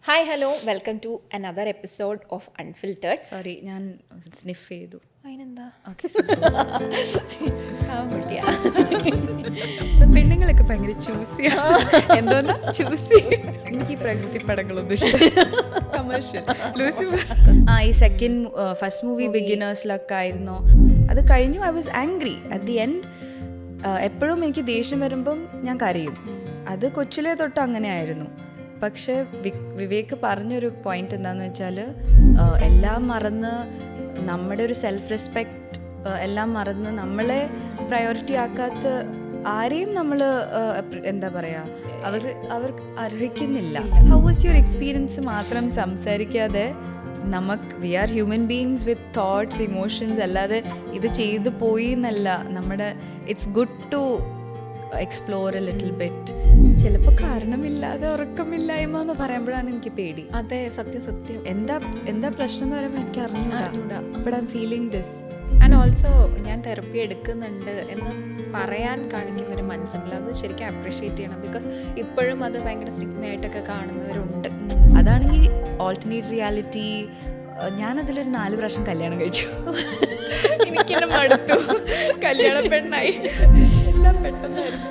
Hi hello welcome to another episode of unfiltered. Sorry, ഞാൻ sniff ചെയ്തു. അതിനെന്താ okay. പാവം കുട്ടിയാ. പെണ്ണുങ്ങളൊക്കെ ഭയങ്കര ചൂസി. എന്തോന്നാ ചൂസി? എനിക്ക് ഈ പ്രകൃതി പടങ്ങളൊന്നും ഇഷ്ടം. കമേഴ്ഷ്യൽ ഈ ഫസ്റ്റ് മൂവി ബിഗിനേഴ്സിലൊക്കെ ആയിരുന്നു. അത് കഴിഞ്ഞു. I was angry at the end. എപ്പോഴും എനിക്ക് ദേഷ്യം വരുമ്പം ഞാൻ കരയും. അത് കൊച്ചിലെ തൊട്ട് അങ്ങനെ ആയിരുന്നു. പക്ഷേ വിവേക് പറഞ്ഞൊരു പോയിന്റ് എന്താണെന്ന് വെച്ചാൽ, എല്ലാം മറന്ന് നമ്മുടെ ഒരു സെൽഫ് റെസ്പെക്റ്റ് എല്ലാം മറന്ന് നമ്മളെ പ്രയോറിറ്റി ആക്കാത്ത ആരെയും നമ്മൾ എന്താ പറയുക, അവർ അർഹിക്കുന്നില്ല. ഹൗ വാസ് യുവർ എക്സ്പീരിയൻസ് മാത്രം സംസാരിക്കാതെ we are human beings with thoughts, emotions. അല്ലാതെ ഇത് ചെയ്തു പോയി എന്നല്ല. It's good to explore a little bit. ചിലപ്പോൾ കാരണമില്ലാതെ ഉറക്കമില്ലായ്മ എന്ന് പറയുമ്പോഴാണ് എനിക്ക് പേടി. അതെ, സത്യം. എന്താ പ്രശ്നം എന്ന് പറയുമ്പോൾ എനിക്ക് അറിഞ്ഞൂടാ. But I M feeling this. And also ഞാൻ തെറപ്പി എടുക്കുന്നുണ്ട് എന്ന് പറയാൻ കാണിക്കുന്ന ഒരു മനസ്സുണ്ടല്ലോ, അത് ശരിക്കും അപ്രീഷിയേറ്റ് ചെയ്യണം. ബിക്കോസ് ഇപ്പോഴും അത് ഭയങ്കര സ്റ്റിഗ്മയായിട്ടൊക്കെ കാണുന്നവരുണ്ട്. അതാണെങ്കിൽ ഓൾട്ടർനേറ്റ് റിയാലിറ്റി. ഞാനതിലൊരു 4 പ്രാവശ്യം കല്യാണം കഴിച്ചു. എനിക്കെന്നെ മടുത്തു. കല്യാണ പെണ്ണായി. എല്ലാം പെട്ടെന്നായിരുന്നു.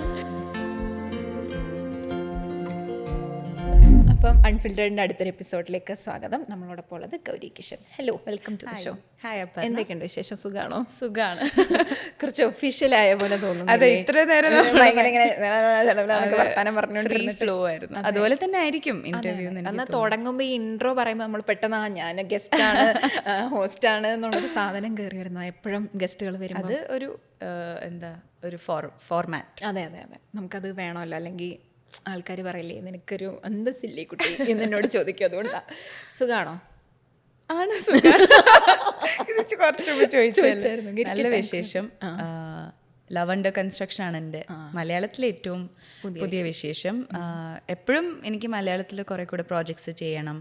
അപ്പം അൺഫിൽറ്റേഡിൻ്റെ അടുത്തൊരു എപ്പിസോഡിലേക്ക് സ്വാഗതം. നമ്മളോടൊപ്പം ഉള്ളത് Gouri Kishan. Hello, welcome to the show. Hi അപ്പ. എന്തൊക്കെയുണ്ട് വിശേഷം? സുഖാണോ? സുഖാണ്. കുറച്ച് ഒഫീഷ്യലായ പോലെ തോന്നുന്നു. അതെ, ഇത്ര നേരം വർത്താനം പറഞ്ഞുകൊണ്ടിരുന്ന ഫ്ലോ ആയിരുന്നു. അതുപോലെ തന്നെ ആയിരിക്കും ഇന്റർവ്യൂ. എന്നാൽ തുടങ്ങുമ്പോൾ ഈ ഇൻട്രോ പറയുമ്പോൾ നമ്മൾ പെട്ടെന്ന് ഞാൻ ഗസ്റ്റാണ്, ഹോസ്റ്റാണ് എന്നുള്ളൊരു സാധനം കയറി വരുന്നത് എപ്പോഴും ഗസ്റ്റുകൾ വരും. അത് ഒരു ഒരു ഫോർമാറ്റ്. അതെ, നമുക്കത് വേണമല്ലോ. അല്ലെങ്കിൽ ആൾക്കാർ പറയില്ലേ, നിനക്കൊരു അന്തസ്സില്ലേ കുട്ടി എന്നോട് ചോദിക്കും. അതുകൊണ്ടാണ്. സുഖാണോ? ആണ്. നല്ല വിശേഷം. ലവ് അണ്ടർ കൺസ്ട്രക്ഷൻ ആണ് എൻ്റെ മലയാളത്തിലെ ഏറ്റവും പുതിയ വിശേഷം. എപ്പോഴും എനിക്ക് മലയാളത്തിൽ കുറെ കൂടെ പ്രോജക്ട്സ് ചെയ്യണം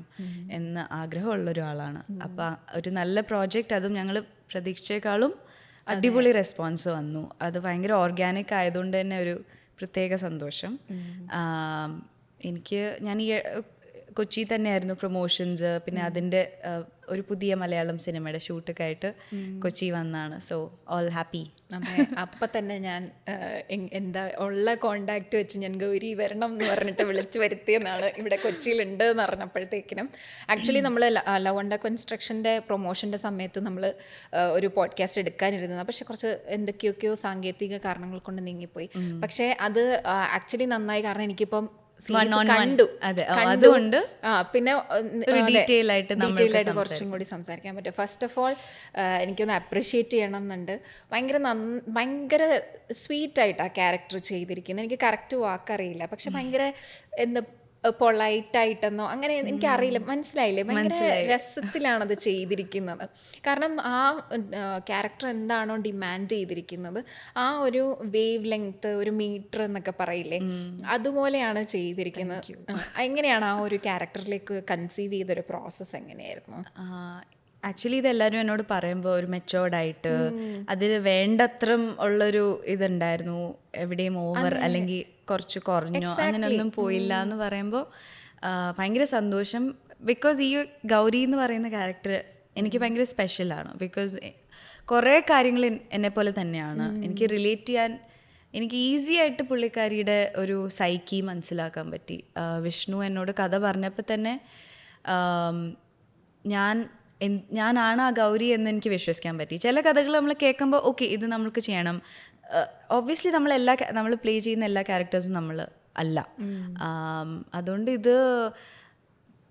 എന്ന് ആഗ്രഹമുള്ള ഒരാളാണ്. അപ്പം ഒരു നല്ല പ്രോജക്റ്റ്, അതും ഞങ്ങൾ പ്രതീക്ഷിച്ചേക്കാളും അടിപൊളി റെസ്പോൺസ് വന്നു. അത് ഭയങ്കര ഓർഗാനിക് ആയതുകൊണ്ട് തന്നെ ഒരു പ്രത്യേക സന്തോഷം. ഞാൻ ഈ കൊച്ചി തന്നെയായിരുന്നു പ്രൊമോഷൻസ്. പിന്നെ അതിൻ്റെ ഒരു പുതിയ മലയാളം സിനിമയുടെ ഷൂട്ടൊക്കെ ആയിട്ട് കൊച്ചി വന്നാണ്. So all happy. അതെ, അപ്പം തന്നെ ഞാൻ ഉള്ള കോണ്ടാക്ട് വെച്ച് ഞാൻ ഗൗരി വരണം എന്ന് പറഞ്ഞിട്ട് വിളിച്ചു വരുത്തിയെന്നാണ്. ഇവിടെ കൊച്ചിയിലുണ്ട് എന്ന് പറഞ്ഞപ്പോഴത്തേക്കിനും ആക്ച്വലി നമ്മൾ ലവ് അണ്ടർ കൺസ്ട്രക്ഷൻ്റെ പ്രൊമോഷൻ്റെ സമയത്ത് നമ്മൾ ഒരു പോഡ്കാസ്റ്റ് എടുക്കാനിരുന്നത്. പക്ഷെ കുറച്ച് എന്തൊക്കെയൊക്കെയോ സാങ്കേതിക കാരണങ്ങൾ കൊണ്ട് നീങ്ങിപ്പോയി. പക്ഷേ അത് ആക്ച്വലി നന്നായി. കാരണം എനിക്കിപ്പം കണ്ടു. അതുകൊണ്ട് പിന്നെ ഡീറ്റെയിൽ ആയിട്ട് കുറച്ചും കൂടി സംസാരിക്കാൻ പറ്റും. ഫസ്റ്റ് ഓഫ് ഓൾ എനിക്കൊന്ന് അപ്രിഷ്യേറ്റ് ചെയ്യണം എന്നുണ്ട്. ഭയങ്കര സ്വീറ്റായിട്ട് ആ ക്യാരക്ടർ ചെയ്തിരിക്കുന്നത്. എനിക്ക് കറക്റ്റ് വാക്കറിയില്ല, പക്ഷെ ഭയങ്കര പൊളൈറ്റായിട്ടെന്നോ അങ്ങനെ എനിക്കറിയില്ല, മനസ്സിലായില്ലേ? ഭയങ്കര രസത്തിലാണത് ചെയ്തിരിക്കുന്നത്. കാരണം ആ ക്യാരക്ടർ എന്താണോ ഡിമാൻഡ് ചെയ്തിരിക്കുന്നത്, ആ ഒരു വേവ് ലെങ്ത്, ഒരു മീറ്റർ എന്നൊക്കെ പറയില്ലേ, അതുപോലെയാണ് ചെയ്തിരിക്കുന്നത്. എങ്ങനെയാണ് ആ ഒരു ക്യാരക്ടറിലേക്ക് കൺസീവ് ചെയ്തൊരു പ്രോസസ്സ് എങ്ങനെയായിരുന്നു? ആക്ച്വലി ഇതെല്ലാവരും എന്നോട് പറയുമ്പോൾ ഒരു മെച്ചോർഡായിട്ട് അതിൽ വേണ്ടത്രം ഉള്ളൊരു ഇതുണ്ടായിരുന്നു. എവിടെയും ഓവർ അല്ലെങ്കിൽ കുറച്ച് കുറഞ്ഞോ അങ്ങനെയൊന്നും പോയില്ല എന്ന് പറയുമ്പോൾ ഭയങ്കര സന്തോഷം. ബിക്കോസ് ഈ ഗൗരി എന്ന് പറയുന്ന ക്യാരക്ടർ എനിക്ക് ഭയങ്കര സ്പെഷ്യലാണ്. ബിക്കോസ് കുറേ കാര്യങ്ങൾ എന്നെപ്പോലെ തന്നെയാണ്. എനിക്ക് റിലേറ്റ് ചെയ്യാൻ, എനിക്ക് ഈസി ആയിട്ട് പുള്ളിക്കാരിയുടെ ഒരു സൈക്കി മനസ്സിലാക്കാൻ പറ്റി. വിഷ്ണു എന്നോട് കഥ പറഞ്ഞപ്പോൾ തന്നെ ഞാനാണ് ആ ഗൗരി എന്ന് എനിക്ക് വിശ്വസിക്കാൻ പറ്റി. ചില കഥകൾ നമ്മൾ കേൾക്കുമ്പോൾ ഓക്കെ ഇത് നമ്മൾക്ക് ചെയ്യണം. ഒബ്വിയസ്ലി നമ്മൾ പ്ലേ ചെയ്യുന്ന എല്ലാ ക്യാരക്ടേഴ്സും നമ്മൾ അല്ല. അതുകൊണ്ട് ഇത്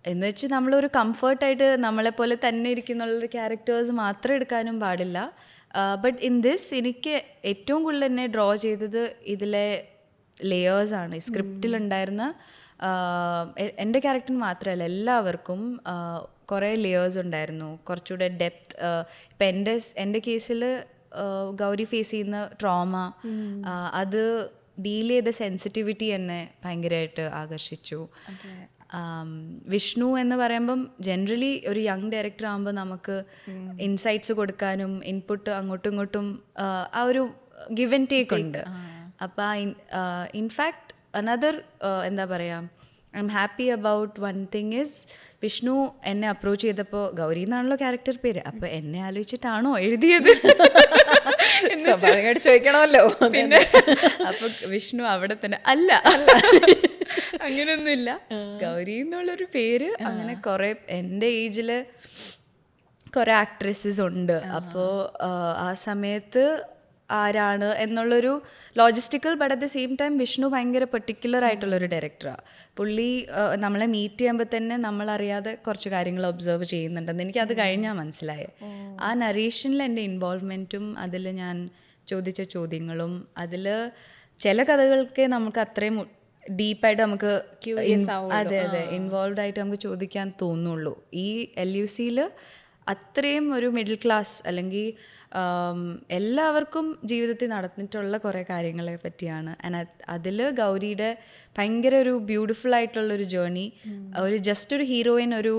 എന്ന് വെച്ച് നമ്മളൊരു കംഫർട്ടായിട്ട് നമ്മളെപ്പോലെ തന്നെ ഇരിക്കുന്നുള്ളൊരു ക്യാരക്ടേഴ്സ് മാത്രം എടുക്കാനും പാടില്ല. ബട്ട് ഇൻ ദിസ് എനിക്ക് ഏറ്റവും കൂടുതൽ എന്നെ ഡ്രോ ചെയ്തത് ഇതിലെ ലെയേഴ്സാണ്. ഈ സ്ക്രിപ്റ്റിലുണ്ടായിരുന്ന എൻ്റെ ക്യാരക്ടറിന് മാത്രമല്ല എല്ലാവർക്കും കുറേ ലെയേഴ്സ് ഉണ്ടായിരുന്നു. കുറച്ചുകൂടെ ഡെപ്ത്. ഇപ്പം എൻ്റെ കേസിൽ ഗൗരി ഫേസ് ചെയ്യുന്ന ട്രോമ, അത് ഡീൽ ചെയ്ത സെൻസിറ്റിവിറ്റി എന്നെ ഭയങ്കരമായിട്ട് ആകർഷിച്ചു. വിഷ്ണു എന്ന് പറയുമ്പം ജനറലി ഒരു യങ് ഡയറക്ടർ ആകുമ്പോൾ നമുക്ക് ഇൻസൈറ്റ്സ് കൊടുക്കാനും ഇൻപുട്ട് അങ്ങോട്ടും ഇങ്ങോട്ടും ആ ഒരു ഗിവ് ആൻഡ് ടേക്ക് ഉണ്ട്. അപ്പം ഇൻഫാക്ട് അനദർ എന്താ പറയുക, I am happy about one thing is Vishnu എന്നെ അപ്രോച്ച് ചെയ്തപ്പോൾ ഗൗരി എന്നാണല്ലോ ക്യാരക്ടർ പേര്, അപ്പോൾ എന്നെ ആലോചിച്ചിട്ടാണോ എഴുതിയത് സ്വാഭാവികമായിട്ട് ചോദിക്കണമല്ലോ. പിന്നെ അപ്പൊ വിഷ്ണു അവിടെ തന്നെ അല്ല അങ്ങനെയൊന്നുമില്ല, ഗൗരി എന്നുള്ളൊരു പേര്. അങ്ങനെ കുറെ എൻ്റെ ഏജില് കുറെ ആക്ട്രസസ് ഉണ്ട്. അപ്പോൾ ആ സമയത്ത് ആരാണ് എന്നുള്ളൊരു logistical, but at the same time Vishnu ഭയങ്കര പെർട്ടിക്കുലർ ആയിട്ടുള്ളൊരു ഡയറക്ടറാണ്. പുള്ളി നമ്മളെ മീറ്റ് ചെയ്യുമ്പോൾ തന്നെ നമ്മളറിയാതെ കുറച്ച് കാര്യങ്ങൾ ഒബ്സർവ് ചെയ്യുന്നുണ്ടെന്ന് എനിക്കത് കഴിഞ്ഞാൽ മനസ്സിലായത്. ആ നറേഷനിൽ എൻ്റെ ഇൻവോൾവ്മെൻറ്റും അതിൽ ഞാൻ ചോദിച്ച ചോദ്യങ്ങളും, അതിൽ ചില കഥകൾക്ക് നമുക്ക് അത്രയും ഡീപ്പായിട്ട് നമുക്ക് അതെ അതെ ഇൻവോൾവ് ആയിട്ട് നമുക്ക് ചോദിക്കാൻ തോന്നുള്ളൂ. ഈ LUC-ൽ അത്രയും ഒരു മിഡിൽ ക്ലാസ് അല്ലെങ്കിൽ എല്ലാവർക്കും ജീവിതത്തിൽ നടന്നിട്ടുള്ള കുറേ കാര്യങ്ങളെ പറ്റിയാണ്. അതിൽ ഗൗരിയുടെ ഭയങ്കര ഒരു ബ്യൂട്ടിഫുൾ ആയിട്ടുള്ളൊരു ജേർണി, ഒരു ജസ്റ്റ് ഒരു ഹീറോയിൻ, ഒരു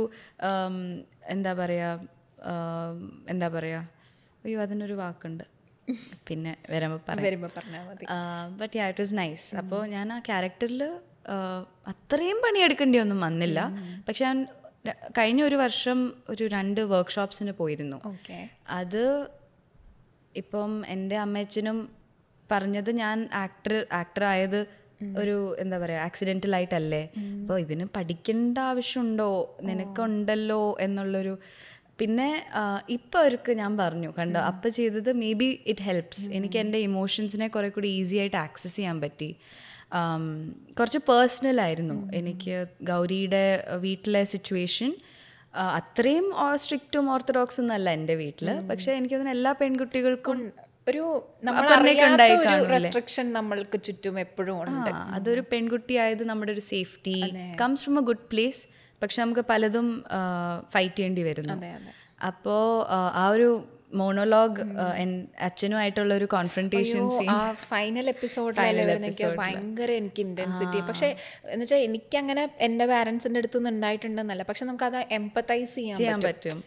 എന്താ പറയുക അയ്യോ അതിനൊരു വാക്കുണ്ട്, പിന്നെ വരുമ്പോൾ പറഞ്ഞാൽ മതി. But yeah it was nice. അപ്പോൾ ഞാൻ ആ ക്യാരക്ടറിൽ അത്രയും പണിയെടുക്കേണ്ടി ഒന്നും വന്നില്ല. പക്ഷെ ഞാൻ കഴിഞ്ഞ ഒരു വർഷം ഒരു 2 വർക്ക്ഷോപ്സിന് പോയിരുന്നു. അത് ഇപ്പം എൻ്റെ അമ്മയച്ഛനും പറഞ്ഞത് ഞാൻ ആക്ടർ ആയത് ഒരു എന്താ പറയുക ആക്സിഡൻ്റൽ ആയിട്ടല്ലേ, അപ്പോൾ ഇതിന് പഠിക്കേണ്ട ആവശ്യമുണ്ടോ, നിനക്കുണ്ടല്ലോ എന്നുള്ളൊരു. പിന്നെ ഇപ്പം അവർക്ക് ഞാൻ പറഞ്ഞു കണ്ടോ അപ്പം ചെയ്തത് മേ ബി ഇറ്റ് ഹെൽപ്സ്. എനിക്ക് എൻ്റെ ഇമോഷൻസിനെ കുറേ കൂടി ഈസി ആയിട്ട് ആക്സസ് ചെയ്യാൻ പറ്റി. കുറച്ച് പേഴ്സണലായിരുന്നു എനിക്ക് ഗൗരിയുടെ വീട്ടിലെ സിറ്റുവേഷൻ. അത്രയും സ്ട്രിക്റ്റും ഓർത്തഡോക്സും ഒന്നും അല്ല എൻ്റെ വീട്ടിൽ, പക്ഷേ എനിക്ക് തോന്നുന്നു എല്ലാ പെൺകുട്ടികൾക്കും ഒരു റെസ്ട്രിക്ഷൻ നമ്മൾക്ക് ചുറ്റും എപ്പോഴും ഉണ്ട്. അതൊരു പെൺകുട്ടിയായത് നമ്മുടെ ഒരു safety comes from A good place, പക്ഷെ നമുക്ക് പലതും ഫൈറ്റ് ചെയ്യേണ്ടി വരുന്നു. അപ്പോൾ ആ ഒരു മോണോലോഗ് അച്ഛനുമായിട്ടുള്ള ഒരു കോൺഫ്രണ്ടേഷൻ സീൻ ഫൈനൽ എപ്പിസോഡിലല്ലേ വരുന്നത്. ഭയങ്കര എനിക്ക് ഇൻറ്റൻസിറ്റി. പക്ഷേ എന്ന് വെച്ചാൽ എനിക്കങ്ങനെ എൻ്റെ പാരൻസിൻ്റെ അടുത്തുനിന്ന് ഉണ്ടായിട്ടുണ്ടെന്നല്ല, പക്ഷെ നമുക്ക് അത് എംപത്തൈസ് ചെയ്യാൻ പറ്റും.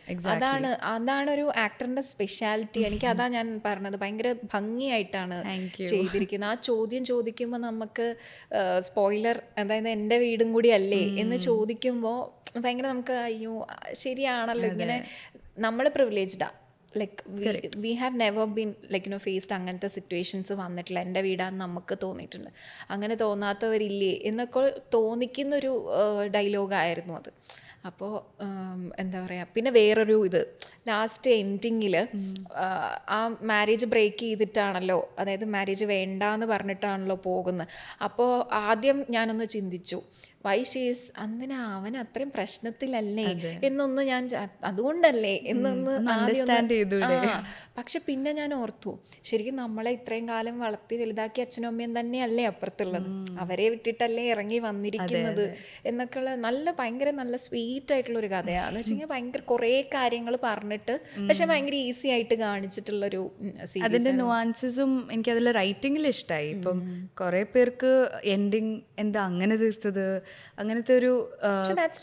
അതാണ് ഒരു ആക്ടറിൻ്റെ സ്പെഷ്യാലിറ്റി. എനിക്ക് അതാ ഞാൻ പറഞ്ഞത്, ഭയങ്കര ഭംഗിയായിട്ടാണ് ചെയ്തിരിക്കുന്നത്. ആ ചോദ്യം ചോദിക്കുമ്പോൾ നമുക്ക് സ്പോയിലർ, അതായത് എൻ്റെ വീടും കൂടി അല്ലേ എന്ന് ചോദിക്കുമ്പോൾ ഭയങ്കര നമുക്ക് അയ്യോ ശരിയാണല്ലോ, ഇങ്ങനെ നമ്മൾ പ്രിവിലേജ്ഡാണ്. Like we have never been like faced അങ്ങനത്തെ സിറ്റുവേഷൻസ് വന്നിട്ടില്ല. എൻ്റെ വീടാന്ന് നമുക്ക് തോന്നിയിട്ടുണ്ട്. അങ്ങനെ തോന്നാത്തവരില്ലേ എന്നൊക്കെ തോന്നിക്കുന്നൊരു ഡയലോഗായിരുന്നു അത്. അപ്പോൾ എന്താ പറയുക, പിന്നെ വേറൊരു ഇത് ലാസ്റ്റ് എൻഡിങ്ങിൽ ആ മാരേജ് ബ്രേക്ക് ചെയ്തിട്ടാണല്ലോ, അതായത് മാരേജ് വേണ്ടാന്ന് പറഞ്ഞിട്ടാണല്ലോ പോകുന്നത്. അപ്പോൾ ആദ്യം ഞാനൊന്ന് ചിന്തിച്ചു, വൈ ഷീസ് എന്തിനാ അവൻ അത്രയും പ്രശ്നത്തിലല്ലേ എന്നൊന്ന് ഞാൻ, അതുകൊണ്ടല്ലേ എന്നൊന്ന് അണ്ടർസ്റ്റാൻഡ് ചെയ്തു. പക്ഷെ പിന്നെ ഞാൻ ഓർത്തു, ശരിക്കും നമ്മളെ ഇത്രയും കാലം വളർത്തി വലുതാക്കി അച്ഛനും അമ്മയും തന്നെയല്ലേ അപ്പുറത്തുള്ളത്, അവരെ വിട്ടിട്ടല്ലേ ഇറങ്ങി വന്നിരിക്കുന്നത് എന്നൊക്കെയുള്ള ഭയങ്കര നല്ല സ്വീറ്റ് ആയിട്ടുള്ള ഒരു കഥയാണ്. എന്ന് വെച്ച് കഴിഞ്ഞാൽ ഭയങ്കര കുറേ കാര്യങ്ങൾ പറഞ്ഞിട്ട് പക്ഷെ ഭയങ്കര ഈസി ആയിട്ട് കാണിച്ചിട്ടുള്ളൊരു സീരീസ്. അതിന്റെ നുവാൻസസും എനിക്ക് അതിൽ റൈറ്റിംഗിൽ ഇഷ്ടമായി. ഇപ്പം കുറേ പേർക്ക് എൻഡിങ് എന്താ അങ്ങനെ തീർത്തത് അങ്ങനത്തെ ഒരു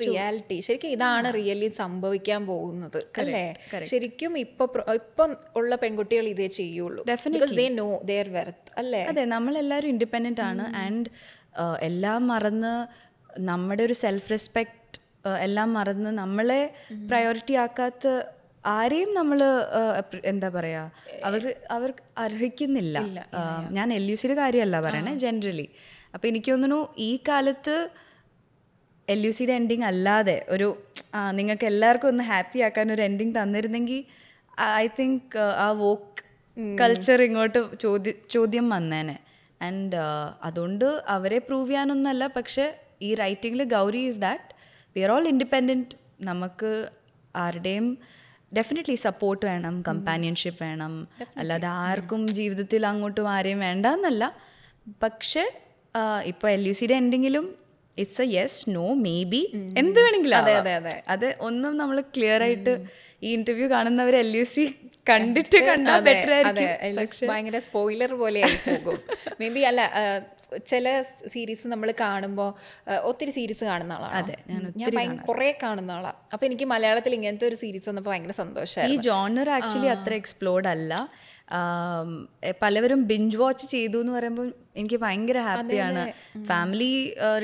റിയാലിറ്റി. ശരിക്കും ഇതാണ് റിയലി സംഭവിക്കാൻ പോകുന്നത് അല്ലേ? ശരിക്കും ഇപ്പം ഉള്ള പെൺകുട്ടികൾ ഇതേ ചെയ്യുള്ളൂ. They know their worth അല്ലേ? അതെ, നമ്മളെല്ലാവരും ഇൻഡിപെൻഡൻ്റ് ആണ്. ആൻഡ് എല്ലാം മറന്ന് നമ്മുടെ ഒരു സെൽഫ് റെസ്പെക്റ്റ് എല്ലാം മറന്ന് നമ്മളെ പ്രയോറിറ്റി ആക്കാത്ത ആരെയും നമ്മൾ എന്താ പറയുക അവർ അർഹിക്കുന്നില്ല. ഞാൻ LUC-യുടെ കാര്യമല്ല പറയണേ, ജനറലി. അപ്പോൾ എനിക്ക് തോന്നുന്നു ഈ കാലത്ത് LUC-യുടെ എൻഡിങ് അല്ലാതെ ഒരു നിങ്ങൾക്ക് എല്ലാവർക്കും ഒന്ന് ഹാപ്പി ആക്കാൻ ഒരു എൻഡിങ് തന്നിരുന്നെങ്കിൽ ഐ തിങ്ക് ആ വോക്ക് കൾച്ചർ ഇങ്ങോട്ട് ചോദ്യം വന്നേനെ. ആൻഡ് അതുകൊണ്ട് അവരെ പ്രൂവ് ചെയ്യാനൊന്നുമല്ല, പക്ഷെ ഈ റൈറ്റിങ്ങിൽ Gauri is that we are all independent. നമുക്ക് ആരുടെയും ഡെഫിനറ്റ്ലി സപ്പോർട്ട് വേണം, കമ്പാനിയൻഷിപ്പ് വേണം, അല്ലാതെ ആർക്കും ജീവിതത്തിൽ അങ്ങോട്ടും ആരെയും വേണ്ട എന്നല്ല. പക്ഷെ ഇപ്പോൾ LUC-യുടെ എൻഡിങ്ങിലും it's a yes no maybe എന്ത് വേണമെങ്കിലും. അത് ഒന്നും നമ്മൾ ക്ലിയർ ആയിട്ട് ഈ ഇന്റർവ്യൂ കാണുന്നവർ LUC കണ്ടിട്ട് കണ്ടാൽ ബെറ്റർ ആയിരിക്കും. ഭയങ്കര സ്പോയിലർ പോലെ ആയി പോകും മേ ബി. അല്ല, ചില സീരീസ് നമ്മൾ കാണുമ്പോൾ ഒത്തിരി സീരീസ് കാണുന്ന ആളാണ്. അതെ, ഞാൻ കുറേ കാണുന്ന ആളാണ്. അപ്പോൾ എനിക്ക് മലയാളത്തിൽ ഇങ്ങനത്തെ ഒരു സീരീസ് വന്നപ്പോൾ ഭയങ്കര സന്തോഷമായി. ഈ ജോണർ ആക്ച്വലി അത്ര എക്സ്പ്ലോർഡ് അല്ല. പലവരും ബിഞ്ച് വാച്ച് ചെയ്തു എന്ന് പറയുമ്പോൾ എനിക്ക് ഭയങ്കര ഹാപ്പിയാണ്. ഫാമിലി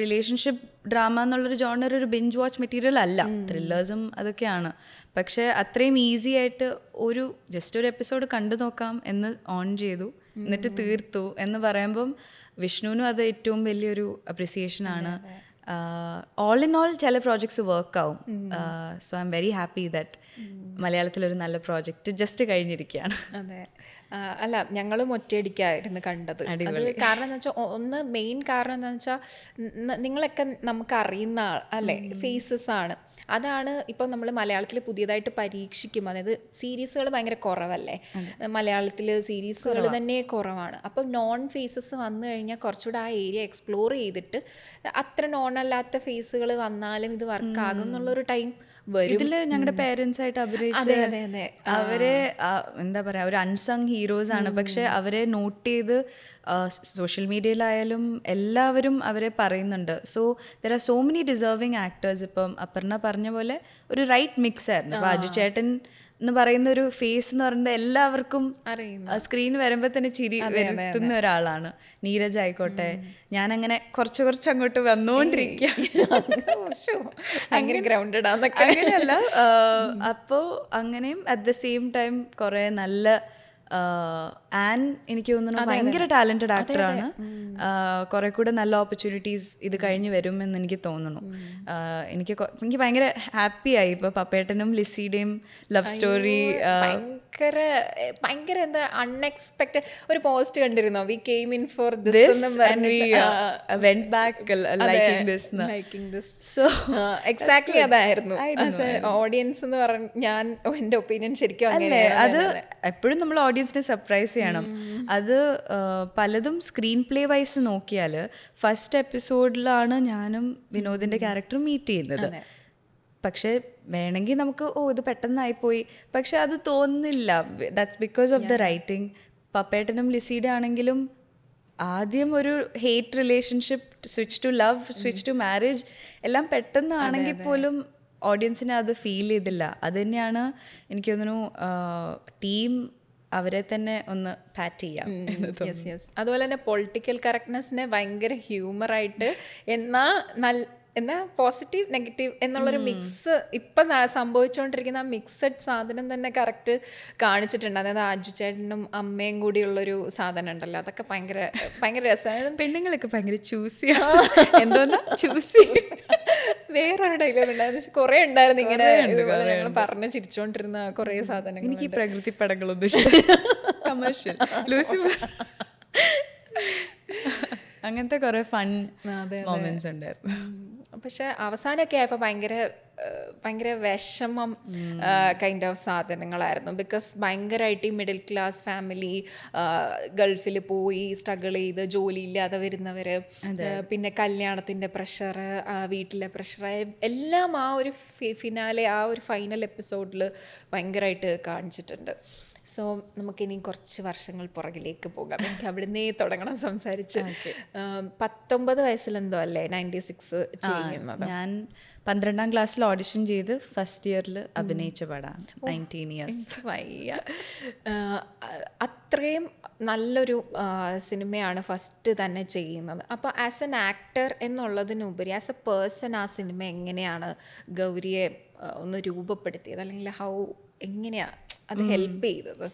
റിലേഷൻഷിപ്പ് ഡ്രാമ എന്നുള്ളൊരു ജോണർ ഒരു ബിഞ്ച് വാച്ച് മെറ്റീരിയൽ അല്ല. ത്രില്ലേഴ്സും അതൊക്കെയാണ്. പക്ഷേ അത്രയും ഈസി ആയിട്ട് ജസ്റ്റ് ഒരു എപ്പിസോഡ് കണ്ടു നോക്കാം എന്ന് ഓൺ ചെയ്തു, എന്നിട്ട് തീർത്തു എന്ന് പറയുമ്പം വിഷ്ണുവിനും അത് ഏറ്റവും വലിയൊരു അപ്രിസിയേഷനാണ്. ഓൾ ഇൻ ഓൾ ചില പ്രോജക്ട്സ് വർക്ക് ആവും. So I'm very happy that മലയാളത്തിലൊരു നല്ല പ്രോജക്റ്റ് ജസ്റ്റ് കഴിഞ്ഞിരിക്കുകയാണ്. അതെ. അല്ല, ഞങ്ങളും ഒറ്റയടിക്കായിരുന്നു കണ്ടത്. അത് കാരണം എന്ന് വെച്ചാൽ ഒന്ന് മെയിൻ കാരണം എന്താണെന്ന് വെച്ചാൽ നിങ്ങളൊക്കെ നമുക്ക് അറിയുന്ന അല്ലേ ഫേസസ് ആണ്. അതാണ് ഇപ്പം നമ്മൾ മലയാളത്തിൽ പുതിയതായിട്ട് പരീക്ഷിക്കും. അതായത് സീരീസുകൾ ഭയങ്കര കുറവല്ലേ, മലയാളത്തിൽ സീരീസുകൾ തന്നെ കുറവാണ്. അപ്പം നോൺ ഫേസസ് വന്നു കഴിഞ്ഞാൽ കുറച്ചുകൂടെ ആ ഏരിയ എക്സ്പ്ലോർ ചെയ്തിട്ട് അത്ര നോൺ അല്ലാത്ത ഫേസുകൾ വന്നാലും ഇത് വർക്കാകും എന്നുള്ളൊരു ടൈം വരും. ഇതില് ഞങ്ങളുടെ പേരൻസ് ആയിട്ട് അഭിനയിച്ച അവരെ എന്താ പറയാ, ഒരു അൺസങ് ഹീറോസ് ആണ്. പക്ഷെ അവരെ നോട്ട് ചെയ്ത് സോഷ്യൽ മീഡിയയിലായാലും എല്ലാവരും അവരെ പറയുന്നുണ്ട്. So there are so many deserving actors. ഇപ്പം അപർണ പറഞ്ഞ പോലെ ഒരു റൈറ്റ് മിക്സ് ആയിരുന്നു. ഇപ്പം അജു ചേട്ടൻ എന്ന് പറയുന്ന ഒരു ഫേസ് എന്ന് പറയുന്നത് എല്ലാവർക്കും സ്ക്രീൻ വരുമ്പോൾ തന്നെ ചിരി വരുത്തുന്ന ഒരാളാണ്. നീരജ് ആയിക്കോട്ടെ, ഞാനങ്ങനെ കുറച്ച് അങ്ങോട്ട് വന്നുകൊണ്ടിരിക്കുക. അങ്ങനെയല്ല. അപ്പോൾ അങ്ങനെയും അറ്റ് ദ സെയിം ടൈം കുറേ നല്ല ആൻ എനിക്ക് തോന്നുന്നു ഭയങ്കര ടാലന്റഡ് ആക്ടറാണ്. കുറെ കൂടെ നല്ല ഓപ്പർച്യൂണിറ്റീസ് ഇത് കഴിഞ്ഞ് വരുമെന്ന് എനിക്ക് തോന്നുന്നു. എനിക്ക് ഭയങ്കര ഹാപ്പിയായി. ഇപ്പോൾ പപ്പേട്ടനും ലിസിയുടെയും ലവ് സ്റ്റോറി ഭയങ്കര എന്താ അൺഎക്സ്പെക്ടഡ് ഒരു പോസ്റ്റ് കണ്ടിരുന്നോ, we came in for this and we went back liking this. So exactly അതായിരുന്നു ഓഡിയൻസ് എന്ന് പറഞ്ഞ ഞാൻ എൻ്റെ ഒപ്പീനിയൻ ശരിക്കും അല്ലേ. അത് എപ്പോഴും നമ്മൾ ഓഡിയൻസിനെ സർപ്രൈസ് ചെയ്യണം. അത് പലതും സ്ക്രീൻ പ്ലേ വൈസ് നോക്കിയാൽ ഫസ്റ്റ് എപ്പിസോഡിലാണ് ഞാനും വിനോദിൻ്റെ ക്യാരക്ടർ മീറ്റ് ചെയ്യുന്നത്. പക്ഷേ വേണമെങ്കിൽ നമുക്ക് ഇത് പെട്ടെന്നായിപ്പോയി, പക്ഷെ അത് തോന്നുന്നില്ല. That's because of the writing. പപ്പേട്ടനും ലിസിയുടെ ആണെങ്കിലും ആദ്യം ഒരു hate relationship, switch to love, switch to marriage, എല്ലാം പെട്ടെന്നാണെങ്കിൽ പോലും ഓഡിയൻസിനെ അത് ഫീൽ ചെയ്തില്ല. അത് തന്നെയാണ് എനിക്ക് തോന്നുന്നു ടീം അവരെ തന്നെ ഒന്ന് പാറ്റ് ചെയ്യാം. അതുപോലെ തന്നെ പൊളിറ്റിക്കൽ കറക്റ്റ്നെസ്സിനെ ഭയങ്കര ഹ്യൂമറായിട്ട് എന്നാ പോസിറ്റീവ് നെഗറ്റീവ് എന്നുള്ളൊരു മിക്സ് ഇപ്പം സംഭവിച്ചുകൊണ്ടിരിക്കുന്ന ആ മിക്സഡ് സാധനം തന്നെ കറക്റ്റ് കാണിച്ചിട്ടുണ്ട്. അതായത് അജു ചേട്ടനും അമ്മയും കൂടിയുള്ളൊരു സാധനം ഉണ്ടല്ലോ, അതൊക്കെ ഭയങ്കര ഭയങ്കര രസമാണ്. പെണ്ണുങ്ങളൊക്കെ ഭയങ്കര ചൂസി എന്തോന്നാ ചൂസി വേറെ ഡയലോഗ് ഉണ്ടായിരുന്നു, കുറേ ഉണ്ടായിരുന്നു ഇങ്ങനെ ഞങ്ങൾ പറഞ്ഞ് ചിരിച്ചുകൊണ്ടിരുന്ന കുറേ സാധനങ്ങൾ. എനിക്ക് ഈ പ്രകൃതി പടങ്ങളൊന്നും ഇഷ്ടം, കമേഴ്ഷ്യൽ ലൂസിഫർ അങ്ങനത്തെ കുറേ ഫൺ മൊമെന്റ്സ് ഉണ്ടായിരുന്നു. പക്ഷെ അവസാനമൊക്കെ ആയപ്പോൾ ഭയങ്കര വിഷമം കൈൻഡ് ഓഫ് സാധനങ്ങളായിരുന്നു. ബിക്കോസ് ഭയങ്കരമായിട്ട് ഈ മിഡിൽ ക്ലാസ് ഫാമിലി ഗൾഫിൽ പോയി സ്ട്രഗിൾ ചെയ്ത് ജോലിയില്ലാതെ വരുന്നവർ, പിന്നെ കല്യാണത്തിൻ്റെ പ്രഷർ, വീട്ടിലെ പ്രഷർ, എല്ലാം ആ ഒരു ഫിനാലെ ആ ഒരു ഫൈനൽ എപ്പിസോഡിൽ ഭയങ്കരമായിട്ട് കാണിച്ചിട്ടുണ്ട്. സോ നമുക്കിനി കുറച്ച് വർഷങ്ങൾ പുറകിലേക്ക് പോകാം. എനിക്ക് അവിടുന്നേ തുടങ്ങണം സംസാരിച്ച്. 19 വയസ്സിലെന്തോ അല്ലേ 96 ചെയ്യുന്നത്? ഞാൻ 12ാം ക്ലാസ്സിൽ ഓഡിഷൻ ചെയ്ത് ഫസ്റ്റ് ഇയറിൽ അഭിനയിച്ച പടമാണ് 19 ഇയേഴ്സ്. വയ്യ, അത്രയും നല്ലൊരു സിനിമയാണ് ഫസ്റ്റ് തന്നെ ചെയ്യുന്നത്. അപ്പോൾ ആസ് എൻ ആക്ടർ എന്നുള്ളതിനുപരി ആസ് എ പേഴ്സൺ ആ സിനിമ എങ്ങനെയാണ് ഗൗരിയെ ഒന്ന് രൂപപ്പെടുത്തിയത്, അല്ലെങ്കിൽ എങ്ങനെയാണ് അത് ഹെൽപ്പ് ചെയ്തത്?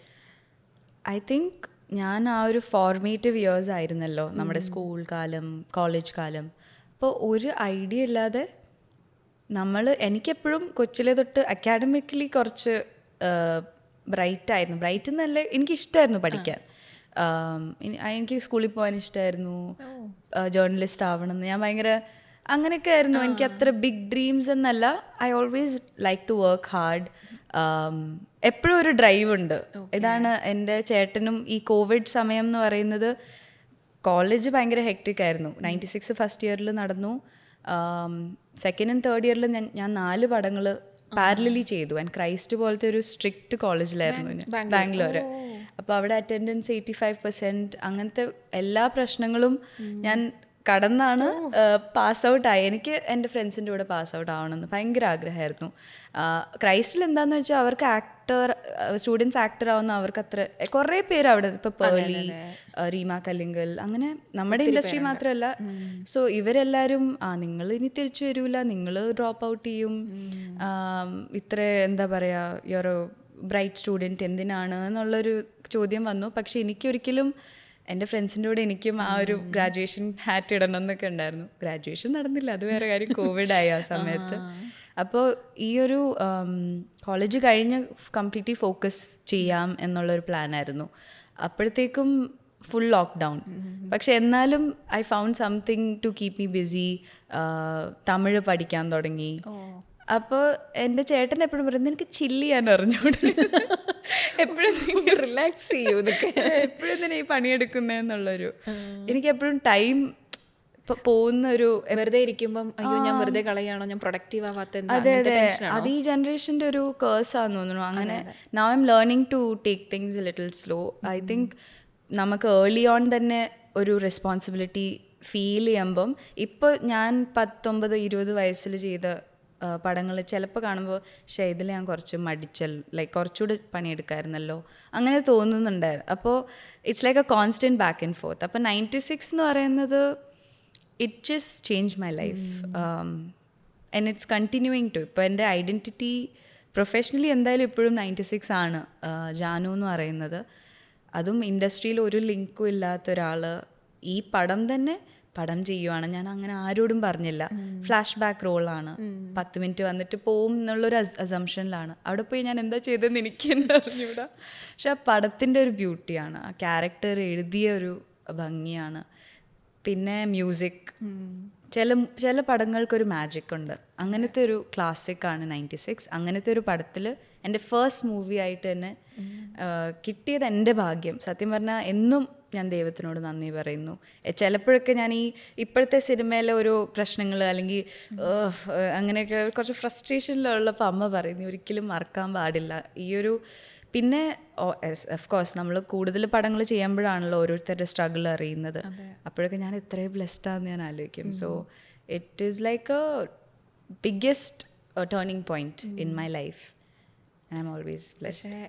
ഐ തിങ്ക് ഞാൻ ആ ഒരു ഫോർമേറ്റീവ് ഇയേഴ്സ് ആയിരുന്നല്ലോ, നമ്മുടെ സ്കൂൾ കാലം, കോളേജ് കാലം. അപ്പോൾ ഒരു ഐഡിയ ഇല്ലാതെ എനിക്കെപ്പോഴും കൊച്ചിലെ തൊട്ട് അക്കാഡമിക്കലി കുറച്ച് ബ്രൈറ്റ് എന്നല്ല, എനിക്കിഷ്ടമായിരുന്നു പഠിക്കാൻ. എനിക്ക് സ്കൂളിൽ പോകാൻ ഇഷ്ടമായിരുന്നു, ജേർണലിസ്റ്റ് ആവണമെന്ന് ഞാൻ ഭയങ്കര അങ്ങനെയൊക്കെ ആയിരുന്നു. എനിക്ക് അത്ര ബിഗ് ഡ്രീംസ് എന്നല്ല, I always like to work hard. എപ്പോഴും ഒരു ഡ്രൈവ് ഉണ്ട്. ഇതാണ് എൻ്റെ ചേട്ടനും. ഈ കോവിഡ് സമയം എന്ന് പറയുന്നത് കോളേജ് ഭയങ്കര ഹെക്ടിക് ആയിരുന്നു. 96 ഫസ്റ്റ് ഇയറിൽ നടന്നു. സെക്കൻഡ് ആൻഡ് തേർഡ് ഇയറിൽ ഞാൻ 4 പടങ്ങൾ പാരലലി ചെയ്തു. ആൻഡ് ക്രൈസ്റ്റ് പോലത്തെ ഒരു സ്ട്രിക്റ്റ് കോളേജിലായിരുന്നു ഞാൻ, ബാംഗ്ലൂർ. അപ്പോൾ അവിടെ അറ്റൻഡൻസ് 85%, അങ്ങനത്തെ എല്ലാ പ്രശ്നങ്ങളും ഞാൻ കടന്നാണ് പാസ് ഔട്ട് ആയി. എനിക്ക് എൻ്റെ ഫ്രണ്ട്സിൻ്റെ കൂടെ പാസ് ഔട്ട് ആവണമെന്ന് ഭയങ്കര ആഗ്രഹമായിരുന്നു. ക്രൈസ്റ്റിൽ എന്താണെന്ന് വെച്ചാൽ അവർക്ക് സ്റ്റുഡൻസ് ആക്ടർ ആവുന്ന അവർക്ക് അത്ര കുറേ പേര് അവിടെ, ഇപ്പോൾ പേർലി, റീമ കല്ലിങ്കൽ, അങ്ങനെ നമ്മുടെ ഇൻഡസ്ട്രി മാത്രമല്ല. സോ ഇവരെല്ലാവരും നിങ്ങൾ ഇനി തിരിച്ചു വരൂല, നിങ്ങൾ ഡ്രോപ്പ് ഔട്ട് ചെയ്യും, ഇത്ര എന്താ പറയുക, യൊരു ബ്രൈറ്റ് സ്റ്റുഡൻറ്റ് എന്തിനാണ് എന്നുള്ളൊരു ചോദ്യം വന്നു. പക്ഷെ എനിക്കൊരിക്കലും എൻ്റെ ഫ്രണ്ട്സിൻ്റെ കൂടെ എനിക്കും ആ ഒരു ഗ്രാജുവേഷൻ ഹാറ്റ് ഇടണം എന്നൊക്കെ ഉണ്ടായിരുന്നു. ഗ്രാജുവേഷൻ നടന്നില്ല, അത് വേറെ കാര്യം, കോവിഡായി ആ സമയത്ത്. അപ്പോൾ ഈ ഒരു കോളേജ് കഴിഞ്ഞ് കംപ്ലീറ്റ്ലി ഫോക്കസ് ചെയ്യാം എന്നുള്ളൊരു പ്ലാനായിരുന്നു. അപ്പോഴത്തേക്കും ഫുൾ ലോക്ക്ഡൗൺ. പക്ഷെ എന്നാലും I found something to keep me busy. Tamil പഠിക്കാൻ തുടങ്ങി. അപ്പോൾ എൻ്റെ ചേട്ടൻ എപ്പോഴും പറയും, നിനക്ക് ചില്ല് ചെയ്യാൻ അറിഞ്ഞൂടെ, എപ്പോഴും റിലാക്സ് ചെയ്യൂ, എപ്പോഴും തന്നെ ഈ പണിയെടുക്കുന്നതെന്നുള്ളൊരു, എനിക്ക് എപ്പോഴും ടൈം പോകുന്ന ഒരു, വെറുതെ ഇരിക്കുമ്പം അയ്യോ ഞാൻ വെറുതെ കളയാണോ, ഞാൻ പ്രൊഡക്റ്റീവ് ആവാത്ത. അതെ അതെ, അത് ഈ ജനറേഷൻ്റെ ഒരു കേഴ്സാന്ന് തോന്നുന്നു. അങ്ങനെ now I'm learning to take things little slow. I think നമുക്ക് ഏർലി ഓൺ തന്നെ ഒരു റെസ്പോൺസിബിലിറ്റി ഫീൽ ചെയ്യുമ്പം, ഇപ്പോൾ ഞാൻ 19-20 വയസ്സിൽ ചെയ്ത പടങ്ങൾ ചിലപ്പോൾ കാണുമ്പോൾ പക്ഷേ ഇതിൽ ഞാൻ കുറച്ച് ലൈക്ക് കുറച്ചുകൂടി പണിയെടുക്കാമായിരുന്നല്ലോ അങ്ങനെ തോന്നുന്നുണ്ടായിരുന്നു. അപ്പോൾ it's like a constant back and forth. അപ്പോൾ 96 എന്ന് പറയുന്നത് it just change my life and it's continuing to. ഇപ്പോൾ എൻ്റെ ഐഡൻറ്റിറ്റി പ്രൊഫഷണലി എന്തായാലും ഇപ്പോഴും 96 ആണ്. ജാനു എന്ന് പറയുന്നത്, അതും ഇൻഡസ്ട്രിയിൽ ഒരു ലിങ്കും ഇല്ലാത്ത ഒരാൾ ഈ പടം ചെയ്യുവാണ്. ഞാൻ അങ്ങനെ ആരോടും പറഞ്ഞില്ല. ഫ്ലാഷ് ബാക്ക് റോളാണ്, 10 മിനിറ്റ് വന്നിട്ട് പോവും എന്നുള്ളൊരു അസംഷനിലാണ്. അവിടെ പോയി ഞാൻ എന്താ ചെയ്തതെന്ന് എനിക്ക് എന്താ അറിഞ്ഞൂടാ. പക്ഷെ ആ പടത്തിൻ്റെ ഒരു ബ്യൂട്ടിയാണ്, ആ ക്യാരക്ടർ എഴുതിയ ഒരു ഭംഗിയാണ്. പിന്നെ മ്യൂസിക്, ചില പടങ്ങൾക്കൊരു മാജിക് ഉണ്ട്. അങ്ങനത്തെ ഒരു ക്ലാസിക്കാണ് 96. അങ്ങനത്തെ ഒരു പടത്തിൽ എൻ്റെ ഫസ്റ്റ് മൂവി ആയിട്ട് തന്നെ കിട്ടിയത് എൻ്റെ ഭാഗ്യം. സത്യം പറഞ്ഞാൽ എന്നും ഞാൻ ദൈവത്തിനോട് നന്ദി പറയുന്നു. ചിലപ്പോഴൊക്കെ ഞാൻ ഇപ്പോഴത്തെ സിനിമയിലെ ഓരോ പ്രശ്നങ്ങൾ അല്ലെങ്കിൽ അങ്ങനെയൊക്കെ കുറച്ച് ഫ്രസ്ട്രേഷനിലുള്ളപ്പോൾ അമ്മ പറയുന്നു ഒരിക്കലും മറക്കാൻ പാടില്ല ഈ ഒരു. പിന്നെ ഓഫ് കോഴ്സ് നമ്മൾ കൂടുതൽ പടങ്ങൾ ചെയ്യുമ്പോഴാണല്ലോ ഓരോരുത്തരുടെ സ്ട്രഗിൾ അറിയുന്നത്. അപ്പോഴൊക്കെ ഞാൻ എത്രയും ബ്ലെസ്ഡാന്ന് ഞാൻ ആലോചിക്കും. So it is like a biggest turning point in my life. I am always blessed. പക്ഷേ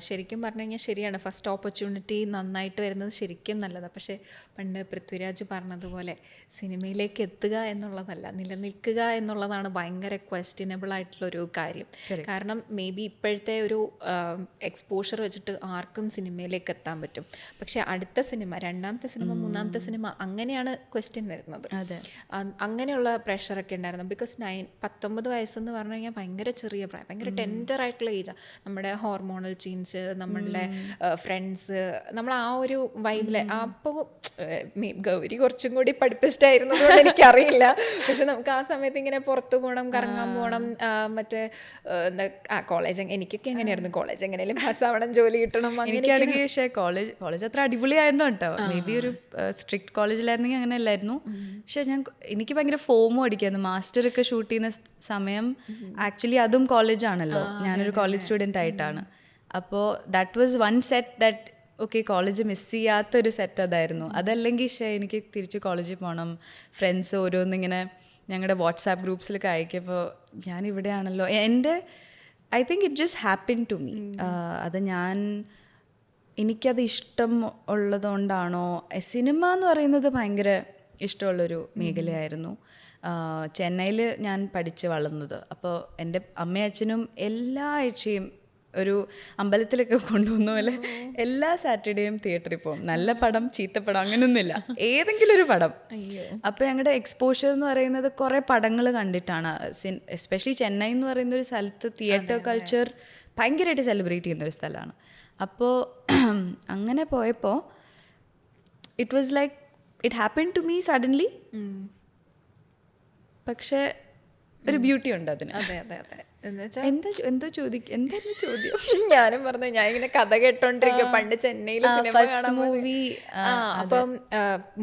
ശരിക്കും പറഞ്ഞു കഴിഞ്ഞാൽ ശരിയാണ്, ഫസ്റ്റ് ഓപ്പർച്യൂണിറ്റി നന്നായിട്ട് വരുന്നത് ശരിക്കും നല്ലതാണ്. പക്ഷേ പണ്ട് പൃഥ്വിരാജ് പറഞ്ഞതുപോലെ സിനിമയിലേക്ക് എത്തുക എന്നുള്ളതല്ല, നിലനിൽക്കുക എന്നുള്ളതാണ് ഭയങ്കര ക്വസ്റ്റ്യനബിൾ ആയിട്ടുള്ളൊരു കാര്യം. കാരണം മേ ബി ഇപ്പോഴത്തെ ഒരു എക്സ്പോഷർ വെച്ചിട്ട് ആർക്കും സിനിമയിലേക്ക് എത്താൻ പറ്റും. പക്ഷേ അടുത്ത സിനിമ, രണ്ടാമത്തെ സിനിമ, മൂന്നാമത്തെ സിനിമ, അങ്ങനെയാണ് ക്വസ്റ്റ്യൻ വരുന്നത്. അങ്ങനെയുള്ള പ്രഷറൊക്കെ ഉണ്ടായിരുന്നു. ബിക്കോസ് 19 വയസ്സെന്ന് പറഞ്ഞു കഴിഞ്ഞാൽ ഭയങ്കര ചെറിയ പ്രായം, ഭയങ്കര ടെൻഡർ ആയിട്ടുള്ള ഏജാണ്. നമ്മുടെ ഹോർമോണൽ ചേഞ്ച്, നമ്മളുടെ ഫ്രണ്ട്സ്, നമ്മൾ ആ ഒരു വൈബിൽ. അപ്പോൾ ഗൗരി കുറച്ചും കൂടി പഠിപ്പിസ്റ്റ് ആയിരുന്നതുകൊണ്ട് എനിക്കറിയില്ല. പക്ഷെ നമുക്ക് ആ സമയത്ത് ഇങ്ങനെ പുറത്തു പോകണം, കറങ്ങാൻ പോകണം, മറ്റേ എന്താ കോളേജ്, എനിക്കൊക്കെ എങ്ങനെയായിരുന്നു കോളേജ് എങ്ങനെയാലും പാസ്സാവണം, ജോലി കിട്ടണം. എനിക്കാണെങ്കിൽ പക്ഷേ കോളേജ് അത്ര അടിപൊളിയായിരുന്നു കേട്ടോ. മേ ബി ഒരു സ്ട്രിക്റ്റ് കോളേജിലായിരുന്നെങ്കിൽ അങ്ങനെ അല്ലായിരുന്നു. പക്ഷെ എനിക്ക് ഭയങ്കര ഫോമോ അടിക്കായിരുന്നു. മാസ്റ്ററൊക്കെ ഷൂട്ട് ചെയ്യുന്ന സമയം ആക്ച്വലി അതും കോളേജാണല്ലോ, ഞാനൊരു കോളേജ് സ്റ്റുഡൻ്റ് ആയിട്ടാണ്. അപ്പോൾ that was one set that okay, college miss ചെയ്യാത്തൊരു സെറ്റ് അതായിരുന്നു. അതല്ലെങ്കിൽ എനിക്ക് തിരിച്ച് കോളേജിൽ പോകണം, ഫ്രണ്ട്സ് ഓരോന്നിങ്ങനെ ഞങ്ങളുടെ വാട്സാപ്പ് ഗ്രൂപ്പ്സിലൊക്കെ അയക്കുമ്പോൾ ഞാൻ ഇവിടെയാണല്ലോ. I think it just happen to me. അത് എനിക്കത് ഇഷ്ടം ഉള്ളതുകൊണ്ടാണോ, സിനിമ എന്ന് പറയുന്നത് ഭയങ്കര ഇഷ്ടമുള്ളൊരു മേഖലയായിരുന്നു. ചെന്നൈയിൽ ഞാൻ പഠിച്ച് വളർന്നത്. അപ്പോൾ എൻ്റെ അമ്മയും അച്ഛനും എല്ലാ ആഴ്ചയും ഒരു അമ്പലത്തിലൊക്കെ കൊണ്ടുപോകുന്ന പോലെ എല്ലാ സാറ്റർഡേയും തിയേറ്ററിൽ പോകും. നല്ല പടം, ചീത്തപ്പടം അങ്ങനെയൊന്നുമില്ല, ഏതെങ്കിലും ഒരു പടം. അപ്പോൾ ഞങ്ങളുടെ എക്സ്പോഷർ എന്ന് പറയുന്നത് കുറേ പടങ്ങൾ കണ്ടിട്ടാണ്. എസ്പെഷ്യലി ചെന്നൈ എന്ന് പറയുന്ന ഒരു സ്ഥലത്ത് തിയേറ്റർ കൾച്ചർ ഭയങ്കരമായിട്ട് സെലിബ്രേറ്റ് ചെയ്യുന്നൊരു സ്ഥലമാണ്. അപ്പോൾ അങ്ങനെ പോയപ്പോൾ it was like it happen to me suddenly. പക്ഷേ ഒരു ബ്യൂട്ടി ഉണ്ട് അതിന്. അതെ അതെ അതെ, എന്നുവെച്ചാൽ എന്താ എന്തായിരുന്നു ചോദ്യം? ഞാനും പറഞ്ഞു ഞാൻ ഇങ്ങനെ കഥ കേട്ടോണ്ടിരിക്കും പണ്ട് ചെന്നൈയിൽ സിനിമ ഫസ്റ്റ് കാണാൻ മൂവി അപ്പം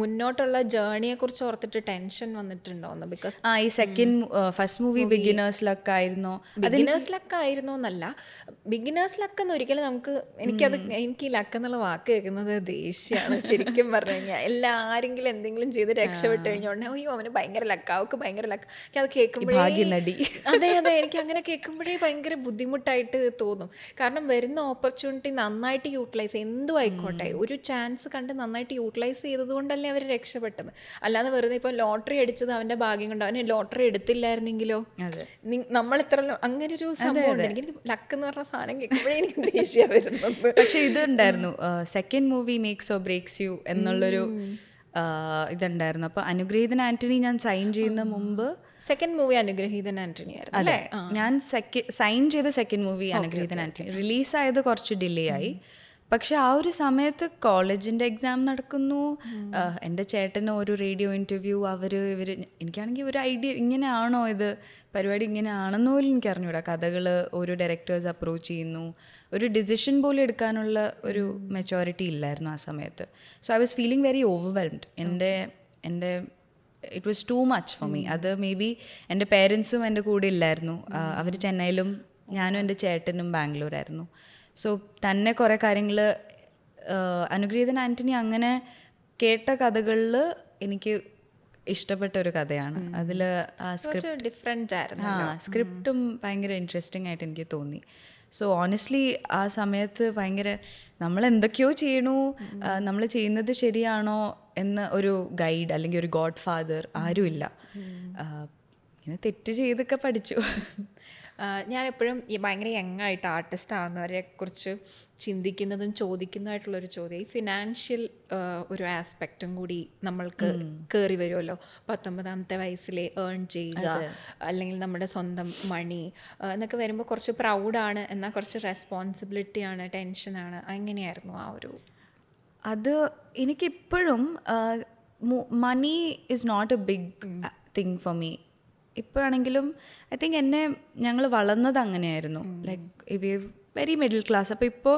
മുന്നോട്ടുള്ള ജേർണിയെ കുറിച്ച് ഓർത്തിട്ട് ടെൻഷൻ വന്നിട്ടുണ്ടോന്ന്? ബിക്കോസ് ഈ ഫസ്റ്റ് മൂവി ബിഗിനേഴ്സ് ലക്ക് ആയിരുന്നോ? ബിഗിനേഴ്സ് ലക്ക് ആയിരുന്നോ എന്നല്ല, ബിഗിനേഴ്സ് ലക്ക് എന്ന് ഒരിക്കലും നമുക്ക് എനിക്ക് ഈ ലക്ക് എന്നുള്ള വാക്ക് കേൾക്കുന്നത് ദേഷ്യമാണ് ശരിക്കും പറഞ്ഞു കഴിഞ്ഞാൽ. ആരെങ്കിലും എന്തെങ്കിലും ചെയ്ത് രക്ഷപ്പെട്ട് കഴിഞ്ഞോണ്ടേ അയ്യോ അവന് ഭയങ്കര ലക്ക്, അവൾക്ക് ഭയങ്കര ലക്ക്, അത് കേൾക്കുമ്പോഴേ ഭാഗ്യനടി. അതെ എനിക്ക് അങ്ങനെ കേൾക്കുമ്പോഴേ ഭയങ്കര ബുദ്ധിമുട്ടായിട്ട് തോന്നും. കാരണം വരുന്ന ഓപ്പർച്യൂണിറ്റി നന്നായിട്ട് യൂട്ടിലൈസ്, എന്തും ആയിക്കോട്ടെ, ഒരു ചാൻസ് കണ്ട് നന്നായിട്ട് യൂട്ടിലൈസ് ചെയ്തതുകൊണ്ടല്ലേ അവർ രക്ഷപ്പെട്ടത്. അല്ലാതെ വെറുതെ ഇപ്പോൾ ലോട്ടറി അടിച്ചത് അവൻ്റെ ഭാഗ്യം കൊണ്ട്, അവന് ലോട്ടറി എടുത്തില്ലായിരുന്നെങ്കിലോ നമ്മൾ ഇത്ര അങ്ങനെ ഒരു സംഭവം ഉണ്ട്. എനിക്ക് ലക്ക് എന്ന് പറഞ്ഞ സാധനം കേൾക്കുമ്പോഴേ എനിക്ക് ദേഷ്യം വരുന്നത്. പക്ഷെ ഇതുണ്ടായിരുന്നു, second movie makes or breaks you എന്നുള്ളൊരു ഇതുണ്ടായിരുന്നു. അപ്പോൾ അനുഗ്രഹീതൻ ആന്റണി ഞാൻ സൈൻ ചെയ്യുന്ന മുമ്പ്, സെക്കൻഡ് മൂവി അനുഗ്രഹീതൻ ആന്റണി ആയിരുന്നു അല്ലേ? ഞാൻ സൈൻ ചെയ്ത സെക്കൻഡ് മൂവി അനുഗ്രഹീതൻ ആന്റണി, റിലീസായത് കുറച്ച് ഡിലേ ആയി. പക്ഷെ ആ ഒരു സമയത്ത് കോളേജിൻ്റെ എക്സാം നടക്കുന്നു, എൻ്റെ ചേട്ടന് ഒരു റേഡിയോ ഇൻ്റർവ്യൂ, ഇവർ എനിക്കാണെങ്കിൽ ഒരു ഐഡിയ ഇങ്ങനെയാണോ ഇത് പരിപാടി, ഇങ്ങനെ ആണെന്ന് പോലും എനിക്ക് അറിഞ്ഞൂടാ. കഥകൾ ഓരോ ഡയറക്ടേഴ്സ് അപ്രോച്ച് ചെയ്യുന്നു, ഒരു ഡിസിഷൻ പോലും എടുക്കാനുള്ള ഒരു മെച്ചോറിറ്റി ഇല്ലായിരുന്നു ആ സമയത്ത്. So I was feeling very overwhelmed. എൻ്റെ it was too much for me. അത് മേ ബി എൻ്റെ പേരൻസും എൻ്റെ കൂടെ ഇല്ലായിരുന്നു. അവർ ചെന്നൈയിലും ഞാനും എൻ്റെ ചേട്ടനും ബാംഗ്ലൂരായിരുന്നു. സോ തന്നെ കുറേ കാര്യങ്ങൾ അനുഗ്രഹീതൻ ആന്റണി അങ്ങനെ കേട്ട കഥകളിൽ എനിക്ക് ഇഷ്ടപ്പെട്ട ഒരു കഥയാണ്. അതിൽ സ്ക്രിപ്റ്റും ഭയങ്കര ഇൻട്രസ്റ്റിംഗ് ആയിട്ട് എനിക്ക് തോന്നി. സോ ഓണസ്റ്റ്ലി ആ സമയത്ത് ഭയങ്കര നമ്മൾ എന്തൊക്കെയോ ചെയ്യണു, നമ്മൾ ചെയ്യുന്നത് ശരിയാണോ എന്ന് ഒരു ഗൈഡ് അല്ലെങ്കിൽ ഒരു ഗോഡ് ഫാദർ ആരുമില്ല. ഇങ്ങനെ തെറ്റ് ചെയ്തൊക്കെ പഠിച്ചു. ഞാൻ എപ്പോഴും ഈ ഭയങ്കര യങ്ങായിട്ട് ആർട്ടിസ്റ്റ് ആവുന്നവരെ കുറിച്ച് ചിന്തിക്കുന്നതും ചോദിക്കുന്നതായിട്ടുള്ളൊരു ചോദ്യം, ഈ ഫിനാൻഷ്യൽ ഒരു ആസ്പെക്റ്റും കൂടി നമ്മൾക്ക് കയറി വരുമല്ലോ. 19ാമത്തെ വയസ്സിലെ ഏൺ ചെയ്യുക, അല്ലെങ്കിൽ നമ്മുടെ സ്വന്തം മണി എന്നൊക്കെ വരുമ്പോൾ കുറച്ച് പ്രൗഡാണ്, എന്നാൽ കുറച്ച് റെസ്പോൺസിബിലിറ്റിയാണ്, ടെൻഷനാണ്. എങ്ങനെയായിരുന്നു ആ ഒരു? അത് എനിക്കിപ്പോഴും money is not a big thing for me. ഇപ്പോഴാണെങ്കിലും ഐ തിങ്ക് ഞങ്ങൾ വളർന്നത് അങ്ങനെയായിരുന്നു, ലൈക്ക് വെരി മിഡിൽ ക്ലാസ്. അപ്പോൾ ഇപ്പോൾ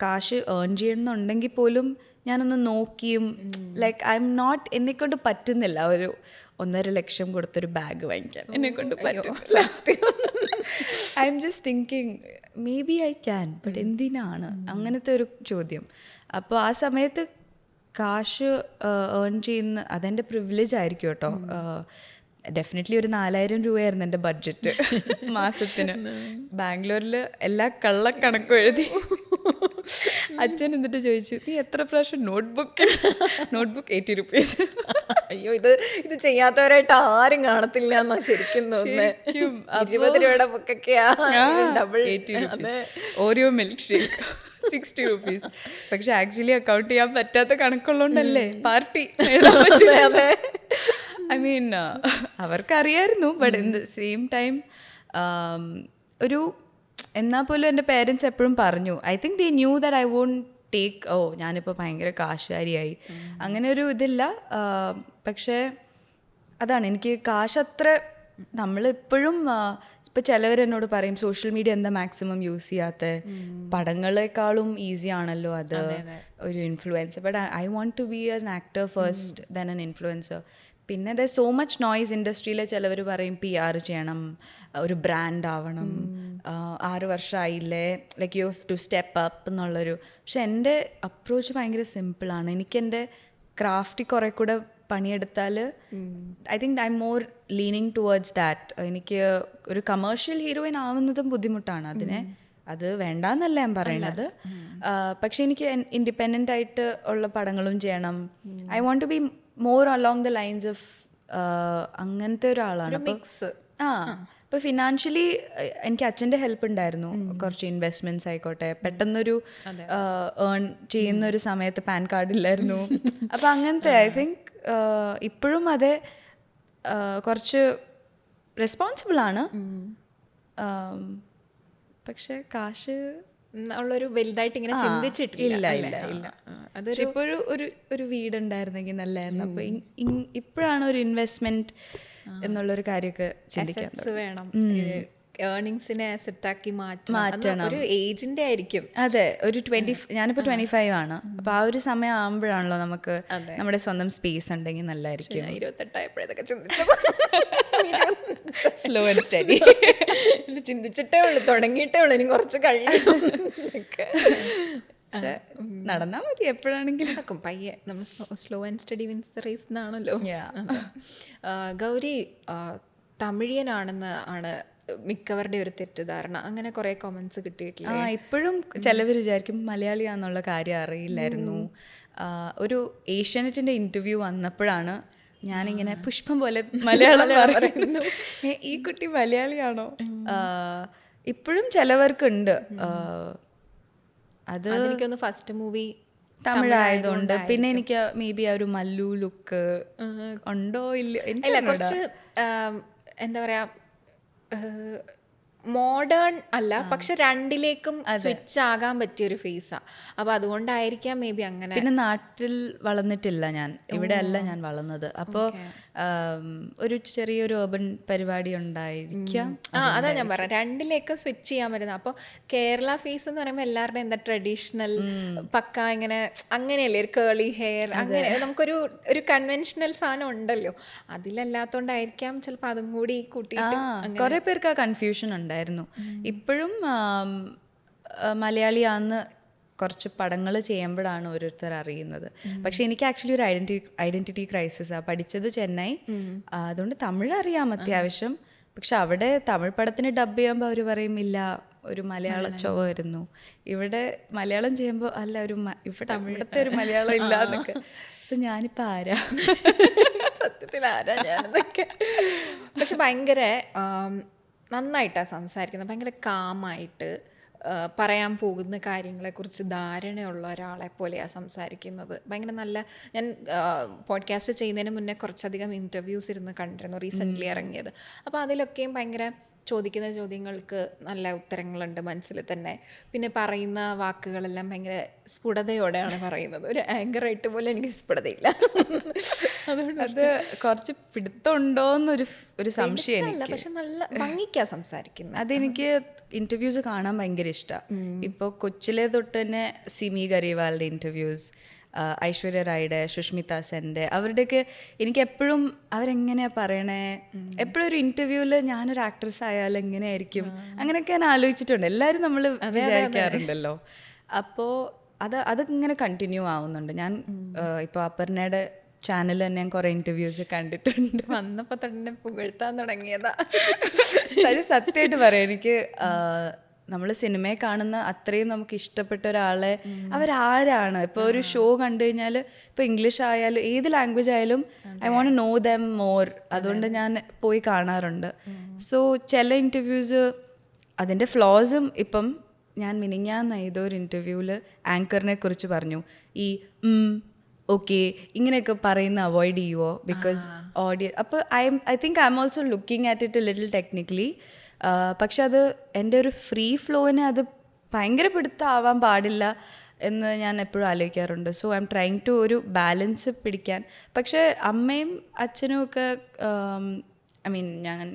കാശ് ഏൺ ചെയ്യണമെന്നുണ്ടെങ്കിൽ പോലും ഞാനൊന്ന് നോക്കിയും, ലൈക്ക് ഐ എം നോട്ട്, എന്നെക്കൊണ്ട് പറ്റുന്നില്ല ഒരു 1.5 ലക്ഷം കൊടുത്തൊരു ബാഗ് വാങ്ങിക്കാൻ, എന്നെക്കൊണ്ട് പറ്റുന്നില്ല. I am just thinking may be I can, but എന്തിനാണ് അങ്ങനത്തെ ഒരു ചോദ്യം. അപ്പോൾ ആ സമയത്ത് കാശ് ഏൺ ചെയ്യുന്ന അതെൻ്റെ പ്രിവിലേജ് ആയിരിക്കും കേട്ടോ. ഡെഫിനറ്റ്ലി ഒരു 4000 രൂപയായിരുന്നു എൻ്റെ ബഡ്ജറ്റ് മാസത്തിന്. ബാംഗ്ലൂരിൽ എല്ലാ കള്ളക്കണക്കും എഴുതി അച്ഛൻ എന്നിട്ട് ചോദിച്ചു, നീ എത്ര പ്രാവശ്യം നോട്ട്ബുക്ക് 80 രൂപീസ്. അയ്യോ, ഇത് ചെയ്യാത്തവരായിട്ട് ആരും കാണത്തില്ല എന്നാ ശരിക്കും തോന്നുന്നത്. 20 രൂപയുടെ ബുക്കൊക്കെയാ, ഡബിൾ 80 രൂപീസ്. ഓരോ മിൽക്ക് ഷേക്ക് 60 രൂപീസ്. പക്ഷെ ആക്ച്വലി അക്കൗണ്ട് ചെയ്യാൻ പറ്റാത്ത കണക്കുള്ളതുകൊണ്ടല്ലേ പാർട്ടി. ഐ മീൻ അവർക്കറിയായിരുന്നു, but in the same time ഒരു എന്നാൽ പോലും എൻ്റെ പേരൻസ് എപ്പോഴും പറഞ്ഞു, I think they knew that I won't take, ഞാനിപ്പോൾ ഭയങ്കര കാശുകാരിയായി, അങ്ങനെ ഒരു ഇതില്ല. പക്ഷേ അതാണ്, എനിക്ക് കാശ് അത്ര, നമ്മളിപ്പോഴും ഇപ്പോൾ ചിലവരെന്നോട് പറയും സോഷ്യൽ മീഡിയ എന്താ മാക്സിമം യൂസ് ചെയ്യാത്ത, പടങ്ങളെക്കാളും ഈസി ആണല്ലോ അത് ഒരു influencer. But I want to be an actor first then an influencer. പിന്നെ ദർ സോ മച്ച് നോയ്സ് ഇൻഡസ്ട്രിയിൽ. ചിലവർ പറയും PR ചെയ്യണം, ഒരു ബ്രാൻഡ് ആവണം, 6 വർഷമായില്ലേ, like you have to step up എന്നുള്ളൊരു. പക്ഷെ എൻ്റെ അപ്രോച്ച് ഭയങ്കര സിമ്പിളാണ്. എനിക്കെൻ്റെ ക്രാഫ്റ്റിൽ കുറേ കൂടെ പണിയെടുത്താൽ I think I'm more leaning towards that. എനിക്ക് ഒരു കമേഴ്ഷ്യൽ ഹീറോയിൻ ആവുന്നതും ബുദ്ധിമുട്ടാണ്, അത് വേണ്ടാന്നല്ല ഞാൻ പറയണത്. പക്ഷെ എനിക്ക് ഇൻഡിപെൻഡൻ്റ് ആയിട്ട് ഉള്ള പടങ്ങളും ചെയ്യണം. I want to be more along the lines of അങ്ങനത്തെ ഒരാളാണ്. ഇപ്പോൾ ഫിനാൻഷ്യലി എനിക്ക് അച്ഛൻ്റെ ഹെൽപ്പ് ഉണ്ടായിരുന്നു, കുറച്ച് ഇൻവെസ്റ്റ്മെൻറ്റ്സ് ആയിക്കോട്ടെ. പെട്ടെന്നൊരു ഏൺ ചെയ്യുന്ന ഒരു സമയത്ത് പാൻ കാർഡ് ഇല്ലായിരുന്നു. അപ്പോൾ അങ്ങനത്തെ ഐ തിങ്ക് ഇപ്പോഴും അതെ, കുറച്ച് റെസ്പോൺസിബിളാണ്. പക്ഷെ കാശ് ഉള്ളൊരു വലുതായിട്ട് ഇങ്ങനെ ചിന്തിച്ചിട്ടില്ല. ഇല്ല. അതൊരു ഇപ്പോഴും ഒരു വീടുണ്ടായിരുന്നെങ്കിൽ നല്ലായിരുന്നു. അപ്പോൾ ഇപ്പോഴാണ് ഒരു ഇൻവെസ്റ്റ്മെന്റ് എന്നുള്ളൊരു കാര്യമൊക്കെ ചിന്തിക്കാൻ വേണം. ഏർണിങ്സിനെ സെറ്റാക്കി മാറ്റണം. ഒരു ഏജിന്റെ ആയിരിക്കും. അതെ, ഒരു ഞാനിപ്പോൾ 25 ആണ്. അപ്പോൾ ആ ഒരു സമയം ആകുമ്പോഴാണല്ലോ നമുക്ക് നമ്മുടെ സ്വന്തം സ്പേസ് ഉണ്ടെങ്കിൽ നല്ലതായിരിക്കും. 28 ചിന്തിച്ചത് സ്ലോ ആൻഡ് സ്റ്റഡി ചിന്തിച്ചിട്ടേ ഉള്ളൂ, തുടങ്ങിയിട്ടേ ഉള്ളൂ, ഇനി കുറച്ച് കഴിയും. പക്ഷെ നടന്നാൽ മതി എപ്പോഴാണെങ്കിലും. നടക്കും പയ്യെ. നമ്മൾ slow and steady wins the race എന്നാണല്ലോ. ഗൗരി തമിഴിയനാണെന്ന് ആണ് മിക്കവരുടെ ഒരു തെറ്റിദ്ധാരണ. അങ്ങനെ കുറെ കമന്റ്സ് കിട്ടിയിട്ടില്ല. ഇപ്പോഴും ചിലവർ വിചാരിക്കും മലയാളിയാന്നുള്ള കാര്യം അറിയില്ലായിരുന്നു. ഒരു ഏഷ്യാനെറ്റിന്റെ ഇന്റർവ്യൂ വന്നപ്പോഴാണ് ഞാനിങ്ങനെ പുഷ്പം പോലെ മലയാളം പറയുന്നു. ഈ കുട്ടി മലയാളിയാണോ? ഇപ്പോഴും ചിലവർക്കുണ്ട്. അത് എനിക്കൊന്ന് ഫസ്റ്റ് മൂവി തമിഴായതുകൊണ്ട്. പിന്നെ എനിക്ക് മേ ബി ആ ഒരു മല്ലു ലുക്ക് ഉണ്ടോ ഇല്ല, കുറച്ച് എന്താ പറയാ, മോഡേൺ അല്ല, പക്ഷെ രണ്ടിലേക്കും സ്വിച്ച് ആകാൻ പറ്റിയ ഒരു ഫേസാ. അപ്പൊ അതുകൊണ്ടായിരിക്കാം മേ ബി അങ്ങനെ. പിന്നെ നാട്ടിൽ വളർന്നിട്ടില്ല ഞാൻ, ഇവിടെ അല്ല ഞാൻ വളർന്നത്. അപ്പോൾ ഒരു ചെറിയൊരു urban പരിപാടി ഉണ്ടായിരിക്കാം. അതാ ഞാൻ പറയാം, രണ്ടിലേക്ക് സ്വിച്ച് ചെയ്യാൻ പറ്റുന്നത്. അപ്പോൾ കേരള ഫേസ് എന്ന് പറയുമ്പോൾ എല്ലാവരുടെയും എന്താ ട്രഡീഷണൽ പക്ക ഇങ്ങനെ അങ്ങനെയല്ലേ, ഒരു കേളി ഹെയർ, അങ്ങനെ നമുക്കൊരു ഒരു കൺവെൻഷണൽ സാധനം ഉണ്ടല്ലോ. അതിലല്ലാത്തോണ്ടായിരിക്കാം ചിലപ്പോൾ അതും കൂടി കൂട്ടിയിട്ട്. കുറെ പേർക്ക് ആ കൺഫ്യൂഷൻ ഉണ്ടായിരുന്നു. ഇപ്പോഴും മലയാളിയാന്ന് കുറച്ച് പടങ്ങൾ ചെയ്യുമ്പോഴാണ് ഓരോരുത്തർ അറിയുന്നത്. പക്ഷെ എനിക്ക് ആക്ച്വലി ഒരു ഐഡന്റിറ്റി ക്രൈസിസാണ്. പഠിച്ചത് ചെന്നൈ, അതുകൊണ്ട് തമിഴ് അറിയാം അത്യാവശ്യം. പക്ഷെ അവിടെ തമിഴ് പടത്തിന് ഡബ് ചെയ്യുമ്പോൾ അവർ പറയും ഇല്ല, ഒരു മലയാള ചൊവ വരുന്നു. ഇവിടെ മലയാളം ചെയ്യുമ്പോൾ അല്ല, ഒരു ഇവിടുത്തെ ഒരു മലയാളം ഇല്ല എന്നൊക്കെ. സോ ഞാനിപ്പോൾ ആരാ, സത്യത്തിൽ ആരാ ഞാനെന്നൊക്കെ. പക്ഷെ ഭയങ്കര നന്നായിട്ടാണ് സംസാരിക്കുന്നത്. ഭയങ്കര കാമായിട്ട് പറയാൻ പോകുന്ന കാര്യങ്ങളെക്കുറിച്ച് ധാരണയുള്ള ഒരാളെ പോലെയാണ് സംസാരിക്കുന്നത്. ഭയങ്കര നല്ല. ഞാൻ പോഡ്കാസ്റ്റ് ചെയ്യുന്നതിന് മുന്നേ കുറച്ചധികം ഇൻ്റർവ്യൂസ് ഇരുന്ന് കണ്ടിരുന്നു, റീസെൻ്റ്ലി ഇറങ്ങിയത്. അപ്പോൾ അതിലൊക്കെയും ഭയങ്കര ചോദിക്കുന്ന ചോദ്യങ്ങൾക്ക് നല്ല ഉത്തരങ്ങളുണ്ട് മനസ്സിൽ തന്നെ. പിന്നെ പറയുന്ന വാക്കുകളെല്ലാം ഭയങ്കര സ്ഫുടതയോടെയാണ് പറയുന്നത്. ഒരു ആങ്കറായിട്ട് പോലും എനിക്ക് സ്ഫുടതയില്ല. അതുകൊണ്ട് അത് കുറച്ച് പിടുത്തമുണ്ടോയെന്നൊരു സംശയം എനിക്ക്. പക്ഷെ നല്ല ഭംഗിക്കാണ് സംസാരിക്കുന്നത്. അതെനിക്ക് ഇൻ്റർവ്യൂസ് കാണാൻ ഭയങ്കര ഇഷ്ടമാണ്. ഇപ്പോൾ കൊച്ചിലെ തൊട്ട് തന്നെ സിമി ഗരിവാളിൻ്റെ ഇൻ്റർവ്യൂസ്, ഐശ്വര്യ റായിയുടെ, സുഷ്മിത സെൻ്റെ, അവരുടെയൊക്കെ എനിക്ക് എപ്പോഴും അവരെങ്ങനെയാണ് പറയണേ, എപ്പോഴും ഒരു ഇൻ്റർവ്യൂവിൽ ഞാനൊരു ആക്ട്രസ് ആയാലും എങ്ങനെയായിരിക്കും, അങ്ങനെയൊക്കെ ഞാൻ ആലോചിച്ചിട്ടുണ്ട്. എല്ലാവരും നമ്മൾ വിചാരിക്കാറുണ്ടല്ലോ. അപ്പോൾ അതിങ്ങനെ കണ്ടിന്യൂ ആവുന്നുണ്ട്. ഞാൻ ഇപ്പോൾ അപർണയുടെ ചാനൽ തന്നെ ഞാൻ കുറേ ഇൻ്റർവ്യൂസ് കണ്ടിട്ടുണ്ട്. വന്നപ്പോൾ തന്നെ പുകഴ്ത്താൻ തുടങ്ങിയതാ. സത്യമായിട്ട് പറയാം, എനിക്ക് നമ്മൾ സിനിമയെ കാണുന്ന അത്രയും നമുക്ക് ഇഷ്ടപ്പെട്ട ഒരാളെ അവരാരാണ്, ഇപ്പോൾ ഒരു ഷോ കണ്ടു കഴിഞ്ഞാൽ ഇപ്പോൾ ഇംഗ്ലീഷ് ആയാലും ഏത് ലാംഗ്വേജ് ആയാലും I want know them more. അതുകൊണ്ട് ഞാൻ പോയി കാണാറുണ്ട്. സോ ചില ഇൻ്റർവ്യൂസ് അതിൻ്റെ ഫ്ലോസും, ഇപ്പം ഞാൻ മിനിഞ്ഞാന്ന് ഏതൊരു ഇൻ്റർവ്യൂവിൽ ആങ്കറിനെ കുറിച്ച് പറഞ്ഞു, ഈ ഓക്കെ ഇങ്ങനെയൊക്കെ പറയുന്ന അവോയ്ഡ് ചെയ്യുമോ, ബിക്കോസ് ഓഡിയൻസ്. അപ്പോൾ I think I am also looking at it little technically. പക്ഷെ അത് എൻ്റെ ഒരു ഫ്രീ ഫ്ലോവിന് അത് ഭയങ്കര പിടുത്തമാവാൻ പാടില്ല എന്ന് ഞാൻ എപ്പോഴും ആലോചിക്കാറുണ്ട്. So I'm trying to ഒരു ബാലൻസ് പിടിക്കാൻ. പക്ഷേ അമ്മയും അച്ഛനും ഒക്കെ ഐ മീൻ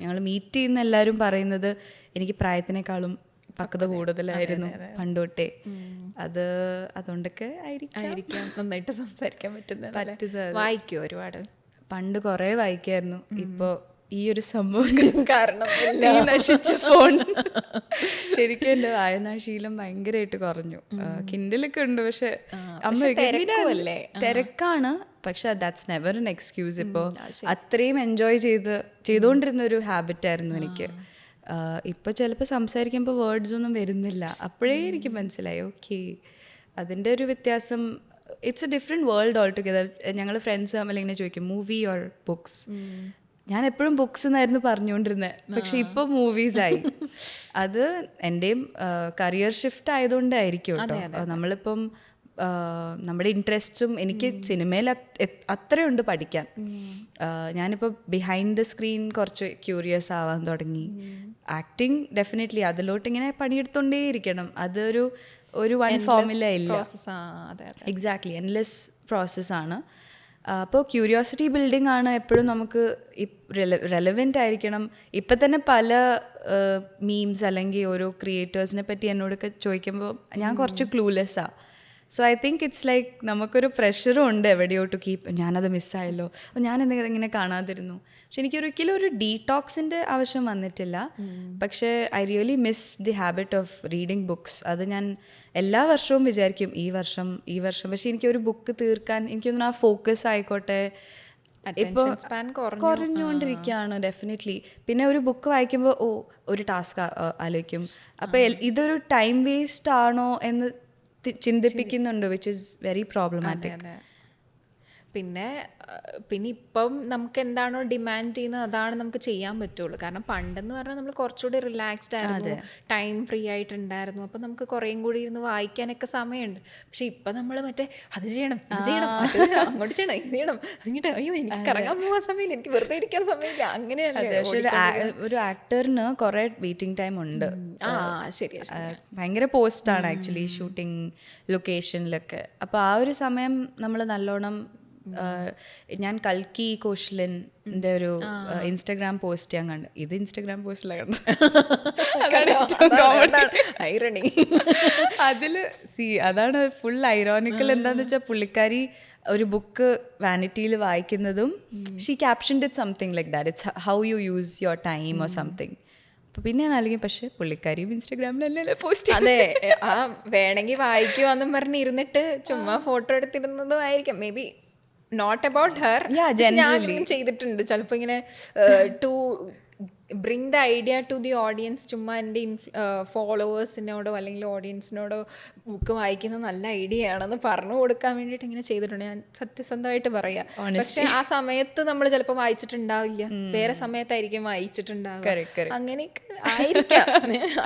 ഞങ്ങൾ മീറ്റ് ചെയ്യുന്ന എല്ലാവരും പറയുന്നത് എനിക്ക് പ്രായത്തിനേക്കാളും പക്വത കൂടുതലായിരുന്നു പണ്ടോട്ടേ. അതുകൊണ്ടൊക്കെ ആയിരിക്കാം നന്നായിട്ട് സംസാരിക്കാൻ പറ്റുന്നത്. വായിക്കുമോ ഒരുപാട്? പണ്ട് കുറേ വായിക്കായിരുന്നു. ഇപ്പോൾ ഈ ഒരു സംഭവം കാരണം ഈ നശിച്ച ഫോൺ ശരിക്കും എൻ്റെ വായനാശീലം ഭയങ്കരമായിട്ട് കുറഞ്ഞു. കിൻഡിലൊക്കെ ഉണ്ട്, പക്ഷെ അമ്മ തിരക്കാണ്. പക്ഷെ ദാറ്റ്സ് നെവർ എൻ എക്സ്ക്യൂസ്. ഇപ്പോൾ അത്രയും എൻജോയ് ചെയ്തുകൊണ്ടിരുന്ന ഒരു ഹാബിറ്റായിരുന്നു എനിക്ക്. ഇപ്പോൾ ചിലപ്പോൾ സംസാരിക്കുമ്പോൾ വേർഡ്സ് ഒന്നും വരുന്നില്ല. അപ്പോഴേ എനിക്ക് മനസ്സിലായി ഓക്കെ അതിൻ്റെ ഒരു വ്യത്യാസം. It's A different world all together. ഞങ്ങൾ ഫ്രണ്ട്സ് തമ്മിൽ ഇങ്ങനെ ചോദിക്കും മൂവി ഓർ ബുക്സ്. ഞാൻ എപ്പോഴും ബുക്സ് എന്നായിരുന്നു പറഞ്ഞുകൊണ്ടിരുന്നത്, പക്ഷെ ഇപ്പോൾ മൂവീസായി. അത് എൻ്റെയും കരിയർ ഷിഫ്റ്റ് ആയതുകൊണ്ടായിരിക്കും കേട്ടോ. നമ്മളിപ്പം നമ്മുടെ ഇൻട്രസ്റ്റും എനിക്ക് സിനിമയിൽ അത്രയുണ്ട് പഠിക്കാൻ. ഞാനിപ്പോൾ ബിഹൈൻഡ് ദ സ്ക്രീൻ കുറച്ച് ക്യൂരിയസ് ആവാൻ തുടങ്ങി. ആക്ടിങ് ഡെഫിനറ്റ്ലി അതിലോട്ട് ഇങ്ങനെ പണിയെടുത്തോണ്ടേയിരിക്കണം. അതൊരു വൺ ഫോർമുല ഇല്ല. എക്സാക്ട്ലി, എൻലെസ് പ്രോസസ്സാണ്. അപ്പോൾ ക്യൂരിയോസിറ്റി ബിൽഡിംഗ് ആണ് എപ്പോഴും നമുക്ക് റെലവെൻ്റ് ആയിരിക്കണം. ഇപ്പം തന്നെ പല മീംസ് അല്ലെങ്കിൽ ഓരോ ക്രിയേറ്റേഴ്സിനെ പറ്റി എന്നോടൊക്കെ ചോദിക്കുമ്പോൾ ഞാൻ കുറച്ച് ക്ലൂലെസ്സാണ്. So I think it's like നമുക്കൊരു പ്രഷറും ഉണ്ട് എവിടെയോ ടു കീപ്പ്, ഞാനത് മിസ്സായല്ലോ, ഞാൻ എന്തെങ്കിലും ഇങ്ങനെ കാണാതിരുന്നു. പക്ഷെ എനിക്കൊരിക്കലും ഒരു ഡീടോക്സിൻ്റെ ആവശ്യം വന്നിട്ടില്ല. പക്ഷേ I really miss the habit of reading books. അത് ഞാൻ എല്ലാ വർഷവും വിചാരിക്കും ഈ വർഷം. പക്ഷെ എനിക്കൊരു ബുക്ക് തീർക്കാൻ എനിക്കൊന്നും ആ ഫോക്കസ് ആയിക്കോട്ടെ ഇപ്പോൾ കുറഞ്ഞുകൊണ്ടിരിക്കുകയാണ് ഡെഫിനറ്റ്ലി. പിന്നെ ഒരു ബുക്ക് വായിക്കുമ്പോൾ ഒരു ടാസ്ക് ആലോചിക്കും. അപ്പോൾ ഇതൊരു ടൈം വേസ്റ്റ് ആണോ എന്ന് ചിന്തിപ്പിക്കുന്നുണ്ട്, വിച്ച് ഈസ് വെരി പ്രോബ്ലമാറ്റിക്. പിന്നെ ഇപ്പം നമുക്ക് എന്താണോ ഡിമാൻഡ് ചെയ്യുന്നത് അതാണ് നമുക്ക് ചെയ്യാൻ പറ്റുള്ളൂ. കാരണം പണ്ടെന്ന് പറഞ്ഞാൽ നമ്മൾ കുറച്ചുകൂടി റിലാക്സ്ഡ് ആയിരുന്നു, ടൈം ഫ്രീ ആയിട്ടുണ്ടായിരുന്നു. അപ്പം നമുക്ക് കുറേയും കൂടി ഇരുന്ന് വായിക്കാനൊക്കെ സമയമുണ്ട്. പക്ഷെ ഇപ്പം നമ്മൾ മറ്റേ അത് ചെയ്യണം, ഇത് ചെയ്യണം, അങ്ങോട്ട് ചെയ്യണം, ഇത് ചെയ്യണം, എന്നിട്ട് അയ്യോ എനിക്ക് കറങ്ങാൻ പോകാൻ സമയമില്ല, എനിക്ക് വെറുതെ ഇരിക്കാൻ സമയമില്ല, അങ്ങനെയല്ലേ. ഒരു ആക്ടറിന് കുറേ വെയിറ്റിംഗ് ടൈം ഉണ്ട്. ശരിയാ, ഭയങ്കര പോസ്റ്റാണ് ആക്ച്വലി ഷൂട്ടിംഗ് ലൊക്കേഷനിലൊക്കെ. അപ്പോൾ ആ ഒരു സമയം നമ്മൾ നല്ലോണം ഞാൻ കൽക്കി കോശലിൻ്റെ ഒരു ഇൻസ്റ്റഗ്രാം പോസ്റ്റ് ഞാൻ കണ്ടു. ഇത് ഇൻസ്റ്റഗ്രാം പോസ്റ്റിലാണ് അതിൽ അതാണ് ഫുൾ ഐറോണിക്കൽ. എന്താണെന്ന് വെച്ചാൽ പുള്ളിക്കാരി ഒരു ബുക്ക് വാനിറ്റിയിൽ വായിക്കുന്നതും she captioned it something like that, it's how you use your time or something. അപ്പോൾ പിന്നെ ഞാൻ അല്ലെങ്കിൽ പക്ഷേ പുള്ളിക്കാരിയും ഇൻസ്റ്റഗ്രാമിലല്ലേ പോസ്റ്റ്. അതെ, ആ വേണമെങ്കിൽ വായിക്കുവാന്നും പറഞ്ഞ് ഇരുന്നിട്ട് ചുമ്മാ ഫോട്ടോ എടുത്തിരുന്നതും ആയിരിക്കാം. Maybe not about her. ഞാൻ ചെയ്തിട്ടുണ്ട് ചിലപ്പോൾ ഇങ്ങനെ to bring the idea to the audience. ചുമ്മാ എൻ്റെ ഫോളോവേഴ്സിനോടോ അല്ലെങ്കിൽ ഓഡിയൻസിനോടോ ബുക്ക് വായിക്കുന്നത് നല്ല ഐഡിയ ആണെന്ന് പറഞ്ഞു കൊടുക്കാൻ വേണ്ടിയിട്ട് ഇങ്ങനെ ചെയ്തിട്ടുണ്ട്. ഞാൻ സത്യസന്ധമായിട്ട് പറയാം. പക്ഷെ ആ സമയത്ത് നമ്മൾ ചിലപ്പോൾ വായിച്ചിട്ടുണ്ടാവില്ല, വേറെ സമയത്തായിരിക്കും വായിച്ചിട്ടുണ്ടാവുക, അങ്ങനെയൊക്കെ ആയിരിക്കാം.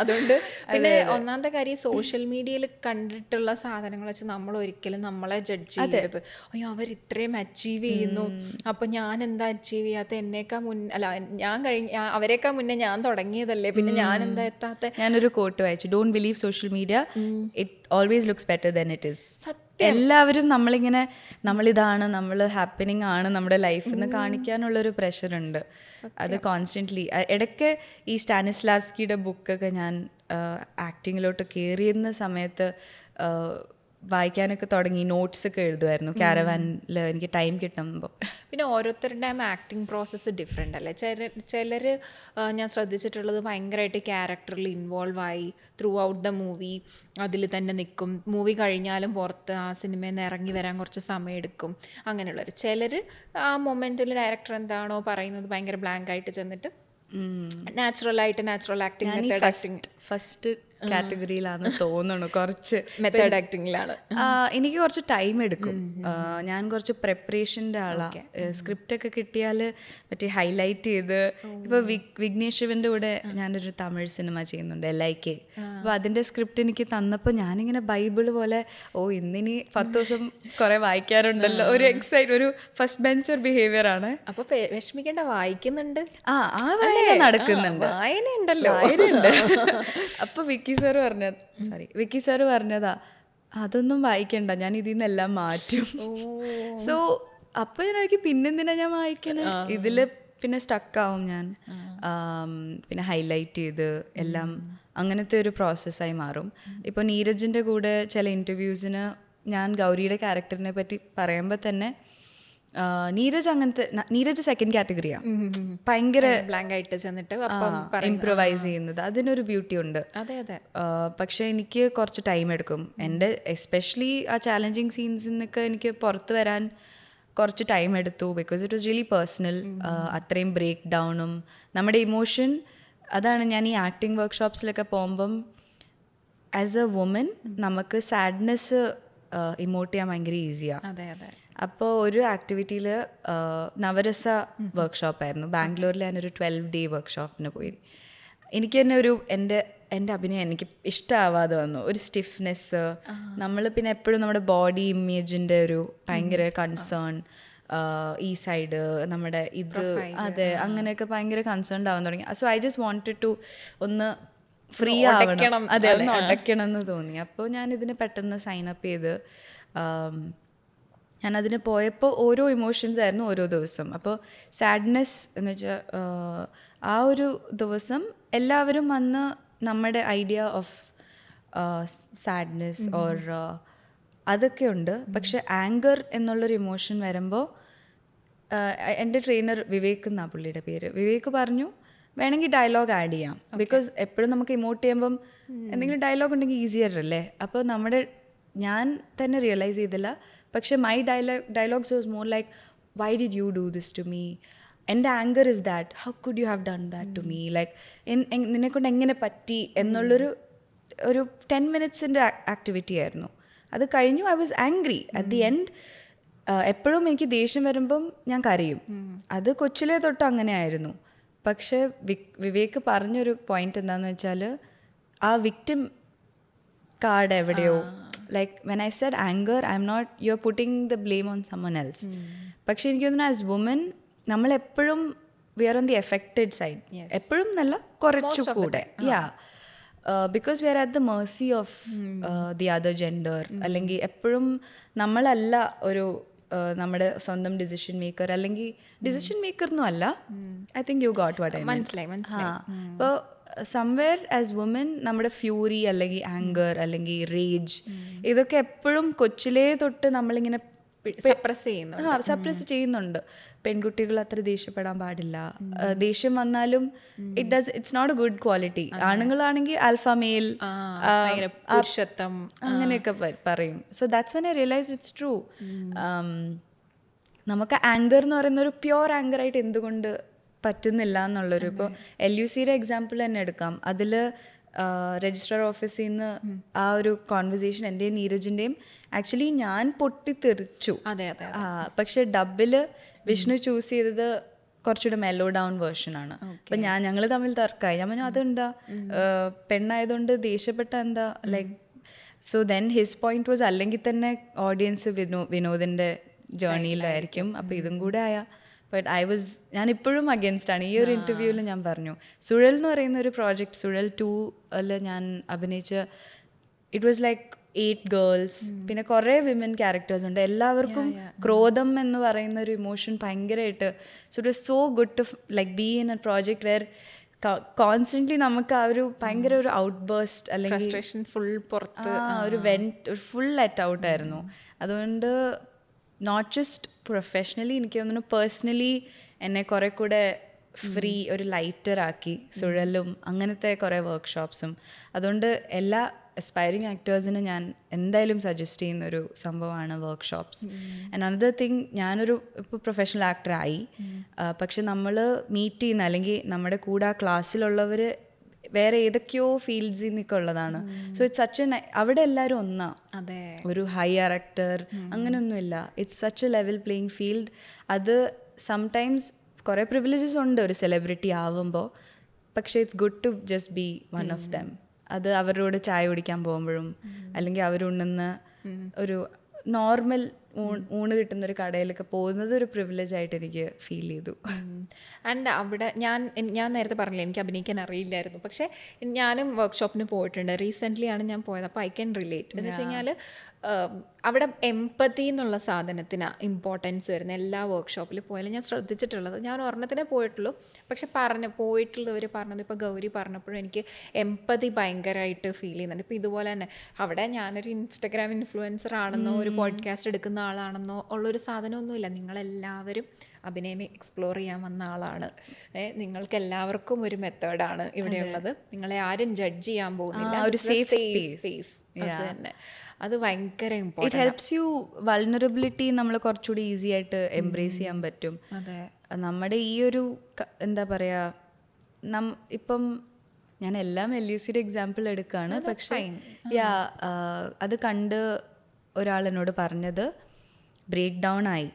അതുകൊണ്ട് പിന്നെ ഒന്നാമത്തെ കാര്യം സോഷ്യൽ മീഡിയയിൽ കണ്ടിട്ടുള്ള സാധനങ്ങൾ വെച്ച് നമ്മൾ ഒരിക്കലും നമ്മളെ ജഡ്ജ് ചെയ്യരുത്. അയ്യോ അവർ ഇത്രയും അച്ചീവ് ചെയ്യുന്നു, അപ്പം ഞാൻ എന്താ അച്ചീവ് ചെയ്യാത്ത, എന്നേക്കാൾ അല്ല ഞാൻ അവരേക്കാൾ മുന്നേ ഞാൻ തുടങ്ങിയതല്ലേ, പിന്നെ ഞാൻ എന്താ എത്താത്ത. ഞാനൊരു കോട്ട് വായിച്ചു, don't believe social media, it always looks better than it is. എല്ലാവരും നമ്മളിങ്ങനെ നമ്മളിതാണ്, നമ്മൾ ഹാപ്പനിങ് ആണ് നമ്മുടെ ലൈഫിൽ നിന്ന് കാണിക്കാനുള്ളൊരു പ്രഷറുണ്ട്. അത് കോൺസ്റ്റൻ്റ്ലി ഇടയ്ക്ക് ഈ സ്റ്റാനിസ്ലാവ്സ്കിയുടെ ബുക്കൊക്കെ ഞാൻ ആക്ടിങ്ങിലോട്ട് കയറിയുന്ന സമയത്ത് വായിക്കാനൊക്കെ തുടങ്ങി, നോട്ട്സ് ഒക്കെ എഴുതുമായിരുന്നു കാരവാനിൽ എനിക്ക് ടൈം കിട്ടുമ്പോൾ. പിന്നെ ഓരോരുത്തരുടെയും ആക്ടിങ് പ്രോസസ്സ് ഡിഫറെൻ്റ് അല്ലേ. ചിലർ ഞാൻ ശ്രദ്ധിച്ചിട്ടുള്ളത് ഭയങ്കരമായിട്ട് ക്യാരക്ടറിൽ ഇൻവോൾവ് ആയി ത്രൂ ഔട്ട് ദ മൂവി, അതിൽ തന്നെ നിൽക്കും. മൂവി കഴിഞ്ഞാലും പുറത്ത് ആ സിനിമയിൽ നിന്ന് ഇറങ്ങി വരാൻ കുറച്ച് സമയം എടുക്കും. അങ്ങനെയുള്ളവർ. ചിലർ ആ മൊമെൻറ്റിൽ ഡയറക്ടർ എന്താണോ പറയുന്നത് ഭയങ്കര ബ്ലാങ്ക് ആയിട്ട് ചെന്നിട്ട് natural acting, method acting first കാറ്റഗറിയിലാണെന്ന് തോന്നുന്നു. കുറച്ച് മെത്തേഡ് ആക്ടിങ്ങിലാണ്. എനിക്ക് കുറച്ച് ടൈം എടുക്കും. ഞാൻ കുറച്ച് പ്രിപ്പറേഷൻ്റെ ആളാണ്. സ്ക്രിപ്റ്റ് ഒക്കെ കിട്ടിയാൽ മറ്റേ ഹൈലൈറ്റ് ചെയ്ത്, ഇപ്പോൾ വിഘ്നേഷ് ശിവൻ്റെ കൂടെ ഞാനൊരു തമിഴ് സിനിമ ചെയ്യുന്നുണ്ട്, LIK. അപ്പോൾ അതിൻ്റെ സ്ക്രിപ്റ്റ് എനിക്ക് തന്നപ്പോൾ ഞാനിങ്ങനെ ബൈബിൾ പോലെ ഇന്നിനി 10 ദിവസം കുറേ വായിക്കാറുണ്ടല്ലോ, ഒരു ഒരു ഫസ്റ്റ് ബെഞ്ചർ ബിഹേവിയർ ആണ്. അപ്പോൾ വിഷമിക്കേണ്ട, വായിക്കുന്നുണ്ട്, ആ വായന നടക്കുന്നുണ്ട്, വായനയുണ്ടല്ലോ. അപ്പോൾ വിക്കി സാറ് പറഞ്ഞതാ അതൊന്നും വായിക്കണ്ട, ഞാൻ ഇതിൽ നിന്നെല്ലാം മാറ്റും. സോ അപ്പോൾ എനിക്ക് പിന്നെന്തിനാ ഞാൻ വായിക്കണേ, ഇതിൽ പിന്നെ സ്റ്റക്കാവും ഞാൻ. പിന്നെ ഹൈലൈറ്റ് ചെയ്ത് എല്ലാം അങ്ങനത്തെ ഒരു പ്രോസസ്സായി മാറും. ഇപ്പോൾ നീരജിൻ്റെ കൂടെ ചില ഇൻ്റർവ്യൂസിന് ഞാൻ ഗൗരിയുടെ ക്യാരക്ടറിനെ പറ്റി പറയുമ്പോൾ തന്നെ നീരജ് സെക്കൻഡ് കാറ്റഗറിയാണ്, ഭയങ്കര ബ്ലാങ്ക് ആയിട്ട് ചെന്നിട്ട് ഇംപ്രവൈസ് ചെയ്യുന്നത്. അതിനൊരു ബ്യൂട്ടി ഉണ്ട്. അതെ അതെ. പക്ഷെ എനിക്ക് കുറച്ച് ടൈം എടുക്കും. എൻ്റെ എസ്പെഷ്യലി ആ ചാലഞ്ചിങ് സീൻസിൽ നിന്നൊക്കെ എനിക്ക് പുറത്ത് വരാൻ കുറച്ച് ടൈം എടുത്തു. Because it was really personal. അത്രയും ബ്രേക്ക് ഡൗണും നമ്മുടെ ഇമോഷൻ, അതാണ് ഞാൻ ഈ ആക്ടിങ് വർക്ക്ഷോപ്സിലൊക്കെ പോകുമ്പം ആസ് എ വുമൻ നമുക്ക് സാഡ്നെസ് ഇമോട്ട് ചെയ്യാൻ ഭയങ്കര ഈസിയാണ്. അതെ അതെ. അപ്പോൾ ഒരു ആക്ടിവിറ്റിയിൽ നവരസ വർക്ക്ഷോപ്പായിരുന്നു ബാംഗ്ലൂരിൽ. ഞാനൊരു 12 day വർക്ക്ഷോപ്പിന് പോയി. എനിക്ക് തന്നെ എൻ്റെ അഭിനയം എനിക്ക് ഇഷ്ടമാവാതെ വന്നു. ഒരു സ്റ്റിഫ്നെസ്, നമ്മൾ പിന്നെ എപ്പോഴും നമ്മുടെ ബോഡി ഇമേജിൻ്റെ ഒരു ഭയങ്കര കൺസേൺ, ഈ സൈഡ് നമ്മുടെ ഇത്, അതെ, അങ്ങനെയൊക്കെ ഭയങ്കര കൺസേൺഡ് ആവാൻ തുടങ്ങി. So I just wanted to ഒന്ന് ഫ്രീ ആവണം, അതെ, ഒന്ന് ഉടയ്ക്കണം എന്ന് തോന്നി. അപ്പോൾ ഞാൻ ഇതിന് പെട്ടെന്ന് സൈൻ അപ്പ് ചെയ്ത് ഞാനതിന് പോയപ്പോൾ ഓരോ ഇമോഷൻസ് ആയിരുന്നു ഓരോ ദിവസം. അപ്പോൾ സാഡ്നെസ് എന്ന് വെച്ചാൽ ആ ഒരു ദിവസം എല്ലാവരും വന്ന് നമ്മുടെ ഐഡിയ ഓഫ് സാഡ്നെസ് ഓർ അതൊക്കെ ഉണ്ട്. പക്ഷെ ആങ്കർ എന്നുള്ളൊരു ഇമോഷൻ വരുമ്പോൾ എൻ്റെ ട്രെയിനർ വിവേക് എന്നാണ് പുള്ളിയുടെ പേര്. വിവേക് പറഞ്ഞു വേണമെങ്കിൽ ഡയലോഗ് ആഡ് ചെയ്യാം, ബിക്കോസ് എപ്പോഴും നമുക്ക് ഇമോട്ട് ചെയ്യുമ്പം എന്തെങ്കിലും ഡയലോഗ് ഉണ്ടെങ്കിൽ ഈസിയർ അല്ലേ. അപ്പോൾ ഞാൻ തന്നെ റിയലൈസ് ചെയ്തില്ല, പക്ഷേ my dialogues was more like why did you do this to me, എൻ്റെ anger is that, how could you have done that to me, like നിന്നെക്കൊണ്ട് എങ്ങനെ പറ്റി എന്നുള്ളൊരു 10 മിനിറ്റ്സിൻ്റെ ആക്ടിവിറ്റി ആയിരുന്നു. അത് കഴിഞ്ഞു. I was angry at the end. എപ്പോഴും എനിക്ക് ദേഷ്യം വരുമ്പം ഞാൻ കരയും. അത് കൊച്ചിലേ തൊട്ട് അങ്ങനെ ആയിരുന്നു. പക്ഷേ വിവേക് പറഞ്ഞൊരു പോയിന്റ് എന്താണെന്ന് വെച്ചാൽ ആ വിക്ടിം കാർഡ് എവിടെയോ, like when I said anger I'm not, you are putting the blame on someone else. പക്ഷേ എനിക്ക് തോന്നുന്നു ആസ് വുമൻ നമ്മളെപ്പോഴും we are on the affected side, എപ്പോഴും നല്ല കുറച്ചുകൂടെ. Because we are at the mercy of the other gender. അല്ലെങ്കിൽ എപ്പോഴും നമ്മളല്ല ഒരു നമ്മുടെ സ്വന്തം ഡിസിഷൻ മേക്കർ, അല്ലെങ്കിൽ ഡിസിഷൻ മേക്കറൊന്നും അല്ല. I think you got what I mean. അപ്പോൾ സംവെയർ ആസ് വുമൻ നമ്മുടെ ഫ്യൂരി അല്ലെങ്കിൽ ആങ്കർ അല്ലെങ്കിൽ റേജ് ഇതൊക്കെ എപ്പോഴും കൊച്ചിലേ തൊട്ട് നമ്മളിങ്ങനെ സപ്രസ് ചെയ്യുന്നുണ്ട്. പെൺകുട്ടികൾ അത്ര ദേഷ്യപ്പെടാൻ പാടില്ല, ദേഷ്യം വന്നാലും it's not a good quality. ആണുങ്ങളാണെങ്കിൽ ആൽഫ മെയിൽ അങ്ങനെയൊക്കെ പറയും. So that's when I realise it's true. നമുക്ക് ആങ്കർ എന്ന് പറയുന്ന ഒരു പ്യുവർ ആങ്കർ ആയിട്ട് എന്തുകൊണ്ട് പറ്റുന്നില്ല എന്നുള്ളൊരു, ഇപ്പോൾ LUCയുടെ എക്സാമ്പിൾ തന്നെ എടുക്കാം. അതിൽ രജിസ്ട്രാർ ഓഫീസിൽ നിന്ന് ആ ഒരു കോൺവെർസേഷൻ എൻ്റെയും നീരജിൻ്റെയും ആക്ച്വലി ഞാൻ പൊട്ടിത്തെറിച്ചു. പക്ഷെ ഡബിൽ വിഷ്ണു ചൂസ് ചെയ്തത് കുറച്ചുകൂടെ മെല്ലോ ഡൗൺ വേർഷനാണ്. അപ്പം ഞങ്ങൾ തമ്മിൽ തർക്കമായി. ഞാൻ പറഞ്ഞു അതെന്താ പെണ്ണായതുകൊണ്ട് ദേഷ്യപ്പെട്ട എന്താ, like so then his point was അല്ലെങ്കിൽ തന്നെ ഓഡിയൻസ് വിനോദിൻ്റെ ജേർണിയിലായിരിക്കും, അപ്പോൾ ഇതും കൂടെ ബട്ട് ഞാൻ ഇപ്പോഴും അഗെയിൻസ്റ്റ് ആണ്. ഈ ഒരു ഇൻ്റർവ്യൂവിൽ ഞാൻ പറഞ്ഞു സുഴൽ എന്ന് പറയുന്ന ഒരു പ്രോജക്റ്റ്, സുഴൽ 2 ഞാൻ അഭിനയിച്ച, ഇറ്റ് വാസ് ലൈക്ക് 8 ഗേൾസ്, പിന്നെ കുറേ വിമൻ ക്യാരക്ടേഴ്സ് ഉണ്ട്. എല്ലാവർക്കും ക്രോധം എന്ന് പറയുന്ന ഒരു ഇമോഷൻ ഭയങ്കരമായിട്ട്, so it was so good to like be in a project where constantly നമുക്ക് ആ ഒരു ഭയങ്കര ഒരു ഔട്ട് ബേസ്റ്റ് അല്ലെങ്കിൽ ഫുൾ പുറത്ത് ഒരു ഫുൾ ലെറ്റ് ഔട്ട് ആയിരുന്നു. അതുകൊണ്ട് നോട്ട് ജസ്റ്റ് പ്രൊഫഷണലി, എനിക്ക് തോന്നുന്നു പേഴ്സണലി എന്നെ കുറേ കൂടെ ഫ്രീ, ഒരു ലൈറ്റർ ആക്കി സുഴലും അങ്ങനത്തെ കുറേ വർക്ക്ഷോപ്സും. അതുകൊണ്ട് എല്ലാ അസ്പയറിങ് ആക്ടേഴ്സിന് ഞാൻ എന്തായാലും സജസ്റ്റ് ചെയ്യുന്നൊരു സംഭവമാണ് വർക്ക്ഷോപ്സ്. ആൻഡ് അനദർ തിങ്, ഞാനൊരു ഇപ്പോൾ പ്രൊഫഷണൽ ആക്ടറായി, പക്ഷെ നമ്മൾ മീറ്റ് ചെയ്യുന്ന അല്ലെങ്കിൽ നമ്മുടെ കൂടെ ആ ക്ലാസ്സിലുള്ളവർ വേറെ ഏതൊക്കെയോ ഫീൽഡ്സിൽ നിന്നൊക്കെ ഉള്ളതാണ്. സോ ഇറ്റ്സ് സച്ച് അവിടെ എല്ലാവരും ഒന്നാ, ഒരു ഹയർ ആക്ടർ അങ്ങനെയൊന്നുമില്ല. It's such a level playing field. അത് സംടൈംസ് കുറേ പ്രിവിലേജസ് ഉണ്ട് ഒരു സെലിബ്രിറ്റി ആവുമ്പോൾ, പക്ഷേ it's good to just be one of them. അത് അവരോട് ചായ കുടിക്കാൻ പോകുമ്പോഴും അല്ലെങ്കിൽ അവരുണ്ടെന്ന ഒരു നോർമൽ ഊണ് കിട്ടുന്നൊരു കടയിലൊക്കെ പോകുന്നത് ഒരു പ്രിവിലേജ് ആയിട്ട് എനിക്ക് ഫീൽ ചെയ്തു. ആൻഡ് അവിടെ ഞാൻ നേരത്തെ പറഞ്ഞില്ല എനിക്ക് അഭിനയിക്കാൻ അറിയില്ലായിരുന്നു, പക്ഷേ ഞാനും വർക്ക്ഷോപ്പിന് പോയിട്ടുണ്ട്. റീസെൻ്റ്ലി ആണ് ഞാൻ പോയത്. അപ്പോൾ ഐ ക്യാൻ റിലേറ്റ്. എന്ന് വെച്ച് കഴിഞ്ഞാൽ അവിടെ എംപതി എന്നുള്ള സാധനത്തിന് ഇമ്പോർട്ടൻസ് വരുന്ന എല്ലാ വർക്ക്ഷോപ്പിൽ പോയാലും ഞാൻ ശ്രദ്ധിച്ചിട്ടുള്ളത്. ഞാൻ ഒരെണ്ണത്തിനെ പോയിട്ടുള്ളൂ, പക്ഷെ പോയിട്ടുള്ളവർ പറഞ്ഞത്, ഇപ്പോൾ ഗൗരി പറഞ്ഞപ്പോഴും എനിക്ക് എംപതി ഭയങ്കരമായിട്ട് ഫീൽ ചെയ്യുന്നുണ്ട്. ഇപ്പോൾ ഇതുപോലെ തന്നെ അവിടെ ഞാനൊരു ഇൻസ്റ്റഗ്രാം ഇൻഫ്ലുവൻസർ ആണെന്നോ ഒരു പോഡ്കാസ്റ്റ് എടുക്കുന്ന ആളാണെന്നോ ഉള്ളൊരു സാധനമൊന്നുമില്ല. നിങ്ങളെല്ലാവരും അഭിനയം എക്സ്പ്ലോർ ചെയ്യാൻ വന്ന ആളാണ്. നിങ്ങൾക്ക് എല്ലാവർക്കും ഒരു മെത്തേഡാണ് ഇവിടെയുള്ളത്. നിങ്ങളെ ആരും ജഡ്ജ് ചെയ്യാൻ പോകുന്നില്ല. ഒരു സേഫ് സ്പേസ് തന്നെ, അത് ഭയങ്കര important. It helps you. Vulnerability നമ്മൾ കുറച്ചുകൂടി ഈസി ആയിട്ട് എംബ്രേസ് ചെയ്യാൻ പറ്റും. അതെ, നമ്മുടെ ഈ ഒരു എന്താ പറയുക, ഇപ്പം ഞാൻ എല്ലാം LUCയുടെ എക്സാമ്പിൾ എടുക്കുകയാണ്, പക്ഷേ അത് കണ്ട് ഒരാൾ എന്നോട് പറഞ്ഞത് ബ്രേക്ക് ഡൗൺ ആയി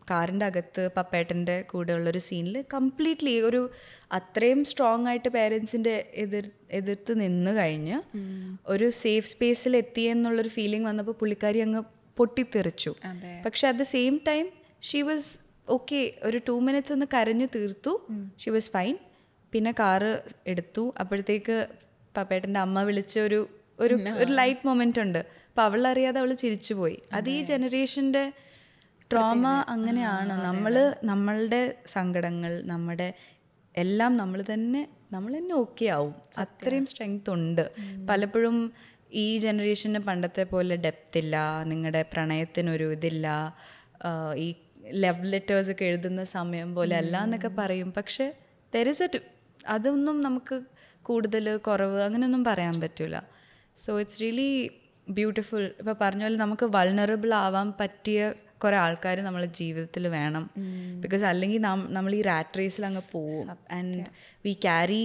കാറിൻ്റെ അകത്ത് പപ്പേട്ടൻ്റെ കൂടെയുള്ളൊരു സീനിൽ കംപ്ലീറ്റ്ലി ഒരു അത്രയും സ്ട്രോങ് ആയിട്ട് പേരൻസിൻ്റെ എതിർത്ത് നിന്ന് കഴിഞ്ഞ് ഒരു സേഫ് സ്പേസിൽ എത്തിയെന്നുള്ളൊരു ഫീലിംഗ് വന്നപ്പോൾ പുള്ളിക്കാരി അങ്ങ് പൊട്ടിത്തെറിച്ചു. പക്ഷെ at the same time she was okay. ഒരു 2 minutes ഒന്ന് കരഞ്ഞ് തീർത്തു. She was fine. പിന്നെ കാറ് എടുത്തു. അപ്പോഴത്തേക്ക് പപ്പേട്ടൻ്റെ അമ്മ വിളിച്ച ഒരു ഒരു ലൈറ്റ് മൊമെന്റ് ഉണ്ട്. അപ്പൊ അവളറിയാതെ അവൾ ചിരിച്ചുപോയി. അത് ഈ ജനറേഷന്റെ ട്രോമ അങ്ങനെയാണ്. നമ്മളുടെ സങ്കടങ്ങൾ, നമ്മുടെ എല്ലാം നമ്മൾ തന്നെ ഓക്കെ ആവും. അത്രയും സ്ട്രെങ്ത് ഉണ്ട്. പലപ്പോഴും ഈ ജനറേഷന് പണ്ടത്തെ പോലെ ഡെപ്ത് ഇല്ല, നിങ്ങളുടെ പ്രണയത്തിനൊരു ഇതില്ല, ഈ ലവ് ലെറ്റേഴ്സ് ഒക്കെ എഴുതുന്ന സമയം പോലെ അല്ല എന്നൊക്കെ പറയും. പക്ഷെ അതൊന്നും നമുക്ക് കൂടുതൽ കുറവ് അങ്ങനെയൊന്നും പറയാൻ പറ്റില്ല. So it's really beautiful. ഇപ്പോൾ പറഞ്ഞ പോലെ നമുക്ക് വൾണറബിൾ ആവാൻ പറ്റിയ കുറേ ആൾക്കാർ നമ്മളെ ജീവിതത്തിൽ വേണം. ബിക്കോസ് അല്ലെങ്കിൽ നമ്മൾ ഈ റാറ്റ് റേസിൽ അങ്ങ് പോവും. ആൻഡ് വി ക്യാരി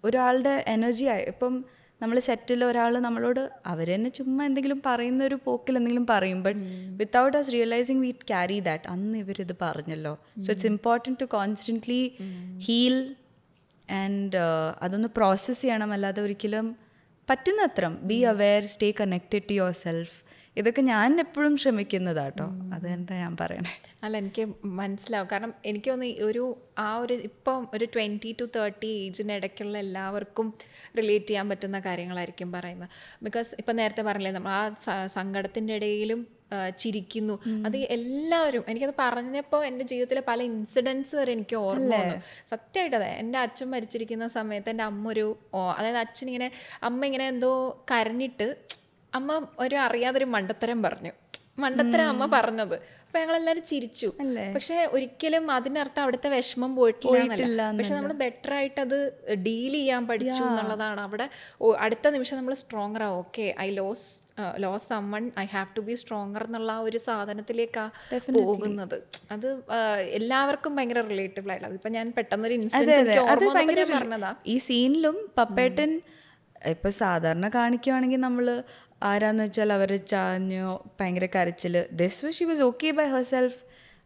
ഒരാളുടെ എനർജി. ഇപ്പം നമ്മൾ സെറ്റിൽ ഒരാൾ നമ്മളോട് അവർ തന്നെ ചുമ്മാ എന്തെങ്കിലും പറയുന്ന ഒരു പോക്കിൽ എന്തെങ്കിലും പറയും. But without us realising we carry that. അന്ന് ഇവരിത് പറഞ്ഞല്ലോ. So it's important to constantly heal and അതൊന്ന് പ്രോസസ്സ് ചെയ്യണം. അല്ലാതെ ഒരിക്കലും പറ്റുന്നത്ര be aware, stay connected to yourself. ഇതൊക്കെ ഞാൻ എപ്പോഴും ശ്രമിക്കുന്നതാട്ടോ. അത് തന്നെ ഞാൻ പറയണേ. അല്ല, എനിക്ക് മനസ്സിലാവും. കാരണം എനിക്ക് തോന്നുന്നു ഇപ്പം ഒരു 20 to 30 ഏജിനിടയ്ക്കുള്ള എല്ലാവർക്കും റിലേറ്റ് ചെയ്യാൻ പറ്റുന്ന കാര്യങ്ങളായിരിക്കും പറയുന്നത്. ബിക്കോസ് ഇപ്പം നേരത്തെ പറഞ്ഞില്ലേ, നമ്മൾ ആ സങ്കടത്തിൻ്റെ ഇടയിലും ചിരിക്കുന്നു. അത് എല്ലാവരും, എനിക്കത് പറഞ്ഞപ്പോൾ എൻ്റെ ജീവിതത്തിലെ പല ഇൻസിഡൻസ് വരെ എനിക്ക് ഓർമ്മ വന്നു. സത്യമായിട്ട് അതെ. എൻ്റെ അച്ഛൻ മരിച്ചിരിക്കുന്ന സമയത്ത് എൻ്റെ അമ്മ അതായത് അമ്മ ഇങ്ങനെ എന്തോ കരഞ്ഞിട്ട് അമ്മ അറിയാതൊരു മണ്ടത്തരം പറഞ്ഞു. മണ്ടത്തരം അമ്മ പറഞ്ഞത്. അപ്പൊ ഞങ്ങളെല്ലാരും ചിരിച്ചു. പക്ഷെ ഒരിക്കലും അതിനർത്ഥം അവിടുത്തെ വിഷമം പോയിട്ടില്ല. പക്ഷെ നമ്മൾ ബെറ്റർ ആയിട്ട് അത് ഡീൽ ചെയ്യാൻ പഠിച്ചു എന്നുള്ളതാണ്. അവിടെ അടുത്ത നിമിഷം നമ്മൾ സ്ട്രോങ്ങർ ആവും. Okay, I lose someone, I have to be stronger എന്നുള്ള ആ ഒരു സാധനത്തിലേക്കാണ് പോകുന്നത്. അത് എല്ലാവർക്കും ഭയങ്കര റിലേറ്റബിൾ ആയിട്ടുള്ളത്. ഇപ്പൊ ഞാൻ പെട്ടെന്നൊരു ഇൻസ്റ്റൻസ് പറഞ്ഞതാ. ഈ സീനിലും പപ്പേട്ടൻ ഇപ്പൊ സാധാരണ കാണിക്കുവാണെങ്കിൽ നമ്മൾ ആരാന്ന് വെച്ചാൽ അവർ ചാഞ്ഞോ ഭയങ്കര കരച്ചിൽ. This she was okay bye her self.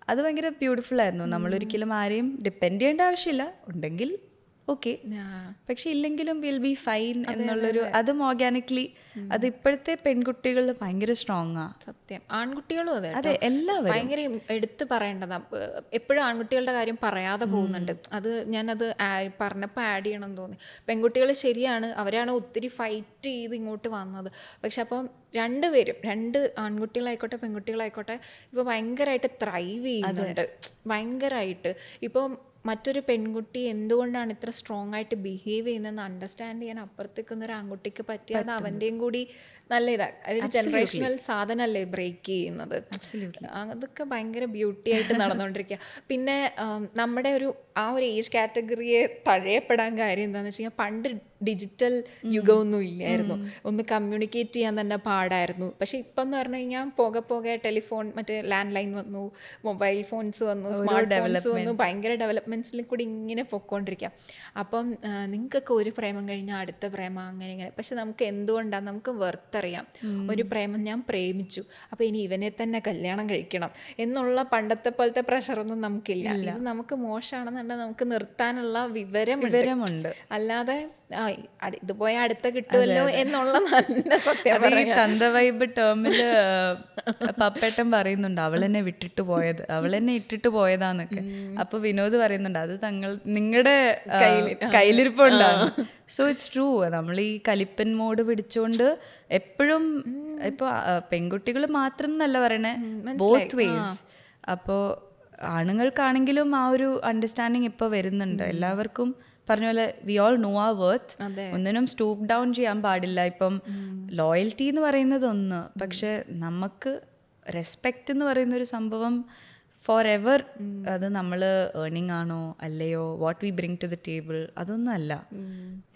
അത് ഭയങ്കര ബ്യൂട്ടിഫുൾ ആയിരുന്നു. നമ്മളൊരിക്കലും ആരെയും ഡിപ്പെൻഡ് ചെയ്യേണ്ട ആവശ്യമില്ല. ഉണ്ടെങ്കിൽ ഓക്കെ, പക്ഷെ ഇല്ലെങ്കിലും വിൽ ബി ഫൈൻ എന്നുള്ളൊരു, അതും ഓർഗാനിക്കലി. അത് ഇപ്പോഴത്തെ പെൺകുട്ടികൾ ഭയങ്കര സ്ട്രോങ് ആ. സത്യം. ആൺകുട്ടികളും അതെ, എല്ലാവരും ഭയങ്കര എടുത്ത് പറയേണ്ടതാ. എപ്പോഴും ആൺകുട്ടികളുടെ കാര്യം പറയാതെ പോകുന്നുണ്ട്. ഞാനത് പറഞ്ഞപ്പോൾ ആഡ് ചെയ്യണം തോന്നി. പെൺകുട്ടികൾ ശരിയാണ്, അവരാണ് ഒത്തിരി ഫൈറ്റ് ചെയ്ത് ഇങ്ങോട്ട് വന്നത്. പക്ഷെ അപ്പം രണ്ട് ആൺകുട്ടികളായിക്കോട്ടെ പെൺകുട്ടികളായിക്കോട്ടെ ഇപ്പോൾ ഭയങ്കരമായിട്ട് ത്രൈവ് ചെയ്യുന്നുണ്ട്. ഭയങ്കരമായിട്ട്. ഇപ്പം മറ്റൊരു പെൺകുട്ടി എന്തുകൊണ്ടാണ് ഇത്ര സ്ട്രോങ് ആയിട്ട് ബിഹേവ് ചെയ്യുന്നതെന്ന് അണ്ടർസ്റ്റാൻഡ് ചെയ്യാൻ അപ്പുറത്തേക്കുന്ന ഒരു ആൺകുട്ടിക്ക് പറ്റിയത് അവൻ്റെയും കൂടി നല്ല ഇതാണ്. ഒരു ജനറേഷണൽ സാധനമല്ലേ ബ്രേക്ക് ചെയ്യുന്നത്. അതൊക്കെ ഭയങ്കര ബ്യൂട്ടി ആയിട്ട് നടന്നുകൊണ്ടിരിക്കുക. പിന്നെ നമ്മുടെ ആ ഒരു ഏജ് കാറ്റഗറിയെ തഴയപ്പെടാൻ കാര്യം എന്താണെന്ന് വെച്ച് കഴിഞ്ഞാൽ, പണ്ട് ഡിജിറ്റൽ യുഗമൊന്നും ഇല്ലായിരുന്നു. ഒന്ന് കമ്മ്യൂണിക്കേറ്റ് ചെയ്യാൻ തന്നെ പാടായിരുന്നു. പക്ഷെ ഇപ്പം എന്ന് പറഞ്ഞു കഴിഞ്ഞാൽ പോകെ ടെലിഫോൺ, മറ്റേ ലാൻഡ് ലൈൻ വന്നു, മൊബൈൽ ഫോൺസ് വന്നു, സ്മാർട്ട് ഫോൺസ് വന്നു, ഭയങ്കര ഡെവലപ്മെൻറ്റ്സിൽ കൂടി ഇങ്ങനെ പൊയ്ക്കൊണ്ടിരിക്കുക. അപ്പം നിങ്ങൾക്കൊക്കെ ഒരു പ്രേമം കഴിഞ്ഞാൽ അടുത്ത പ്രേമം അങ്ങനെ ഇങ്ങനെ. പക്ഷെ നമുക്ക് എന്തുകൊണ്ടാണ്, നമുക്ക് വെറുത്തറിയാം. ഒരു പ്രേമം ഞാൻ പ്രേമിച്ചു, അപ്പോൾ ഇനി ഇവനെ തന്നെ കല്യാണം കഴിക്കണം എന്നുള്ള പണ്ടത്തെ പോലത്തെ പ്രഷറൊന്നും നമുക്കില്ല. ഇത് നമുക്ക് മോശമാണെന്നുണ്ടെങ്കിൽ നമുക്ക് നിർത്താനുള്ള വിവരമുണ്ട്. അല്ലാതെ ഇത് പോയ അടുത്ത കിട്ടുമല്ലോ എന്നുള്ള നല്ല സത്യം. ഈ തന്ത വൈബ് ടേമില് പപ്പേട്ടൻ പറയുന്നുണ്ട്, അവളെന്നെ വിട്ടിട്ട് പോയത്, അവളെന്നെ ഇട്ടിട്ട് പോയതാന്നൊക്കെ. അപ്പൊ വിനോദ് പറയുന്നുണ്ട്, അത് നിങ്ങളുടെ കയ്യിലിരിപ്പുണ്ടാണ്. So it's true. നമ്മൾ ഈ കലിപ്പൻ മോഡ് പിടിച്ചോണ്ട് എപ്പോഴും, ഇപ്പൊ പെൺകുട്ടികൾ മാത്രം എന്നല്ല പറയണേ, ബോത്ത് വേസ്. അപ്പോൾ ആണുങ്ങൾക്കാണെങ്കിലും ആ ഒരു അണ്ടർസ്റ്റാൻഡിങ് ഇപ്പോൾ വരുന്നുണ്ട്. എല്ലാവർക്കും പറഞ്ഞ പോലെ we all know our worth. ഒന്നിനും സ്റ്റൂപ്പ് ഡൗൺ ചെയ്യാൻ പാടില്ല. ഇപ്പം ലോയൽറ്റി എന്ന് പറയുന്നത് ഒന്ന്, പക്ഷെ നമുക്ക് റെസ്പെക്റ്റ് എന്ന് പറയുന്നൊരു സംഭവം ഫോർ എവർ, അത് നമ്മൾ ഏർണിംഗ് ആണോ അല്ലയോ, what we bring to the table, അതൊന്നും അല്ല.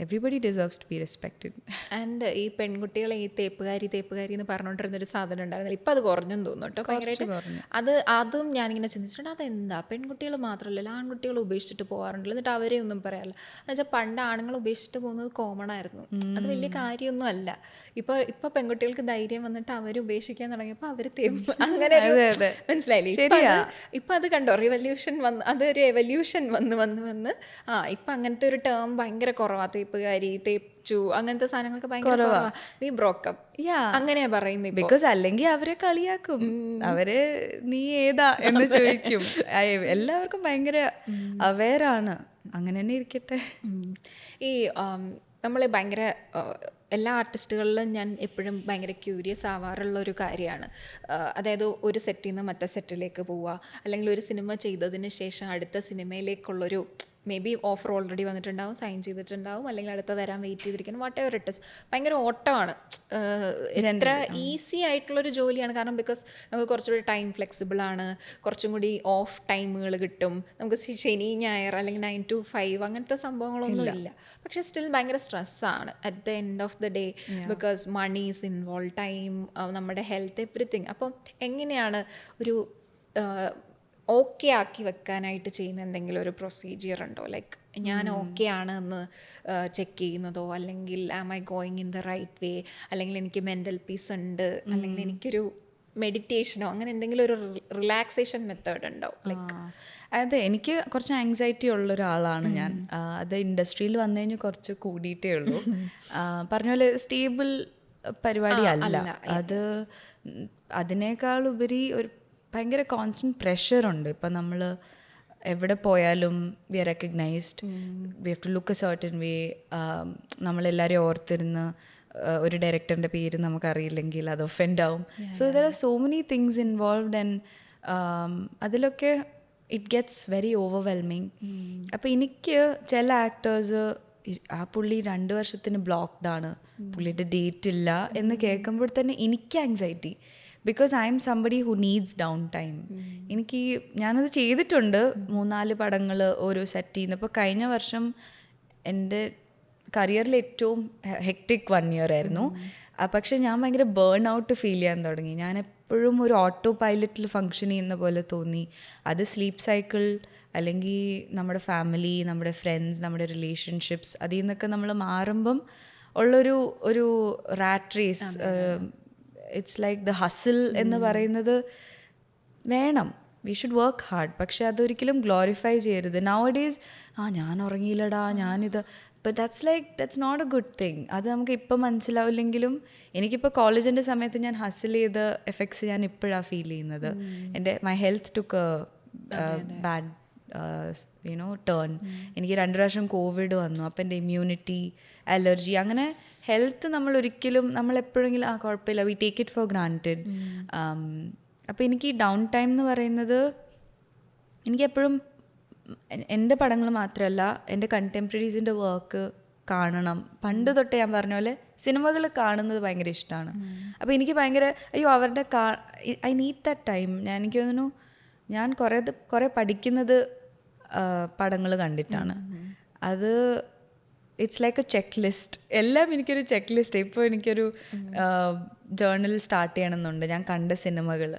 Everybody deserves to be respected. And ഈ പെൺകുട്ടികളെ ഈ തേപ്പുകാരി എന്ന് പറഞ്ഞുകൊണ്ടിരുന്നൊരു സാധനം ഉണ്ടായിരുന്നില്ല, ഇപ്പം അത് കുറഞ്ഞെന്ന് തോന്നുന്നു കേട്ടോ. ഭയങ്കരമായിട്ട് അതും ഞാനിങ്ങനെ ചിന്തിച്ചിട്ടുണ്ട്. അതെന്താ, പെൺകുട്ടികൾ മാത്രമല്ലല്ലോ, ആൺകുട്ടികൾ ഉപേക്ഷിച്ചിട്ട് പോകാറുണ്ടല്ലോ, എന്നിട്ട് അവരെ ഒന്നും പറയാറില്ല. എന്നുവെച്ചാൽ പണ്ട് ആണുങ്ങൾ ഉപേക്ഷിച്ചിട്ട് പോകുന്നത് കോമൺ ആയിരുന്നു. അത് വലിയ കാര്യമൊന്നും അല്ല. ഇപ്പൊ പെൺകുട്ടികൾക്ക് ധൈര്യം വന്നിട്ട് അവർ ഉപേക്ഷിക്കാൻ തുടങ്ങിയപ്പോൾ അവർ അങ്ങനെ മനസ്സിലായില്ലേ. ഇപ്പൊ അത് കണ്ടോ, റിവല്യൂഷൻ അതൊരു എവല്യൂഷൻ വന്ന് ഇപ്പൊ അങ്ങനത്തെ ഒരു ടേം ഭയങ്കര കുറവാ. തേപ്പുകാരി, തേച്ചു, അങ്ങനത്തെ സാധനങ്ങൾക്ക് ഭയങ്കര കുറവാ. വി ബ്രോക്കപ്പ് അങ്ങനെയാ പറയുന്നത്. ബിക്കോസ് അല്ലെങ്കിൽ അവരെ കളിയാക്കും, അവരെ നീ ഏതാ എന്ന് ചോദിക്കും. എല്ലാവർക്കും ഭയങ്കര അവെയറാണ്. അങ്ങനെ തന്നെ ഇരിക്കട്ടെ. ഈ നമ്മൾ ഭയങ്കര എല്ലാ ആർട്ടിസ്റ്റുകളിലും ഞാൻ എപ്പോഴും ഭയങ്കര ക്യൂരിയസ് ആവാറുള്ള ഒരു കാര്യമാണ്. അതായത് ഒരു സെറ്റിൽ നിന്ന് മറ്റേ സെറ്റിലേക്ക് പോവുക, അല്ലെങ്കിൽ ഒരു സിനിമ ചെയ്തതിന് ശേഷം അടുത്ത സിനിമയിലേക്കുള്ളൊരു മേ ബി ഓഫർ ഓൾറെഡി വന്നിട്ടുണ്ടാവും, സൈൻ ചെയ്തിട്ടുണ്ടാവും, അല്ലെങ്കിൽ അടുത്ത വരാൻ വെയിറ്റ് ചെയ്തിരിക്കണം, വാട്ട് എവർ ഇറ്റ് ഇസ്. ഭയങ്കര ഓട്ടമാണ്. എത്ര ഈസി ആയിട്ടുള്ളൊരു ജോലിയാണ്. കാരണം ബിക്കോസ് നമുക്ക് കുറച്ചുകൂടി ടൈം ഫ്ലെക്സിബിൾ ആണ്, കുറച്ചും കൂടി ഓഫ് ടൈമുകൾ കിട്ടും നമുക്ക്. ശനി ഞായർ അല്ലെങ്കിൽ 9 to 5 അങ്ങനത്തെ സംഭവങ്ങളൊന്നും ഇല്ല. പക്ഷെ സ്റ്റിൽ ഭയങ്കര സ്ട്രെസ്സാണ് at the end of the day, because money is involve, time, നമ്മുടെ ഹെൽത്ത്, എവറിത്തിങ്. അപ്പം എങ്ങനെയാണ് ഒരു ഓക്കെ ആക്കി വെക്കാനായിട്ട് ചെയ്യുന്ന എന്തെങ്കിലും ഒരു പ്രൊസീജിയർ ഉണ്ടോ? ലൈക്ക് ഞാൻ ഓക്കെ ആണ് എന്ന് ചെക്ക് ചെയ്യുന്നതോ, അല്ലെങ്കിൽ am I going in the right way, അല്ലെങ്കിൽ എനിക്ക് മെൻ്റൽ പീസ് ഉണ്ട്, അല്ലെങ്കിൽ എനിക്കൊരു മെഡിറ്റേഷനോ അങ്ങനെ എന്തെങ്കിലും ഒരു റിലാക്സേഷൻ മെത്തേഡ് ഉണ്ടോ? ലൈക്ക് അതെ, എനിക്ക് കുറച്ച് ആങ്സൈറ്റി ഉള്ള ഒരാളാണ് ഞാൻ. അത് ഇൻഡസ്ട്രിയിൽ വന്നു കഴിഞ്ഞാൽ കുറച്ച് കൂടിയിട്ടേ ഉള്ളൂ. പറഞ്ഞ പോലെ സ്റ്റേബിൾ പരിപാടി അല്ല അത്. അതിനേക്കാൾ ഉപരി ഒരു ഭയങ്കര കോൺസ്റ്റൻറ്റ് പ്രഷറുണ്ട്. ഇപ്പം നമ്മൾ എവിടെ പോയാലും we are recognised, we have to look a certain way. നമ്മളെല്ലാവരെയും ഓർത്തിരുന്ന് ഒരു ഡയറക്ടറിൻ്റെ പേര് നമുക്കറിയില്ലെങ്കിൽ അത് ഒഫെൻഡ് ആവും. So there are so many things involved and അതിലൊക്കെ ഇറ്റ് ഗെറ്റ്സ് വെരി ഓവർവെൽമിങ്. അപ്പോൾ എനിക്ക് ചില ആക്ടേഴ്സ് ആ പുള്ളി 2 വർഷത്തിന് ബ്ലോക്ക്ഡാണ്, പുള്ളിയുടെ ഡേറ്റ് ഇല്ല എന്ന് കേൾക്കുമ്പോൾ തന്നെ എനിക്ക് anxiety. Because I M somebody who needs down time. ഞാനത് ചെയ്തിട്ടുണ്ട് 3-4 പടങ്ങൾ ഓരോ സെറ്റ് ചെയ്യുന്നത്. ഇപ്പോൾ കഴിഞ്ഞ വർഷം എൻ്റെ കരിയറിൽ ഏറ്റവും ഹെക്ടിക് 1 year ആയിരുന്നു. പക്ഷേ ഞാൻ ഭയങ്കര ബേൺ ഔട്ട് ഫീൽ ചെയ്യാൻ തുടങ്ങി. ഞാൻ എപ്പോഴും ഒരു ഓട്ടോ പൈലറ്റിൽ ഫങ്ഷൻ ചെയ്യുന്ന പോലെ തോന്നി. അത് സ്ലീപ്പ് സൈക്കിൾ, അല്ലെങ്കിൽ നമ്മുടെ ഫാമിലി, നമ്മുടെ ഫ്രണ്ട്സ്, നമ്മുടെ റിലേഷൻഷിപ്സ്, അതിൽ നിന്നൊക്കെ നമ്മൾ മാറുമ്പം ഉള്ളൊരു rat race. It's like the hustle എന്ന് പറയുന്നത് വേണം, വി ഷുഡ് വർക്ക് ഹാർഡ്. പക്ഷെ അതൊരിക്കലും ഗ്ലോറിഫൈ ചെയ്യരുത്. നൗ ഡേയ്സ് ഞാൻ ഉറങ്ങിയില്ലടാ, ഞാനിത്, but that's not a good thing. അത് നമുക്ക് ഇപ്പം മനസ്സിലാവില്ലെങ്കിലും എനിക്കിപ്പോൾ കോളേജിൻ്റെ സമയത്ത് ഞാൻ ഹസിൽ ചെയ്ത എഫക്ട്സ് ഞാൻ ഇപ്പോഴാണ് ഫീൽ ചെയ്യുന്നത്. എൻ്റെ my health took bad turn. എനിക്ക് 2 പ്രാവശ്യം കോവിഡ് വന്നു. അപ്പം എൻ്റെ ഇമ്മ്യൂണിറ്റി, അലർജി, അങ്ങനെ ഹെൽത്ത് നമ്മൾ ഒരിക്കലും നമ്മളെപ്പോഴെങ്കിലും കുഴപ്പമില്ല, we take it for granted. അപ്പോൾ എനിക്ക് ഈ ഡൗൺ ടൈം എന്ന് പറയുന്നത്, എനിക്കെപ്പോഴും എൻ്റെ പടങ്ങൾ മാത്രമല്ല എൻ്റെ കണ്ടംപററീസിൻ്റെ വർക്ക് കാണണം. പണ്ട് തൊട്ടേ ഞാൻ പറഞ്ഞ പോലെ സിനിമകൾ കാണുന്നത് ഭയങ്കര ഇഷ്ടമാണ്. അപ്പോൾ എനിക്ക് ഭയങ്കര അവരുടെ ഐ നീഡ് ദാറ്റ് ടൈം. എനിക്ക് തോന്നുന്നു ഞാൻ കുറേ പഠിക്കുന്നത് പടങ്ങൾ കണ്ടിട്ടാണ്. അത് it's like a cheque list. എല്ലാം എനിക്കൊരു ചെക്ക് ലിസ്റ്റ്. ഇപ്പോൾ എനിക്കൊരു ജേർണൽ സ്റ്റാർട്ട് ചെയ്യണമെന്നുണ്ട് ഞാൻ കണ്ട സിനിമകൾ.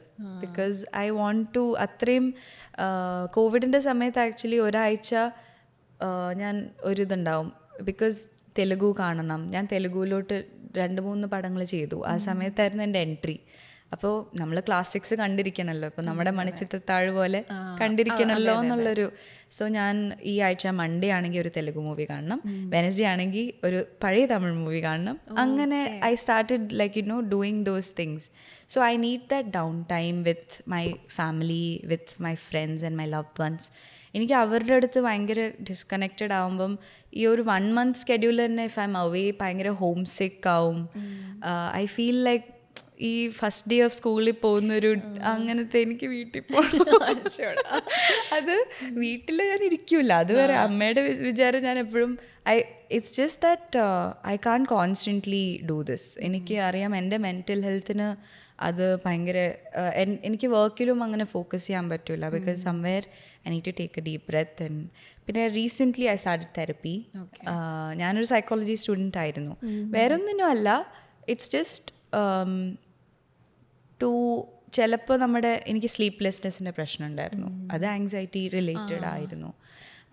ബിക്കോസ് ഐ വോണ്ട് ടു, അത്രയും കോവിഡിൻ്റെ സമയത്ത് ആക്ച്വലി ഒരാഴ്ച ഞാൻ ഒരിതുണ്ടാവും. ബിക്കോസ് തെലുഗു കാണണം. ഞാൻ തെലുഗുവിലോട്ട് 2-3 പടങ്ങൾ ചെയ്തു. ആ സമയത്തായിരുന്നു എൻ്റെ എൻട്രി. അപ്പോൾ നമ്മൾ ക്ലാസിക്സ് കണ്ടിരിക്കണമല്ലോ, ഇപ്പോൾ നമ്മുടെ മണിച്ചിത്രത്താഴ് പോലെ കണ്ടിരിക്കണമല്ലോ എന്നുള്ളൊരു. സോ ഞാൻ ഈ ആഴ്ച മൺഡേ ആണെങ്കിൽ ഒരു തെലുഗു മൂവി കാണണം, വെനസ്ഡേ ആണെങ്കിൽ ഒരു പഴയ തമിഴ് മൂവി കാണണം. അങ്ങനെ I started like doing those things. So I need that down time with my family, with my friends and my loved once. എനിക്ക് അവരുടെ അടുത്ത് ഭയങ്കര ഡിസ്കണക്റ്റഡ് ആകുമ്പം ഈ ഒരു 1 month സ്കെഡ്യൂൾ തന്നെ ഇഫ് ഐ എം അവേ ഭയങ്കര ഹോം സിക്ക് ആവും. ഐ ഫീൽ ലൈക്ക് ഈ ഫസ്റ്റ് ഡേ ഓഫ് സ്കൂളിൽ പോകുന്നൊരു അങ്ങനത്തെ, എനിക്ക് വീട്ടിൽ പോകണം. അത് വീട്ടിൽ ഞാൻ ഇരിക്കില്ല അതുവരെ. അമ്മയുടെ വിചാരം ഞാൻ എപ്പോഴും it's just that I can't constantly do this. എനിക്ക് അറിയാം എൻ്റെ മെൻറ്റൽ ഹെൽത്തിന് അത് ഭയങ്കര, എനിക്ക് വർക്കിലും അങ്ങനെ ഫോക്കസ് ചെയ്യാൻ പറ്റില്ല. Because somewhere I need to take a deep breath. And പിന്നെ റീസെൻ്റ്ലി ഐ സ്റ്റാർട്ടഡ് തെറപ്പി. ഞാനൊരു സൈക്കോളജി സ്റ്റുഡൻ്റ് ആയിരുന്നു. വേറെ ഒന്നിനും അല്ല, ഇറ്റ്സ് ജസ്റ്റ് ചിലപ്പോൾ എനിക്ക് സ്ലീപ്ലെസ്നെസ്സിൻ്റെ പ്രശ്നം ഉണ്ടായിരുന്നു. അത് ആങ്സൈറ്റി റിലേറ്റഡ് ആയിരുന്നു.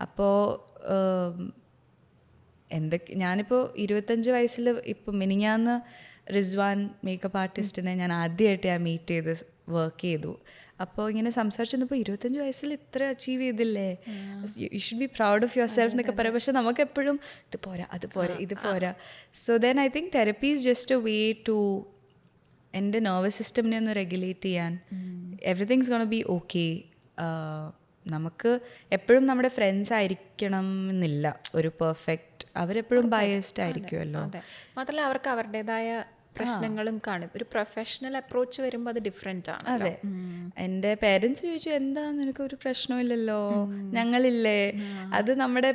അപ്പോൾ ഞാനിപ്പോൾ 25 വയസ്സിൽ ഇപ്പോൾ മിനിഞ്ഞാന്ന് റിസ്വാൻ മേക്കപ്പ് ആർട്ടിസ്റ്റിനെ ഞാൻ ആദ്യമായിട്ട് മീറ്റ് ചെയ്ത് വർക്ക് ചെയ്തു. അപ്പോൾ ഇങ്ങനെ സംസാരിച്ചപ്പോൾ 25 വയസ്സിൽ ഇത്ര അച്ചീവ് ചെയ്തില്ലേ, U should be proud of your self എന്നൊക്കെ പറയാം. പക്ഷെ നമുക്കെപ്പോഴും ഇത് പോരാ, അത് പോരാ, ഇത് പോരാ. So then I think therapy is just a way to എൻ്റെ നെർവസ് സിസ്റ്റമിനെ ഒന്ന് റെഗുലേറ്റ് ചെയ്യാൻ. Everything's gonna be okay. നമുക്ക് എപ്പോഴും നമ്മുടെ ഫ്രണ്ട്സ് ആയിരിക്കണം എന്നില്ല ഒരു പെർഫെക്റ്റ് അവരെപ്പോഴും ബയസ്ഡ് ആയിരിക്കുമല്ലോ. അതെ, മാത്രമല്ല അവർക്ക് അവരുടേതായ പ്രശ്നങ്ങളും കാണും. ഒരു പ്രൊഫഷണൽ അപ്രോച്ച് വരുമ്പോൾ അത് ഡിഫറെൻ്റ് ആണ്. അതെ, എൻ്റെ പേരൻസ് ചോദിച്ചു എന്താ നിനക്കൊരു പ്രശ്നമില്ലല്ലോ, ഞങ്ങളില്ലേ. അത് നമ്മുടെ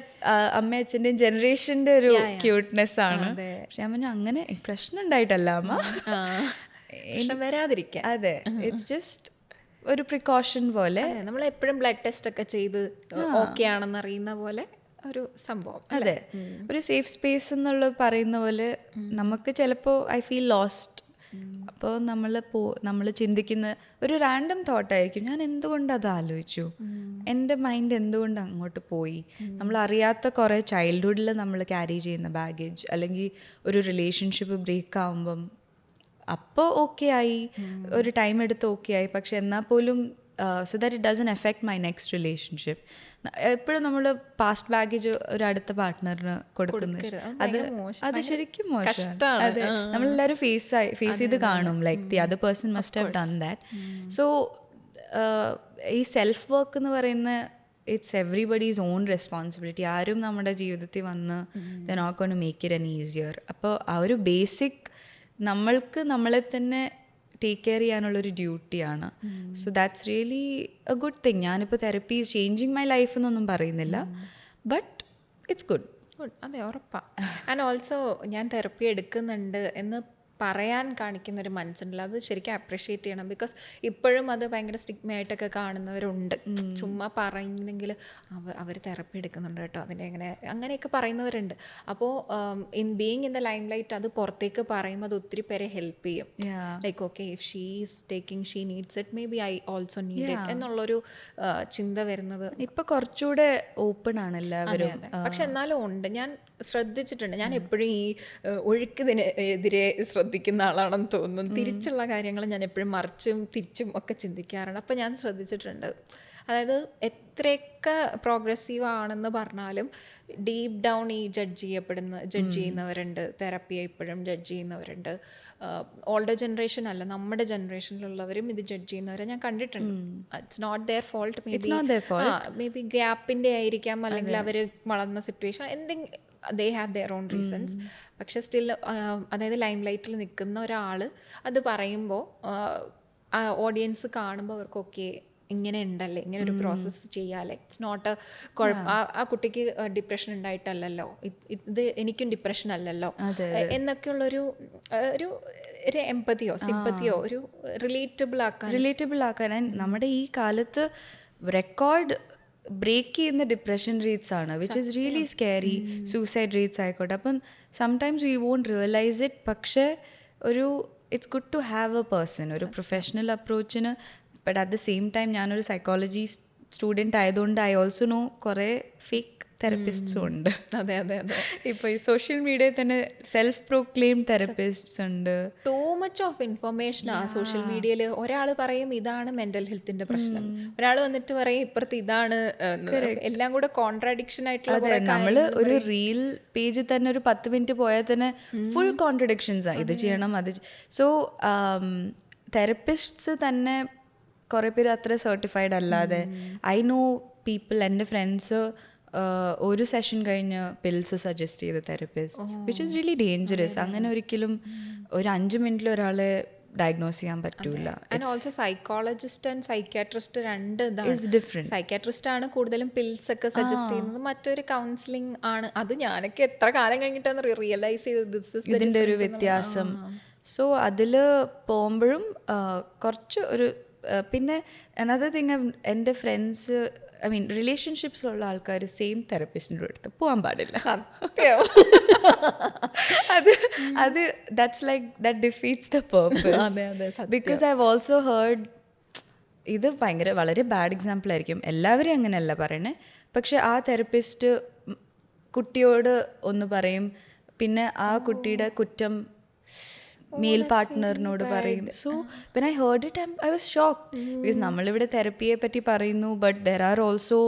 അമ്മ അച്ഛൻ്റെയും ജനറേഷൻ്റെ ഒരു ക്യൂട്ട്നെസ് ആണ്. പക്ഷെ ഞാൻ പറഞ്ഞു അങ്ങനെ പ്രശ്നം ഉണ്ടായിട്ടല്ല അമ്മ, പ്രശ്നം വരാതിരിക്കാൻ. അതെ, ഇറ്റ്സ് ജസ്റ്റ് ഒരു പ്രിക്കോഷൻ പോലെ. നമ്മൾ എപ്പോഴും ബ്ലഡ് ടെസ്റ്റ് ഒക്കെ ചെയ്ത് ഓക്കെ ആണെന്ന് അറിയുന്ന പോലെ ഒരു സംഭവം. അതെ, ഒരു സേഫ് സ്പേസ് എന്നുള്ള പറയുന്ന പോലെ നമുക്ക് ചിലപ്പോൾ ഐ ഫീൽ ലോസ്റ്റ്. അപ്പോൾ നമ്മൾ ചിന്തിക്കുന്ന ഒരു റാൻഡം തോട്ടായിരിക്കും, ഞാൻ എന്തുകൊണ്ട് അത് ആലോചിച്ചു, എൻ്റെ മൈൻഡ് എന്തുകൊണ്ട് അങ്ങോട്ട് പോയി. നമ്മൾ അറിയാത്ത കുറേ ചൈൽഡ്ഹുഡിൽ നമ്മൾ ക്യാരി ചെയ്യുന്ന ബാഗേജ്, അല്ലെങ്കിൽ ഒരു റിലേഷൻഷിപ്പ് ബ്രേക്ക് ആകുമ്പം അപ്പോൾ ഓക്കെ ആയി, ഒരു ടൈം എടുത്ത് ഓക്കെ ആയി, പക്ഷെ എന്നാൽ പോലും so that it doesn't effect my next relationship. എപ്പോഴും നമ്മൾ പാസ്റ്റ് ബാഗേജ് ഒരു അടുത്ത പാർട്ട്ണറിന് കൊടുക്കുന്നത് അത് ശരിക്കും മോശമാണ്. അതെ, നമ്മളെല്ലാവരും ഫേസ് ചെയ്ത് കാണും, like the other person must have done that. So ഈ സെൽഫ് വർക്ക് എന്ന് പറയുന്ന ഇറ്റ്സ് എവറിബഡീസ് ഓൺ റെസ്പോൺസിബിലിറ്റി. ആരും നമ്മുടെ ജീവിതത്തിൽ വന്ന് the not going to make it any easier. അപ്പോൾ ആ ഒരു ബേസിക് നമ്മൾക്ക് നമ്മളെ തന്നെ ടേക്ക് കെയർ ചെയ്യാനുള്ളൊരു ഡ്യൂട്ടിയാണ്. So that's really a good thing. ഞാനിപ്പോൾ therapy is changing my life എന്നൊന്നും പറയുന്നില്ല, ബട്ട് ഇറ്റ്സ് ഗുഡ്. അതെ, ഉറപ്പാണ്. ആൻഡ് ഓൾസോ ഞാൻ തെറപ്പി എടുക്കുന്നുണ്ട് എന്ന് പറയാൻ കാണിക്കുന്ന ഒരു മനസ്സുണ്ടല്ലോ, അത് ശരിക്കും അപ്രിഷ്യേറ്റ് ചെയ്യണം. ബിക്കോസ് ഇപ്പോഴും അത് ഭയങ്കര സ്റ്റിഗ്മയായിട്ടൊക്കെ കാണുന്നവരുണ്ട്. ചുമ്മാ പറയുന്നെങ്കിൽ അവർ തെറപ്പി എടുക്കുന്നുണ്ട് കേട്ടോ, അതിൻ്റെ അങ്ങനെയൊക്കെ പറയുന്നവരുണ്ട്. അപ്പോൾ in being in the lime light അത് പുറത്തേക്ക് പറയുമ്പോൾ അത് ഒത്തിരി പേരെ ഹെൽപ്പ് ചെയ്യും. Like okay, if she is taking, she needs it, may be I also need it എന്നുള്ളൊരു ചിന്ത വരുന്നത് ഇപ്പം കുറച്ചുകൂടെ ഓപ്പൺ ആണ് എല്ലാവരും. പക്ഷെ എന്നാലും ഉണ്ട്, ഞാൻ ശ്രദ്ധിച്ചിട്ടുണ്ട്. ഞാൻ എപ്പോഴും ഈ ഒഴുക്കിനെതിരെ ശ്രദ്ധിക്കുന്ന ആളാണെന്ന് തോന്നുന്നു. തിരിച്ചുള്ള കാര്യങ്ങൾ ഞാൻ എപ്പോഴും മറിച്ചും തിരിച്ചും ഒക്കെ ചിന്തിക്കാറുണ്ട്. അപ്പോൾ ഞാൻ ശ്രദ്ധിച്ചിട്ടുണ്ട്, അതായത് എത്രയൊക്കെ പ്രോഗ്രസീവ് ആണെന്ന് പറഞ്ഞാലും ഡീപ്പ് ഡൗൺ ഈ ജഡ്ജ് ചെയ്യുന്നവരുണ്ട്, തെറപ്പിയെ ഇപ്പോഴും ജഡ്ജ് ചെയ്യുന്നവരുണ്ട്. ഓൾഡർ ജനറേഷൻ അല്ല, നമ്മുടെ ജനറേഷനിലുള്ളവരും ഇത് ജഡ്ജ് ചെയ്യുന്നവരെ ഞാൻ കണ്ടിട്ടുണ്ട്. It's not their fault. Maybe ഗ്യാപ്പിൻ്റെ ആയിരിക്കാം, അല്ലെങ്കിൽ അവർ വളർന്ന സിറ്റുവേഷൻ, എന്തെങ്കിലും they have their own reasons. പക്ഷെ സ്റ്റിൽ അതായത് ലൈം ലൈറ്റിൽ നിൽക്കുന്ന ഒരാൾ അത് പറയുമ്പോൾ ഓഡിയൻസ് കാണുമ്പോൾ അവർക്ക് ഓക്കെ ഇങ്ങനെ ഉണ്ടല്ലേ, ഇങ്ങനെ ഒരു പ്രോസസ്സ് ചെയ്യാല്ലേ, ഇറ്റ്സ് നോട്ട് ആ കുട്ടിക്ക് ഡിപ്രഷൻ ഉണ്ടായിട്ടല്ലല്ലോ, ഇത് എനിക്കും ഡിപ്രഷൻ അല്ലല്ലോ എന്നൊക്കെയുള്ളൊരു ഒരു എമ്പതിയോ സിമ്പതിയോ ഒരു റിലേറ്റബിൾ ആക്കാൻ നമ്മുടെ ഈ കാലത്ത് റെക്കോർഡ് ബ്രേക്ക് ചെയ്യുന്ന ഡിപ്രഷൻ റേറ്റ്സ് ആണ്, which is really scary. Suicide rates ആയിക്കോട്ടെ. അപ്പം sometimes we won't realise it. പക്ഷേ it's good to have a person, ഒരു പ്രൊഫഷണൽ അപ്രോച്ചിന്. But at the same time ഞാനൊരു സൈക്കോളജി സ്റ്റുഡൻറ്റ് ആയതുകൊണ്ട് ഐ ഓൾസോ നോ കുറേ ഫേക്ക് തെറപ്പിസ്റ്റ്സും ഉണ്ട്. അതെ അതെ അതെ. ഇപ്പോൾ ഈ സോഷ്യൽ മീഡിയയിൽ തന്നെ സെൽഫ് പ്രോക്ലെയിം തെറപ്പിസ്റ്റ്സ് ഉണ്ട്. ടൂ മച്ച് ഓഫ് ഇൻഫർമേഷൻ ആ സോഷ്യൽ മീഡിയയിൽ. ഒരാൾ പറയും ഇതാണ് മെൻ്റൽ ഹെൽത്തിൻ്റെ പ്രശ്നം, ഒരാൾ വന്നിട്ട് പറയും ഇപ്പുറത്ത് ഇതാണ്. എല്ലാം കൂടെ കോൺട്രാഡിക്ഷൻ ആയിട്ടുള്ള. നമ്മൾ ഒരു റീൽ പേജിൽ തന്നെ ഒരു 10 മിനിറ്റ് പോയാൽ തന്നെ ഫുൾ കോൺട്രഡിക്ഷൻസാണ്. ഇത് ചെയ്യണം അത്. സോ തെറപ്പിസ്റ്റ്സ് തന്നെ കുറേ പേര് അത്ര സർട്ടിഫൈഡ് അല്ലാതെ. ഐ നോ പീപ്പിൾ, എൻ്റെ ഫ്രണ്ട്സ് ഒരു സെഷൻ കഴിഞ്ഞ് പിൽസ് സജസ്റ്റ് ചെയ്ത therapist, which is really dangerous. അങ്ങനെ ഒരിക്കലും ഒരു 5 മിനിറ്റിൽ ഒരാളെ ഡയഗ്നോസ് ചെയ്യാൻ പറ്റൂല. And also psychologist and psychiatrist രണ്ട് ഡിഫറെന്റ്. സൈക്യാട്രിസ്റ്റ് ആണ് കൂടുതലും പിൽസ് ഒക്കെ സജസ്റ്റ് ചെയ്യുന്നത്, മറ്റൊരു കൗൺസിലിംഗ് ആണ്. അത് ഞാനൊക്കെ എത്ര കാലം കഴിഞ്ഞിട്ടാണ് റിയലൈസ് ചെയ്തത് ഇതിൻ്റെ ഒരു വ്യത്യാസം. സോ അതിൽ പോകുമ്പോഴും കുറച്ച് ഒരു പിന്നെ അനദർ തിങ്, എൻ്റെ ഫ്രണ്ട്സ് ഐ മീൻ റിലേഷൻഷിപ്സിലുള്ള ആൾക്കാർ സെയിം തെറപ്പിസ്റ്റിൻ്റെ അടുത്ത് പോകാൻ പാടില്ല. അത് that's like that defeats the purpose. Because I have also heard, ഇത് വളരെ ബാഡ് എക്സാമ്പിൾ ആയിരിക്കും, എല്ലാവരും അങ്ങനെയല്ല പറയണേ, പക്ഷെ ആ തെറപ്പിസ്റ്റ് കുട്ടിയോട് ഒന്ന് പറയും, പിന്നെ ആ കുട്ടിയുടെ കുറ്റം മെയിൽ പാർട്ട്ണറിനോട് പറയും. So when I heard it I was shocked. Because നമ്മളിവിടെ തെറപ്പിയെ പറ്റി പറയുന്നു, but there are also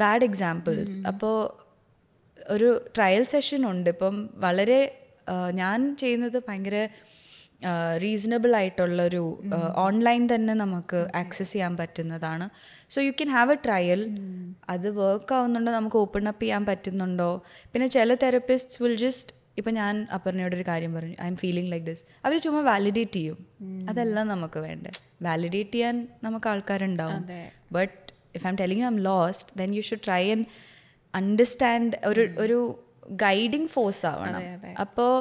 bad examples. അപ്പോൾ ഒരു ട്രയൽ സെഷൻ ഉണ്ട് ഇപ്പം. വളരെ ഞാൻ ചെയ്യുന്നത് ഭയങ്കര റീസണബിൾ ആയിട്ടുള്ളൊരു ഓൺലൈൻ തന്നെ നമുക്ക് ആക്സസ് ചെയ്യാൻ പറ്റുന്നതാണ്. So you can have A trial. അത് വർക്ക് ആവുന്നുണ്ടോ, നമുക്ക് ഓപ്പൺ അപ്പ് ചെയ്യാൻ പറ്റുന്നുണ്ടോ. പിന്നെ ചില തെറപ്പിസ്റ്റ്സ് വിൽ ജസ്റ്റ്, ഇപ്പം ഞാൻ അപർണയോട് ഒരു കാര്യം പറഞ്ഞു, I'm feeling like this, അവർ ചുമ്മാ വാലിഡേറ്റ് ചെയ്യും. അതെല്ലാം നമുക്ക് വേണ്ടത്. വാലിഡേറ്റ് ചെയ്യാൻ നമുക്ക് ആൾക്കാരുണ്ടാവും. But if I M telling you I M lost, then you should try and understand. ഒരു ഗൈഡിങ് ഫോഴ്സ് ആവണം. അപ്പോൾ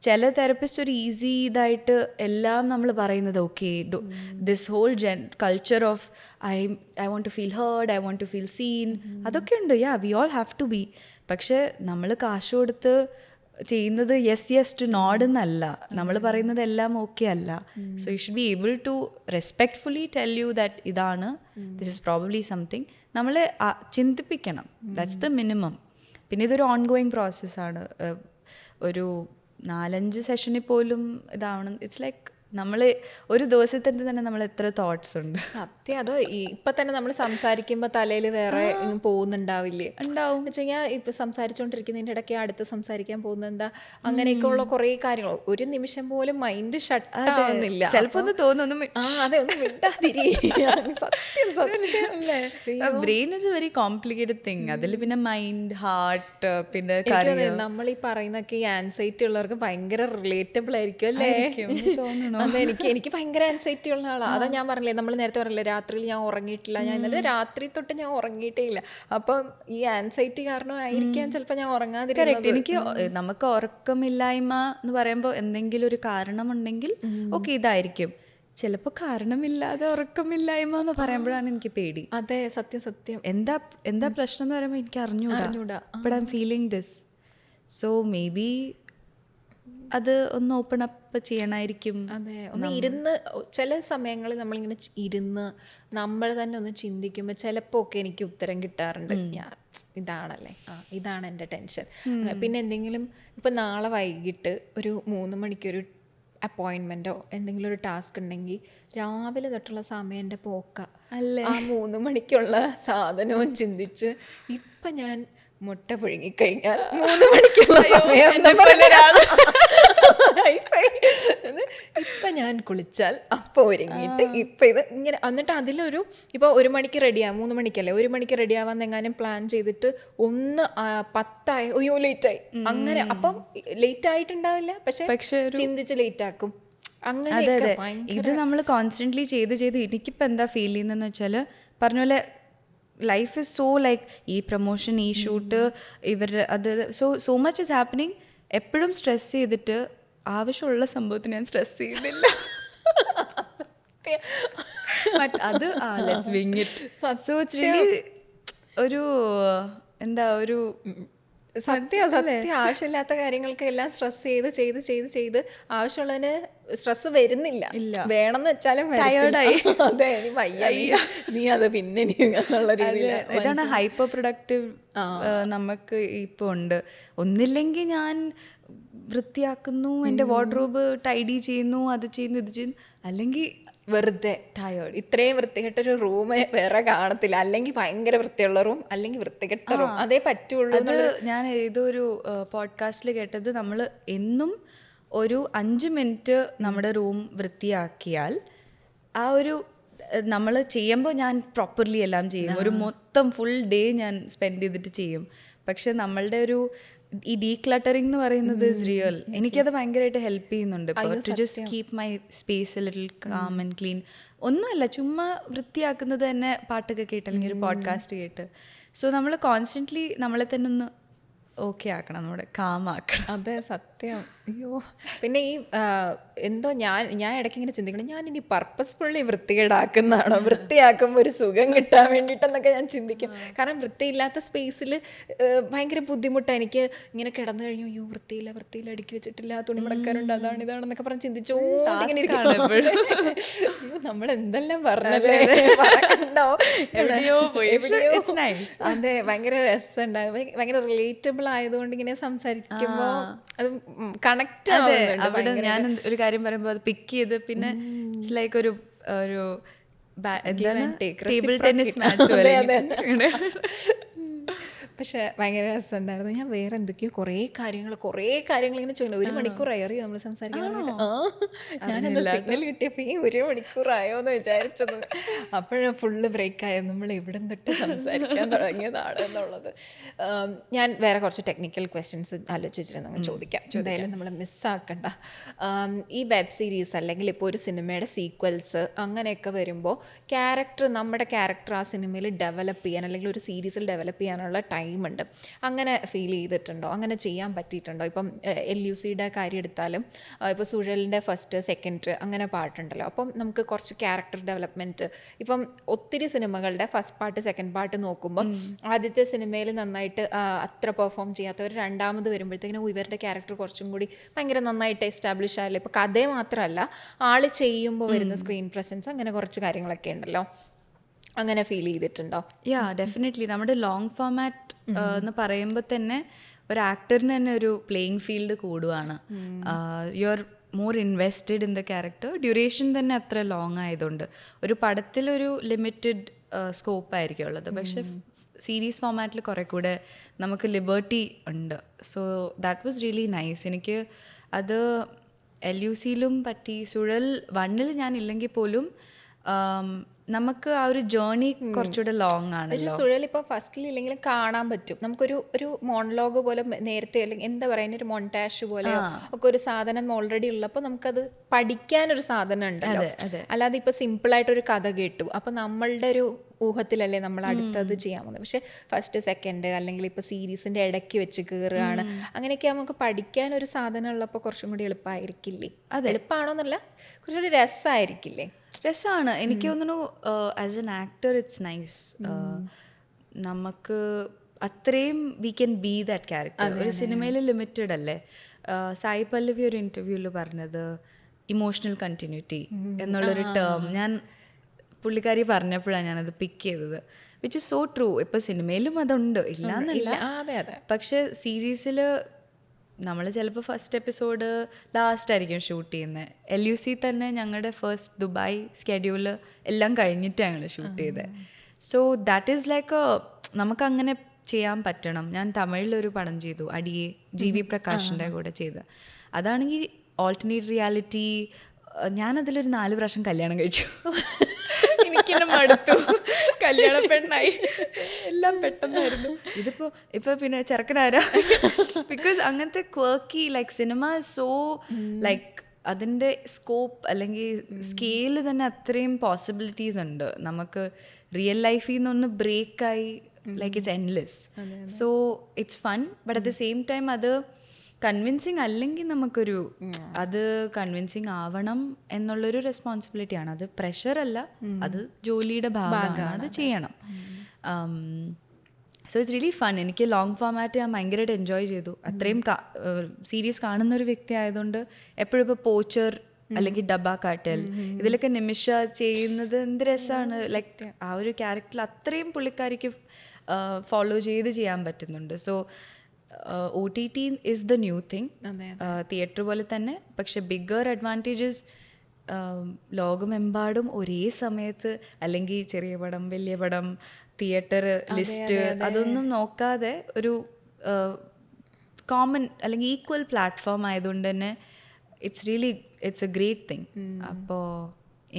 ചില തെറപ്പിസ്റ്റ് ഒരു ഈസി ഇതായിട്ട് എല്ലാം നമ്മൾ പറയുന്നത്, okay this whole culture of I want to feel heard, I want to feel seen, അതൊക്കെ ഉണ്ട്. Yeah, we all have to be. പക്ഷെ നമ്മൾ കാശ് കൊടുത്ത് ചെയ്യുന്നത് യെസ് ടു നോഡ് എന്നല്ല, നമ്മൾ പറയുന്നത് എല്ലാം ഓക്കെ അല്ല. So you should be able to respectfully tell you that ഇതാണ്, ദിസ് ഇസ് പ്രോബബ്ലി സംതിങ്. നമ്മൾ ചിന്തിപ്പിക്കണം. That's the minimum. പിന്നെ ഇതൊരു ഓൺ ഗോയിങ് പ്രോസസ്സാണ്. ഒരു 4-5 സെഷനിൽ പോലും ഇതാവണം. ഇറ്റ്സ് ലൈക്ക് നമ്മൾ ഒരു ദിവസത്തിൻ്റെ തന്നെ നമ്മൾ എത്ര തോട്ട്സ് ഉണ്ട്. സത്യം. അതോ ഇപ്പം തന്നെ നമ്മൾ സംസാരിക്കുമ്പോൾ തലയിൽ വേറെ പോകുന്നുണ്ടാവില്ലേ? ഉണ്ടാവും. വെച്ച് കഴിഞ്ഞാൽ ഇപ്പം സംസാരിച്ചുകൊണ്ടിരിക്കുന്നതിൻ്റെ ഇടയ്ക്ക് അടുത്ത് സംസാരിക്കാൻ പോകുന്നത് എന്താ, അങ്ങനെയൊക്കെ ഉള്ള കുറേ കാര്യങ്ങൾ. ഒരു നിമിഷം പോലും മൈൻഡ് ഷട്ട് ആവുന്നില്ല. ചിലപ്പോൾ ഒന്ന് തോന്നുന്നു, അതെ, ഒന്നും മിണ്ടാതിരി. സത്യം സത്യം അല്ലേ. Brain is A very complicated thing. അതിൽ പിന്നെ മൈൻഡ്, ഹാർട്ട്, പിന്നെ നമ്മൾ ഈ പറയുന്നൊക്കെ ഈ ആൻസൈറ്റി ഉള്ളവർക്ക് ഭയങ്കര റിലേറ്റബിൾ ആയിരിക്കും അല്ലേ? തോന്നുന്നു. അതെ, എനിക്ക് ഭയങ്കര ആൻസൈറ്റി ഉള്ള ആളാണ്. അതാ ഞാൻ പറഞ്ഞില്ലേ, നമ്മൾ നേരത്തെ പറഞ്ഞില്ലേ രാത്രിയിൽ ഞാൻ ഉറങ്ങിയിട്ടില്ല. ഞാൻ ഇന്നലെ രാത്രി തൊട്ട് ഞാൻ ഉറങ്ങിയിട്ടേ ഇല്ല. അപ്പം ഈ ആൻസൈറ്റി കാരണം ആയിരിക്കാം ചിലപ്പോൾ ഞാൻ ഉറങ്ങാതിരിക്കുന്നത്. എനിക്ക് നമുക്ക് ഉറക്കമില്ലായ്മ എന്ന് പറയുമ്പോൾ എന്തെങ്കിലും ഒരു കാരണമുണ്ടെങ്കിൽ ഓക്കെ ഇതായിരിക്കും. ചിലപ്പോൾ കാരണമില്ലാതെ ഉറക്കമില്ലായ്മ എന്ന് പറയുമ്പോഴാണ് എനിക്ക് പേടി. അതെ, സത്യം സത്യം. എന്താ പ്രശ്നം എന്ന് പറയുമ്പോൾ എനിക്ക് അറിഞ്ഞൂടാ. But I M feeling this. So may be അത് ഒന്ന് ഓപ്പൺ അപ്പ് ചെയ്യണമായിരിക്കും. അതെ, ഒന്ന് ഇരുന്ന് ചില സമയങ്ങളിൽ നമ്മളിങ്ങനെ ഇരുന്ന് നമ്മൾ തന്നെ ഒന്ന് ചിന്തിക്കുമ്പോൾ ചിലപ്പോൾ ഒക്കെ എനിക്ക് ഉത്തരം കിട്ടാറുണ്ട്. ഇതാണല്ലേ, ഇതാണ് എൻ്റെ ടെൻഷൻ. പിന്നെ എന്തെങ്കിലും ഇപ്പം നാളെ വൈകിട്ട് ഒരു 3 മണിക്കൊരു അപ്പോയിൻമെൻറ്റോ എന്തെങ്കിലും ഒരു ടാസ്ക് ഉണ്ടെങ്കിൽ രാവിലെ തൊട്ടുള്ള സമയം എൻ്റെ പോക്ക. ആ 3 മണിക്കുള്ള സാധനവും ചിന്തിച്ച് ഇപ്പം ഞാൻ മുട്ട പുഴുങ്ങിക്കഴിഞ്ഞാൽ 3 മണിക്കുള്ള സമയം ഇപ്പം ഞാൻ കുളിച്ചാൽ അപ്പോൾ ഒരുങ്ങിയിട്ട് ഇപ്പം ഇത് ഇങ്ങനെ. എന്നിട്ട് അതിലൊരു ഇപ്പോൾ 1 മണിക്ക് റെഡിയാവും, 3 മണിക്കല്ലേ, 1 മണിക്ക് റെഡിയാവാൻ എങ്ങാനും പ്ലാൻ ചെയ്തിട്ട് 10 അയ്യോ ലേറ്റായി അങ്ങനെ. അപ്പം ലേറ്റ് ആയിട്ടുണ്ടാവില്ല, പക്ഷെ ചിന്തിച്ച് ലേറ്റ് ആക്കും. അതെ. ഇത് നമ്മൾ കോൺസ്റ്റന്റ്ലി ചെയ്ത് എനിക്കിപ്പോൾ എന്താ ഫീൽ ചെയ്യുന്നതെന്ന് വെച്ചാൽ, പറഞ്ഞ പോലെ ലൈഫ് ഇസ് സോ ലൈക്ക് ഈ പ്രൊമോഷൻ, ഈ ഷൂട്ട്, അത് സോ മച്ച് ഇസ് ഹാപ്പനിങ്. എപ്പോഴും സ്ട്രെസ് ചെയ്തിട്ട് ആവശ്യമുള്ള സംഭവത്തിന് ഞാൻ സ്ട്രെസ് ചെയ്യുന്നില്ല. അത് let's wing it. So it's really ഒരു എന്താ ഒരു സത്യം ആവശ്യമില്ലാത്ത കാര്യങ്ങൾക്ക് എല്ലാം സ്ട്രെസ് ചെയ്ത് ആവശ്യമുള്ളതിന് സ്ട്രെസ് വരുന്നില്ല. വേണമെന്ന് വെച്ചാലും ടയേർഡായി. അതെ, നീ വയ്യ, നീ അത് പിന്നെ എന്നുള്ള രീതിയിൽ. ഇതാണ് ഹൈപ്പർ പ്രൊഡക്റ്റീവ് നമുക്ക് ഇപ്പോൾ ഉണ്ട്. ഒന്നില്ലെങ്കിൽ ഞാൻ വൃത്തിയാക്കുന്നു, എൻ്റെ വാർഡ്രോബ് ടൈഡി ചെയ്യുന്നു, അത് ചെയ്യുന്നു, ഇത് ചെയ്യുന്നു, അല്ലെങ്കിൽ വെറുതെ ടയേർഡ്. ഇത്രയും വൃത്തികെട്ടൊരു റൂം വേറെ കാണത്തില്ല. അല്ലെങ്കിൽ ഭയങ്കര വൃത്തിയുള്ള റൂം, അല്ലെങ്കിൽ വൃത്തികെട്ട റൂം, അതേ പറ്റുള്ളൂ. അത് ഞാൻ ഏതൊരു പോഡ്കാസ്റ്റിൽ കേട്ടത്, നമ്മൾ എന്നും ഒരു 5 മിനിറ്റ് നമ്മുടെ റൂം വൃത്തിയാക്കിയാൽ ആ ഒരു നമ്മൾ ചെയ്യുമ്പോൾ ഞാൻ പ്രോപ്പർലി എല്ലാം ചെയ്യും. ഒരു മൊത്തം ഫുൾ ഡേ ഞാൻ സ്പെൻഡ് ചെയ്തിട്ട് ചെയ്യും. പക്ഷെ നമ്മളുടെ ഒരു ഈ ഡീക്ലട്ടറിങ് എന്ന് പറയുന്നത് ഇസ് റിയൽ. എനിക്കത് ഭയങ്കരമായിട്ട് ഹെൽപ്പ് ചെയ്യുന്നുണ്ട്. To just keep my space a little calm and clean. ഒന്നുമല്ല, ചുമ്മാ വൃത്തിയാക്കുന്നത് തന്നെ പാട്ടൊക്കെ കേട്ട് അല്ലെങ്കിൽ ഒരു പോഡ്കാസ്റ്റ് കേട്ട്. സോ നമ്മൾ കോൺസ്റ്റൻ്റ്ലി നമ്മളെ തന്നെ ഒന്ന് ഓക്കെ ആക്കണം, നമ്മുടെ കാമാക്കണം. അതെ, സത്യം. അയ്യോ, പിന്നെ ഈ എന്തോ ഞാൻ ഇടയ്ക്ക് ഇങ്ങനെ ചിന്തിക്കണം, ഞാൻ ഇനി പർപ്പസ്ഫുള്ളി വൃത്തികേടാക്കുന്നതാണോ, വൃത്തിയാക്കുമ്പോൾ ഒരു സുഖം കിട്ടാൻ വേണ്ടിയിട്ടെന്നൊക്കെ ഞാൻ ചിന്തിക്കും. കാരണം വൃത്തിയില്ലാത്ത സ്പേസിൽ ഭയങ്കര ബുദ്ധിമുട്ടാണ് എനിക്ക്. ഇങ്ങനെ കിടന്നു കഴിഞ്ഞു, അയ്യോ വൃത്തിയില്ല അടുക്കി വെച്ചിട്ടില്ല, തുണി മടക്കാറുണ്ട്, ഇതാണെന്നൊക്കെ പറഞ്ഞ് ചിന്തിച്ചോണ്ടിങ്ങനെ ഇരിക്കും. നമ്മൾ എന്തെല്ലാം പറഞ്ഞല്ലേ, അതെ, ഭയങ്കര രസമുണ്ടാകും. ഭയങ്കര റിലേറ്റബിൾ ആയതുകൊണ്ട് ഇങ്ങനെ സംസാരിക്കുമ്പോൾ അത് കണക്ട്. അവിടെ ഞാൻ ഒരു കാര്യം പറയുമ്പോൾ അത് പിക്ക് ചെയ്ത് പിന്നെ ഇറ്റ്സ് ലൈക്ക് ഒരു ടേബിൾ ടെന്നീസ് മാച്ച് പോലെ. പക്ഷെ ഭയങ്കര രസമുണ്ടായിരുന്നു. ഞാൻ വേറെ എന്തൊക്കെയോ കുറേ കാര്യങ്ങൾ ഇങ്ങനെ ചോദിക്കുന്നു. 1 മണിക്കൂറായി അറിയോ നമ്മൾ സംസാരിക്കാൻ? ഞാനെന്താ സിഗ്നൽ കിട്ടിയപ്പോൾ ഈ 1 മണിക്കൂറായോ എന്ന് വിചാരിച്ചത്. അപ്പോഴും ഫുള്ള് ബ്രേക്കായോ നമ്മൾ എവിടെ തൊട്ട് സംസാരിക്കാൻ തുടങ്ങിയതാണ് എന്നുള്ളത്. ഞാൻ വേറെ കുറച്ച് ടെക്നിക്കൽ ക്വസ്റ്റ്യൻസ് ആലോചിച്ചിരുന്നു, ചോദിക്കാം. എന്തായാലും നമ്മൾ മിസ്സാക്കണ്ട. ഈ വെബ് സീരീസ് അല്ലെങ്കിൽ ഇപ്പോൾ ഒരു സിനിമയുടെ സീക്വൽസ് അങ്ങനെയൊക്കെ വരുമ്പോൾ നമ്മുടെ ക്യാരക്ടർ ആ സിനിമയിൽ ഡെവലപ്പ് ചെയ്യാൻ അല്ലെങ്കിൽ ഒരു സീരീസിൽ ഡെവലപ്പ് ചെയ്യാനുള്ള ടൈമുണ്ട്. അങ്ങനെ ഫീൽ ചെയ്തിട്ടുണ്ടോ? അങ്ങനെ ചെയ്യാൻ പറ്റിയിട്ടുണ്ടോ? ഇപ്പം LUCയുടെ കാര്യം എടുത്താലും ഇപ്പോൾ സുഴലിൻ്റെ ഫസ്റ്റ് സെക്കൻഡ് അങ്ങനെ പാട്ടുണ്ടല്ലോ. അപ്പം നമുക്ക് കുറച്ച് ക്യാരക്ടർ ഡെവലപ്മെൻറ്റ് ഇപ്പം ഒത്തിരി സിനിമകളുടെ ഫസ്റ്റ് പാർട്ട് സെക്കൻഡ് പാർട്ട് നോക്കുമ്പോൾ ആദ്യത്തെ സിനിമയിൽ നന്നായിട്ട് അത്ര പെർഫോം ചെയ്യാത്തവർ രണ്ടാമത് വരുമ്പോഴത്തേക്കിനും ഇവരുടെ ക്യാരക്ടർ കുറച്ചും കൂടി ഭയങ്കര നന്നായിട്ട് എസ്റ്റാബ്ലിഷ് ആയാലും ഇപ്പോൾ കഥ മാത്രമല്ല ആൾ ചെയ്യുമ്പോൾ വരുന്ന സ്ക്രീൻ പ്രസൻസ് അങ്ങനെ കുറച്ച് കാര്യങ്ങളൊക്കെ ഉണ്ടല്ലോ. അങ്ങനെ ഫീൽ ചെയ്തിട്ടുണ്ടോ? Yeah definitely. നമ്മുടെ ലോങ് ഫോമാറ്റ് എന്ന് പറയുമ്പോൾ തന്നെ ഒരു ആക്ടറിന് തന്നെ ഒരു പ്ലേയിങ് ഫീൽഡ് കൂടുവാണ്. You are more invested in the character. Duration തന്നെ അത്ര ലോങ് ആയതുകൊണ്ട് ഒരു പടത്തിലൊരു ലിമിറ്റഡ് സ്കോപ്പ് ആയിരിക്കും ഉള്ളത്. പക്ഷെ സീരീസ് ഫോമാറ്റിൽ കുറേ കൂടെ നമുക്ക് ലിബർട്ടി ഉണ്ട്. So that was really nice. എനിക്ക് അത് LUCയിലും പറ്റി. സുഴൽ 1 ഞാൻ ഇല്ലെങ്കിൽ പോലും നമുക്ക് ആ ഒരു ജേർണി കുറച്ചുകൂടെ ലോങ് ആണ്. പക്ഷേ സുഴൽ ഇപ്പോൾ ഫസ്റ്റിൽ ഇല്ലെങ്കിലും കാണാൻ പറ്റും. നമുക്കൊരു മോണലോഗ് പോലെ നേരത്തെ അല്ലെങ്കിൽ എന്താ പറയുക ഒരു മൊണ്ടാഷ് പോലെയോ ഒക്കെ ഒരു സാധനം ഓൾറെഡി ഉള്ളപ്പോൾ നമുക്കത് പഠിക്കാനൊരു സാധനം ഉണ്ടല്ലോ. അല്ലാതെ ഇപ്പോൾ സിമ്പിളായിട്ടൊരു കഥ കേട്ടു അപ്പോൾ നമ്മളുടെ ഒരു ഊഹത്തിലല്ലേ നമ്മൾ അടുത്തത് ചെയ്യാൻ പോകുന്നത്. പക്ഷേ ഫസ്റ്റ് സെക്കൻഡ് അല്ലെങ്കിൽ ഇപ്പോൾ സീരീസിൻ്റെ ഇടയ്ക്ക് വെച്ച് കയറുകയാണ് അങ്ങനെയൊക്കെ നമുക്ക് പഠിക്കാൻ ഒരു സാധനം ഉള്ളപ്പോൾ കുറച്ചും കൂടി എളുപ്പമായിരിക്കില്ലേ? എളുപ്പമാണോന്നല്ല, കുറച്ചുകൂടി രസമായിരിക്കില്ലേ? രസമാണ്. എനിക്ക് തോന്നുന്നു as an actor it's nice. നമുക്ക് അത്രയും we can be that character. ഒരു സിനിമയിൽ ലിമിറ്റഡ് അല്ലേ. സായി പല്ലവി ഒരു ഇൻ്റർവ്യൂവിൽ പറഞ്ഞത് ഇമോഷണൽ കണ്ടിന്യൂറ്റി എന്നുള്ളൊരു ടേം ഞാൻ പുള്ളിക്കാരി പറഞ്ഞപ്പോഴാണ് ഞാനത് പിക്ക് ചെയ്തത്. Which is so true. ഇപ്പോൾ സിനിമയിലും അതുണ്ട്, ഇല്ലാന്നല്ല. പക്ഷെ സീരീസിൽ നമ്മൾ ചിലപ്പോൾ ഫസ്റ്റ് എപ്പിസോഡ് ലാസ്റ്റ് ആയിരിക്കും ഷൂട്ട് ചെയ്യുന്നത്. LUC തന്നെ ഞങ്ങളുടെ ഫസ്റ്റ് ദുബായ് സ്കെഡ്യൂള് എല്ലാം കഴിഞ്ഞിട്ടാണ് ഞങ്ങൾ ഷൂട്ട് ചെയ്തത്. സോ ദാറ്റ് ഈസ് ലൈക്ക് നമുക്കങ്ങനെ ചെയ്യാൻ പറ്റണം. ഞാൻ തമിഴിലൊരു പടം ചെയ്തു, അടിയെ, GV പ്രകാശിൻ്റെ കൂടെ ചെയ്ത്. അതാണെങ്കിൽ ഓൾട്ടർനേറ്റ് റിയാലിറ്റി. ഞാനതിലൊരു 4 പ്രാവശ്യം കല്യാണം കഴിച്ചു. എനിക്കെന്നെ മടുത്തു. കല്യാണ പെണ്ണായി, എല്ലാം പെട്ടെന്നായിരുന്നു. ഇപ്പോൾ പിന്നെ ചെറുക്കനാരാ. ബിക്കോസ് അങ്ങനത്തെ quirky like cinema so like അതിൻ്റെ സ്കോപ്പ് അല്ലെങ്കിൽ സ്കെയില് തന്നെ അത്രയും പോസിബിലിറ്റീസ് ഉണ്ട്. നമുക്ക് റിയൽ ലൈഫിൽ നിന്നൊന്ന് ബ്രേക്കായി like it's endless. So it's fun. But at the same time അത് കൺവിൻസിങ് അല്ലെങ്കിൽ നമുക്കൊരു അത് കൺവിൻസിങ് ആവണം എന്നുള്ളൊരു റെസ്പോൺസിബിലിറ്റിയാണ്. അത് പ്രഷറല്ല, അത് ജോലിയുടെ ഭാഗമാണ്, അത് ചെയ്യണം. So it's really fun. എനിക്ക് ലോങ് ഫോമാറ്റ് ഞാൻ ഭയങ്കരമായിട്ട് എൻജോയ് ചെയ്തു. അത്രയും സീരീസ് കാണുന്നൊരു വ്യക്തി ആയതുകൊണ്ട് എപ്പോഴും ഇപ്പോൾ പോച്ചർ അല്ലെങ്കിൽ ഡബ്ബ കാട്ടൽ ഇതിലൊക്കെ നിമിഷ ചെയ്യുന്നത് എന്ത് രസമാണ്. ലൈക്ക് ആ ഒരു ക്യാരക്ടറിൽ അത്രയും പുള്ളിക്കാരിക്ക് ഫോളോ ചെയ്ത് ചെയ്യാൻ പറ്റുന്നുണ്ട്. So OTT is the new thing. Theatre പോലെ തന്നെ. പക്ഷെ ബിഗ്ഗർ അഡ്വാൻറ്റേജസ് ലോകമെമ്പാടും ഒരേ സമയത്ത് അല്ലെങ്കിൽ ചെറിയ പടം വലിയ പടം തിയേറ്റർ ലിസ്റ്റ് അതൊന്നും നോക്കാതെ ഒരു കോമൺ അല്ലെങ്കിൽ ഈക്വൽ പ്ലാറ്റ്ഫോം ആയതുകൊണ്ട് തന്നെ ഇറ്റ്സ് എ ഗ്രേറ്റ് തിങ്. അപ്പോൾ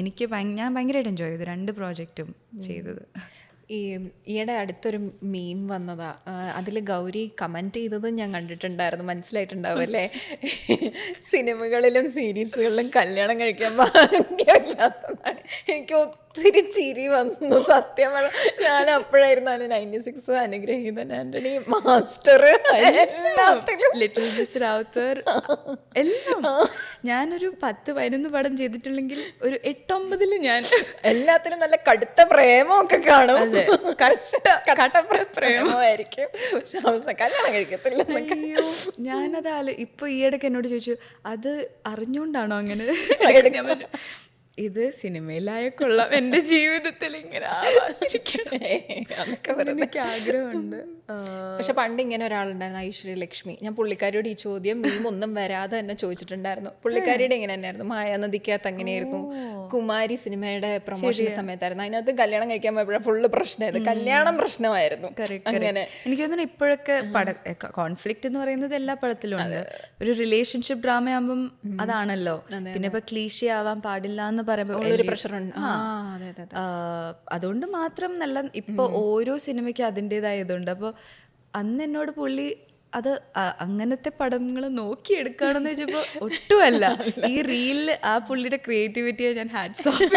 എനിക്ക് ഞാൻ ഭയങ്കരമായിട്ട് എൻജോയ് ചെയ്തു 2 പ്രോജക്റ്റും ചെയ്തത്. ഈയിടെ അടുത്തൊരു മീം വന്നതാ. അതിൽ ഗൗരി കമൻറ്റ് ചെയ്തത് ഞാൻ കണ്ടിട്ടുണ്ടായിരുന്നു. മനസ്സിലായിട്ടുണ്ടാവും അല്ലേ? സിനിമകളിലും സീരീസുകളിലും കല്യാണം കഴിക്കാൻ ഭാഗ്യമില്ലാത്തതാണ്. എനിക്ക് ഒത്തിരി ചിരി വന്നു സത്യം. ഞാൻ അപ്പോഴായിരുന്നു 96 Anugraheethan Antony master little miss Rawther എല്ലാം. ഞാനൊരു 10-11 പടം ചെയ്തിട്ടുണ്ടെങ്കിൽ ഒരു 8-9 ഞാൻ എല്ലാത്തിനും നല്ല കടുത്ത പ്രേമമൊക്കെ കാണും. പ്രേമമായിരിക്കും, കല്യാണം കഴിക്കത്തില്ല. അയ്യോ, ഞാനത് ഇപ്പൊ ഈയിടയ്ക്ക് എന്നോട് ചോദിച്ചു അത് അറിഞ്ഞുകൊണ്ടാണോ അങ്ങനെ. ഇത് സിനിമയിലായ കൊള്ളാം, എൻ്റെ ജീവിതത്തിൽ ഇങ്ങനെ ആവാതിരിക്കണം അതൊക്കെ എന്ന് എനിക്ക് ആഗ്രഹമുണ്ട്. പക്ഷെ പണ്ട് ഇങ്ങനെ ഒരാളുണ്ടായിരുന്നു, ഐശ്വര്യ ലക്ഷ്മി. ഞാൻ പുള്ളിക്കാരിയോട് ഈ ചോദ്യം മീം ഒന്നും വരാതെ തന്നെ ചോദിച്ചിട്ടുണ്ടായിരുന്നു. പുള്ളിക്കാരിയുടെ ഇങ്ങനെ തന്നെയായിരുന്നു, മായാനദിക്കകത്ത് അങ്ങനെയായിരുന്നു. കുമാരി സിനിമയുടെ പ്രൊമോഷന്റെ സമയത്തായിരുന്നു. അതിനകത്ത് കല്യാണം കഴിക്കാൻ പോയപ്പോഴാണ് ഫുള്ള് പ്രശ്നമായത്. കല്യാണം പ്രശ്നമായിരുന്നു. അങ്ങനെ എനിക്ക് തോന്നുന്നു ഇപ്പോഴൊക്കെ കോൺഫ്ലിക്റ്റ് എന്ന് പറയുന്നത് എല്ലാ പടത്തിലും ഉണ്ട്. ഒരു റിലേഷൻഷിപ്പ് ഡ്രാമ ആകുമ്പം അതാണല്ലോ. പിന്നെ ഇപ്പൊ ക്ലീഷേ ആവാൻ പാടില്ല എന്ന് പറയുമ്പോൾ ഒരു പ്രഷറുണ്ട്. അതെ അതെ അതെ. അതുകൊണ്ട് മാത്രം നല്ല ഇപ്പൊ ഓരോ സിനിമയ്ക്കും അതിൻ്റെതായ ഇതുണ്ട്. അപ്പോൾ അന്ന് എന്നോട് പുള്ളി അത് അങ്ങനത്തെ പടങ്ങൾ നോക്കിയെടുക്കുകയാണെന്ന് വെച്ചപ്പോൾ ഒട്ടുമല്ല. ഈ റീലിൽ ആ പുള്ളിയുടെ ക്രിയേറ്റിവിറ്റിയെ ഞാൻ ഹാറ്റ്സ് ഓഫ്.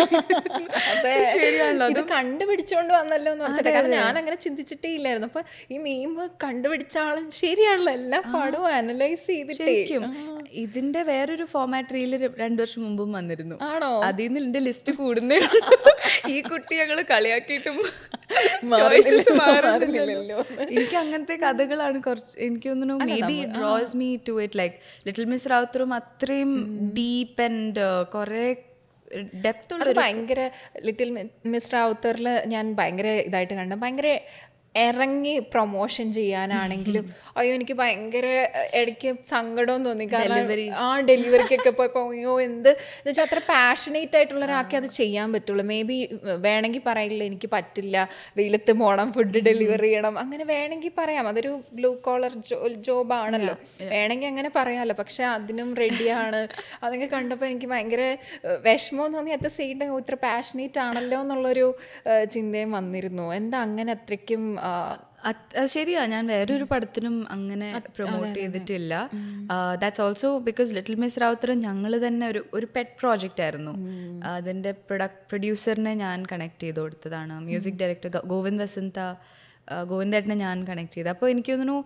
ശരിയാണല്ലോ, അത് കണ്ടുപിടിച്ചോണ്ട് വന്നല്ലോ എന്ന് ഓർത്തിട്ട്. കാരണം ഞാൻ അങ്ങനെ ചിന്തിച്ചിട്ടേ ഇല്ലായിരുന്നു. അപ്പൊ ഈ മീം കണ്ടുപിടിച്ച ആളും ശരിയാണല്ലോ, എല്ലാ പടവും അനലൈസ് ചെയ്തിട്ടേക്കും. ഇതിന്റെ വേറൊരു ഫോമാറ്റ് റീല് 2 വർഷം മുമ്പും വന്നിരുന്നു. ആണോ? അതിൽ നിന്ന് എന്റെ ലിസ്റ്റ് കൂടുന്നേ. ഈ കുട്ടി ഞങ്ങള് കളിയാക്കിയിട്ടും മാറുന്നില്ലല്ലോ. എനിക്ക് അങ്ങനത്തെ കഥകളാണ് കുറച്ച്, എനിക്ക് തോന്നുന്നു maybe it draws me to it. Like little miss റാവുത്തറും അത്രയും ഡീപ്പ് ആൻഡ് കുറെ ഡെപ്ത് ഉള്ള. ഭയങ്കര ലിറ്റിൽ മിസ് റാവുത്തറിൽ ഞാൻ ഭയങ്കര ഇതായിട്ട് കണ്ടു. ഭയങ്കര ഇറങ്ങി പ്രൊമോഷൻ ചെയ്യാനാണെങ്കിലും അയ്യോ എനിക്ക് ഭയങ്കര ഇടയ്ക്ക് സങ്കടവും തോന്നി. കാരണം ആ ഡെലിവറിക്കൊക്കെ പോയപ്പോൾ അയ്യോ എന്ത് എന്ന് വെച്ചാൽ അത്ര പാഷനേറ്റ് ആയിട്ടുള്ള ഒരാൾക്ക് അത് ചെയ്യാൻ പറ്റുള്ളൂ. മേ ബി വേണമെങ്കിൽ പറയില്ല എനിക്ക് പറ്റില്ല, വെയിലത്ത് പോകണം, ഫുഡ് ഡെലിവറി ചെയ്യണം, അങ്ങനെ വേണമെങ്കിൽ പറയാം. അതൊരു ബ്ലൂ കോളർ ജോബാണല്ലോ, വേണമെങ്കിൽ അങ്ങനെ പറയാമല്ലോ. പക്ഷെ അതിനും റെഡിയാണ്. അതൊക്കെ കണ്ടപ്പോൾ എനിക്ക് ഭയങ്കര വിഷമവും തോന്നി. അറ്റ് ദ സെയിം ടൈം ഇത്ര പാഷനേറ്റ് ആണല്ലോ എന്നുള്ളൊരു ചിന്തയും വന്നിരുന്നു. എന്താ അങ്ങനെ അത്രയ്ക്കും. അത് ശരിയാ, ഞാൻ വേറൊരു പടത്തിനും അങ്ങനെ പ്രൊമോട്ട് ചെയ്തിട്ടില്ല. That's also because little miss Rawther ഞങ്ങൾ തന്നെ ഒരു പെറ്റ് പ്രോജക്റ്റ് ആയിരുന്നു. അതിൻ്റെ പ്രൊഡ്യൂസറിനെ ഞാൻ കണക്ട് ചെയ്ത് കൊടുത്തതാണ്. മ്യൂസിക് ഡയറക്ടർ ഗോവിന്ദേട്ടനെ ഞാൻ കണക്ട് ചെയ്ത്. അപ്പോൾ എനിക്ക് തോന്നുന്നു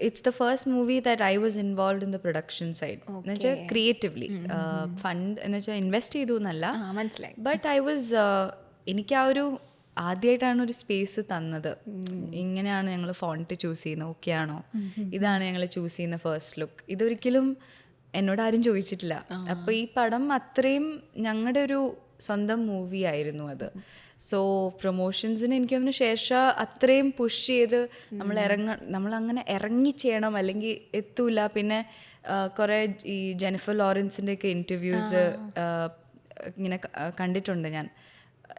it's the first movie that I was involved in the production side. എന്ന് വെച്ചാൽ ക്രിയേറ്റീവ്ലി ഫണ്ട് എന്ന് വെച്ചാൽ ഇൻവെസ്റ്റ് ചെയ്തു എന്നല്ല, മനസ്സിലായി. ബട്ട് ഐ വാസ് എനിക്ക് ആ ഒരു ആദ്യമായിട്ടാണ് ഒരു സ്പേസ് തന്നത്. ഇങ്ങനെയാണ് ഞങ്ങൾ ഫോണ്ട് ചൂസ് ചെയ്യുന്നത്, ഓക്കെ ആണോ, ഇതാണ് ഞങ്ങൾ ചൂസ് ചെയ്യുന്ന ഫസ്റ്റ് ലുക്ക്. ഇതൊരിക്കലും എന്നോട് ആരും ചോദിച്ചിട്ടില്ല. അപ്പോൾ ഈ പടം അത്രയും ഞങ്ങളുടെ ഒരു സ്വന്തം മൂവി ആയിരുന്നു അത്. സോ പ്രൊമോഷൻസിന് എനിക്ക് തോന്നുന്നു ശേഷം അത്രയും പുഷ് ചെയ്ത് നമ്മളങ്ങനെ ഇറങ്ങി ചെയ്യണം, അല്ലെങ്കിൽ എത്തൂല. പിന്നെ കുറേ ഈ ജെനിഫർ ലോറൻസിൻ്റെ ഒക്കെ ഇൻ്റർവ്യൂസ് ഇങ്ങനെ കണ്ടിട്ടുണ്ട് ഞാൻ.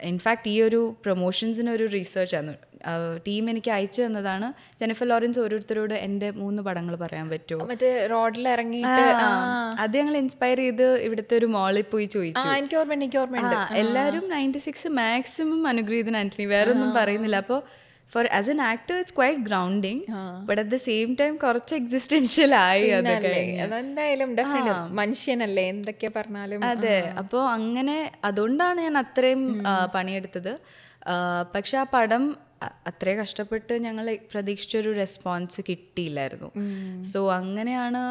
ഇൻഫാക്ട് ഈ ഒരു പ്രൊമോഷൻസിന് ഒരു റിസർച്ചാണ് ടീം എനിക്ക് അയച്ചു തന്നതാണ്. ജെനിഫർ ലോറൻസ് ഓരോരുത്തരോട് എൻ്റെ 3 പടങ്ങൾ പറയാൻ പറ്റുമോ, മറ്റേ റോഡിൽ ഇറങ്ങിയിട്ട് അത് ഞങ്ങൾ ഇൻസ്പയർ ചെയ്ത് ഇവിടുത്തെ ഒരു മോളിൽ പോയി ചോദിച്ചു. എനിക്ക് ഓർമ്മയുണ്ട്. എല്ലാവരും 96 മാക്സിമം അനുഗ്രഹീതൻ ആന്റണി, വേറെ ഒന്നും പറയുന്നില്ല. അപ്പോൾ for as an actor it's quite grounding, but at the same time കുറച്ച് എക്സിസ്റ്റൻഷ്യൽ ആയി. അതെന്തായാലും മനുഷ്യനല്ലേ, എന്തൊക്കെ പറഞ്ഞാലും. അതെ, അപ്പോൾ അങ്ങനെ അതുകൊണ്ടാണ് ഞാൻ അത്രയും പണിയെടുത്തത്. പക്ഷെ ആ പടം അത്രേ കഷ്ടപ്പെട്ട് ഞങ്ങൾ പ്രതീക്ഷിച്ചൊരു റെസ്പോൺസ് കിട്ടിയില്ലായിരുന്നു. സോ അങ്ങനെയാണ്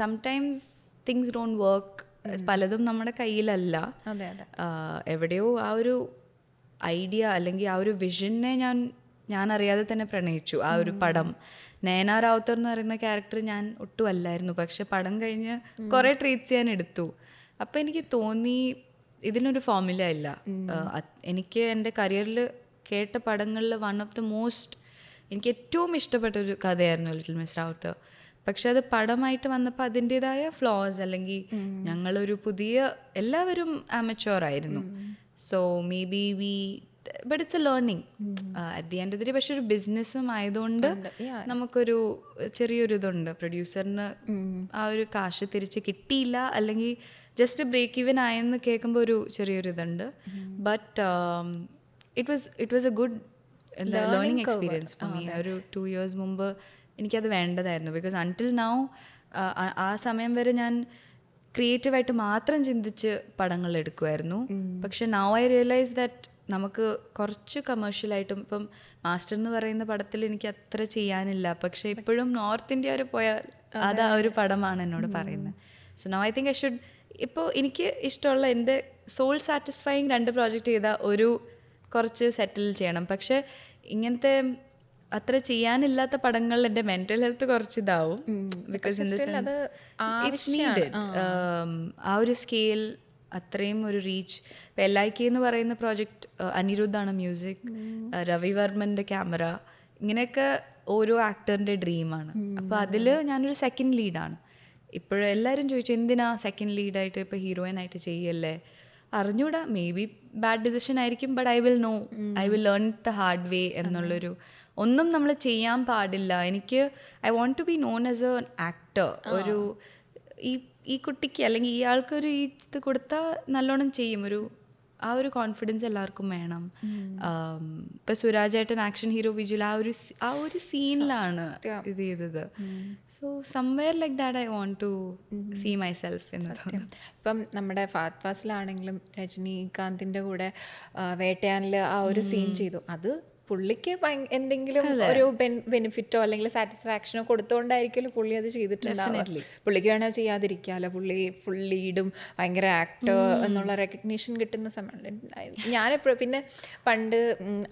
സംടൈംസ് തിങ്സ് ഡോണ്ട് വർക്ക്. പലതും നമ്മുടെ കയ്യിലല്ല. എവിടെയോ ആ ഒരു ഐഡിയ അല്ലെങ്കിൽ ആ ഒരു വിഷനെ ഞാൻ അറിയാതെ തന്നെ പ്രണയിച്ചു. ആ ഒരു പടം നയന റാവുത്തർ എന്ന് പറയുന്ന ക്യാരക്ടർ ഞാൻ ഒട്ടും അല്ലായിരുന്നു. പക്ഷെ പടം കഴിഞ്ഞ് കുറേ ട്രീറ്റ്സ് ഞാൻ എടുത്തു. അപ്പം എനിക്ക് തോന്നി ഇതിനൊരു ഫോർമുല ഇല്ല. എനിക്ക് എൻ്റെ കരിയറിൽ കേട്ട പടങ്ങളിൽ വൺ ഓഫ് ദ മോസ്റ്റ് എനിക്ക് ഏറ്റവും ഇഷ്ടപ്പെട്ട ഒരു കഥയായിരുന്നു ലിറ്റിൽ മിസ് റാവുത്തർ. പക്ഷെ അത് പടമായിട്ട് വന്നപ്പോൾ അതിൻ്റെതായ ഫ്ലോസ്, അല്ലെങ്കിൽ ഞങ്ങളൊരു എല്ലാവരും അമച്വർ ആയിരുന്നു. So may be but it's A learning at the end of the day. പക്ഷെ ഒരു ബിസിനസ്സും ആയതുകൊണ്ട് നമുക്കൊരു ചെറിയൊരു ഇതുണ്ട്. പ്രൊഡ്യൂസറിന് ആ ഒരു കാശ് തിരിച്ച് കിട്ടിയില്ല, അല്ലെങ്കിൽ ജസ്റ്റ് ബ്രേക്ക് ഈവൻ ആയെന്ന് കേൾക്കുമ്പോൾ ഒരു ചെറിയൊരു ഇതുണ്ട്. But it was A good learning experience for me. ഒരു 2 years മുമ്പ് എനിക്കത് വേണ്ടതായിരുന്നു. ബിക്കോസ് അൺടിൽ നൗ ആ സമയം വരെ ഞാൻ ക്രിയേറ്റീവായിട്ട് മാത്രം ചിന്തിച്ച് പടങ്ങൾ എടുക്കുമായിരുന്നു. പക്ഷെ നൗ ഐ റിയലൈസ് ദാറ്റ് നമുക്ക് കുറച്ച് കമേഴ്ഷ്യലായിട്ടും, ഇപ്പം മാസ്റ്റർ എന്ന് പറയുന്ന പടത്തിൽ എനിക്ക് അത്ര ചെയ്യാനില്ല. പക്ഷെ ഇപ്പോഴും നോർത്ത് ഇന്ത്യ വരെ പോയാൽ അത് ആ ഒരു പടമാണ് എന്നോട് പറയുന്നത്. So now I think I should, ഇപ്പോൾ എനിക്ക് ഇഷ്ടമുള്ള എൻ്റെ സോൾ സാറ്റിസ്ഫൈയിങ് 2 പ്രോജക്റ്റ് ചെയ്താൽ കുറച്ച് സെറ്റിൽ ചെയ്യണം. പക്ഷെ ഇങ്ങനത്തെ അത്ര ചെയ്യാനില്ലാത്ത പടങ്ങളിൽ എൻ്റെ മെൻ്റൽ ഹെൽത്ത് കുറച്ച് ഇതാവും. Because in the sense it's needed. ആ ഒരു സ്കെയിൽ അത്രയും ഒരു റീച്ച്. ഇപ്പം LIK എന്ന് പറയുന്ന പ്രോജക്റ്റ് അനിരുദ്ധാണ് മ്യൂസിക്, രവി വർമ്മൻ്റെ ക്യാമറ, ഇങ്ങനെയൊക്കെ ഓരോ ആക്ടറിൻ്റെ ഡ്രീമാണ്. അപ്പോൾ അതിൽ ഞാനൊരു സെക്കൻഡ് ലീഡാണ്. ഇപ്പോഴെല്ലാവരും ചോദിച്ചു എന്തിനാ സെക്കൻഡ് ലീഡായിട്ട് ഇപ്പോൾ ഹീറോയിനായിട്ട് ചെയ്യല്ലേ? അറിഞ്ഞൂടാ, മേ ബി ബാഡ് ഡിസിഷൻ ആയിരിക്കും, but I will know, I will learn the hard way എന്നുള്ളൊരു. ഒന്നും നമ്മൾ ചെയ്യാൻ പാടില്ല. എനിക്ക് I want to be known as a actor. ഒരു ഈ കുട്ടിക്ക് അല്ലെങ്കിൽ ഈ ആൾക്കൊരു ഈ ഇത് കൊടുത്താൽ നല്ലോണം ചെയ്യും. ആ ഒരു കോൺഫിഡൻസ് എല്ലാവർക്കും വേണം. ഇപ്പം സുരാജേട്ടൻ ആക്ഷൻ ഹീറോ വിജുൽ ആ ഒരു സീനിലാണ് ഇത് ചെയ്തത്. So somewhere like that I want to see myself എന്ന്. ഇപ്പം നമ്മുടെ ഫഹദ് ഫാസിലാണെങ്കിലും രജനീകാന്തിൻ്റെ കൂടെ വേട്ടയാനിൽ ആ ഒരു സീൻ ചെയ്തു. അത് പുള്ളിക്ക് എന്തെങ്കിലും ഒരു ബെനിഫിറ്റോ അല്ലെങ്കിൽ സാറ്റിസ്ഫാക്ഷനോ കൊടുത്തുകൊണ്ടായിരിക്കുമല്ലോ പുള്ളി അത് ചെയ്തിട്ടുണ്ടാവില്ല. പുള്ളിക്ക് വേണേൽ ചെയ്യാതിരിക്കാമല്ലോ. പുള്ളി ഫുൾ ലീഡും ഭയങ്കര ആക്ടർ എന്നുള്ള റെക്കഗ്നീഷൻ കിട്ടുന്ന സമയം ഞാനെപ്പോഴും പിന്നെ പണ്ട്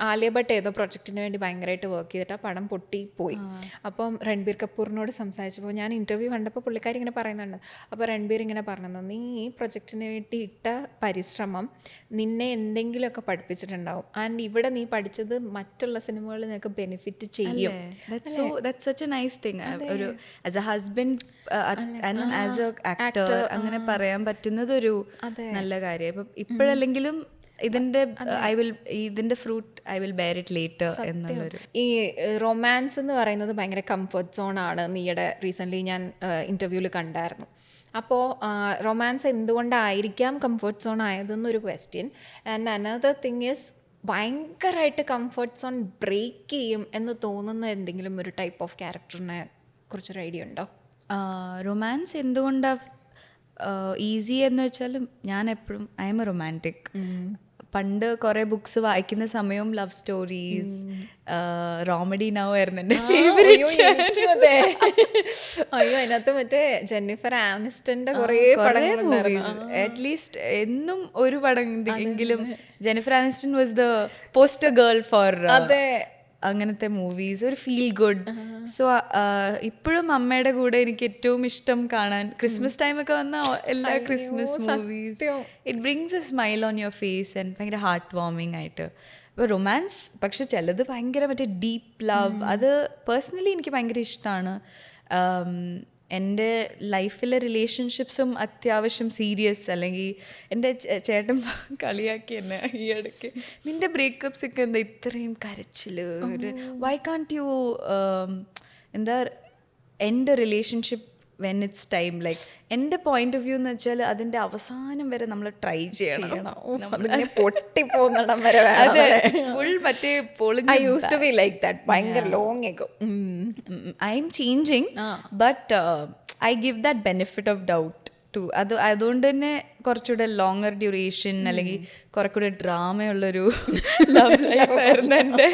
ആലിയ ഭട്ട് ഏതോ പ്രൊജക്റ്റിന് വേണ്ടി ഭയങ്കരമായിട്ട് വർക്ക് ചെയ്തിട്ട് ആ പടം പൊട്ടിപ്പോയി. അപ്പം രൺബീർ കപൂറിനോട് സംസാരിച്ചപ്പോൾ ഞാൻ ഇൻ്റർവ്യൂ കണ്ടപ്പോൾ പുള്ളിക്കാരി ഇങ്ങനെ പറയുന്നുണ്ട്. അപ്പോൾ രൺബീർ ഇങ്ങനെ പറഞ്ഞത്, നീ ഈ പ്രൊജക്റ്റിന് വേണ്ടി ഇട്ട പരിശ്രമം നിന്നെ എന്തെങ്കിലുമൊക്കെ പഠിപ്പിച്ചിട്ടുണ്ടാവും. ആൻഡ് ഇവിടെ നീ പഠിച്ചത് മറ്റുള്ള സിനിമകളിൽ നിനക്ക് ബെനിഫിറ്റ് ചെയ്യും. That's such a nice thing. ഒരു as a husband and as a actor അങ്ങനെ പറയാൻ പറ്റുന്നത് ഒരു നല്ല കാര്യം. ഇപ്പം ഇപ്പോഴല്ലെങ്കിലും ഇതിന്റെ fruit I will bear it later എന്നുള്ളൊരു. ഈ റൊമാൻസ് എന്ന് പറയുന്നത് ഭയങ്കര കംഫർട്ട് സോൺ ആണ്. നീയുടെ റീസെൻ്റ്ലി ഞാൻ ഇൻ്റർവ്യൂവിൽ കണ്ടായിരുന്നു. അപ്പോൾ റൊമാൻസ് എന്തുകൊണ്ടായിരിക്കാം കംഫർട്ട് സോൺ ആയതെന്നൊരു question. And another thing is ഭയങ്കരമായിട്ട് കംഫർട്ട് സോൺ ബ്രേക്ക് ചെയ്യും എന്ന് തോന്നുന്ന എന്തെങ്കിലും ഒരു ടൈപ്പ് ഓഫ് ക്യാരക്ടറിനെ കുറിച്ചൊരു ഐഡിയ ഉണ്ടോ? റൊമാൻസ് എന്തുകൊണ്ടാണ് ഈസി എന്ന് വെച്ചാൽ ഞാൻ എപ്പോഴും ഐ എം എ റൊമാൻറ്റിക്. പണ്ട് കുറേ ബുക്സ് വായിക്കുന്ന സമയവും ലവ് സ്റ്റോറീസ്, റോമഡി നൗ ആയിരുന്നു എൻ്റെ ഫേവറേറ്റ്. അയ്യോ, അതിനകത്ത് മറ്റേ ജെന്നിഫർ ആനിസ്റ്റന്റെ കുറേ മൂവീസ്, അറ്റ്ലീസ്റ്റ് എന്നും ഒരു പടം എങ്കിലും Jennifer Aniston was the poster girl for അങ്ങനത്തെ മൂവീസ്, ഒരു ഫീൽ ഗുഡ്. സോ ഇപ്പോഴും അമ്മയുടെ കൂടെ എനിക്ക് ഏറ്റവും ഇഷ്ടം കാണാൻ ക്രിസ്മസ് ടൈമൊക്കെ വന്ന എല്ലാ Christmas movies. It brings a smile on your face and ഭയങ്കര ഹാർട്ട് വാർമിങ് ആയിട്ട്. ഇപ്പോൾ റൊമാൻസ് പക്ഷെ ചിലത് ഭയങ്കര മറ്റേ ഡീപ്പ് ലവ്, അത് പേഴ്സണലി എനിക്ക് ഭയങ്കര ഇഷ്ടമാണ്. എൻ്റെ ലൈഫിലെ റിലേഷൻഷിപ്സും അത്യാവശ്യം സീരിയസ്, അല്ലെങ്കിൽ എൻ്റെ ചേട്ടൻ കളിയാക്കി എന്നെ ഈ ഇടയ്ക്ക്, നിൻ്റെ ബ്രേക്കപ്സ് ഒക്കെ എന്താ ഇത്രയും കരച്ചിൽ, ഒരു വൈ കാൺട്ട് യു എന്താ end relationship when it's time. Like എൻ്റെ പോയിന്റ് ഓഫ് വ്യൂ എന്ന് വെച്ചാൽ അതിൻ്റെ അവസാനം വരെ നമ്മൾ ട്രൈ ചെയ്യണം. പൊട്ടിപ്പോന്നിടം വരെ. അതെ, ഫുൾ മറ്റേ I used to be like that ഭയങ്കര long ago. I am changing, but I give that benefit of doubt to അതുകൊണ്ട് തന്നെ കുറച്ചുകൂടെ ലോങ്ങർ ഡ്യൂറേഷൻ അല്ലെങ്കിൽ കുറെ കൂടെ ഡ്രാമയുള്ളൊരു ലവ് ലൈഫായിരുന്നു എൻ്റെ.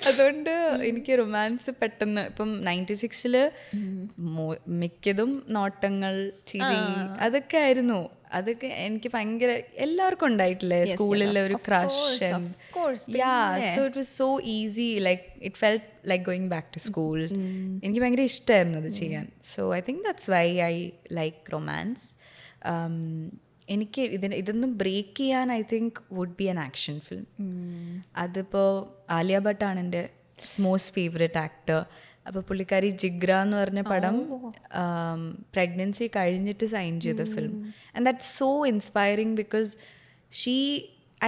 അതുകൊണ്ട് എനിക്ക് റൊമാൻസ് പെട്ടെന്ന് ഇപ്പം 96 മിക്കതും നോട്ടങ്ങൾ, ചിരി, അതൊക്കെ ആയിരുന്നു. അതൊക്കെ എനിക്ക് ഭയങ്കര എല്ലാവർക്കും ഉണ്ടായിട്ടില്ലേ സ്കൂളിലെ ഒരു crush. So it was so easy, like it felt like going back to school. എനിക്ക് ഭയങ്കര ഇഷ്ടമായിരുന്നു അത് ചെയ്യാൻ. So I think that's why I like romance. എനിക്ക് ഇതൊന്നും ബ്രേക്ക് ചെയ്യാൻ I think would be an action film. അതിപ്പോൾ ആലിയ ഭട്ടാണ് എൻ്റെ മോസ്റ്റ് ഫേവറേറ്റ് ആക്ടർ. അപ്പോൾ പുള്ളിക്കാരി ജിഗ്ര എന്ന് പറഞ്ഞ പടം പ്രഗ്നൻസി കഴിഞ്ഞിട്ട് സൈൻ ചെയ്ത film. And that's so inspiring because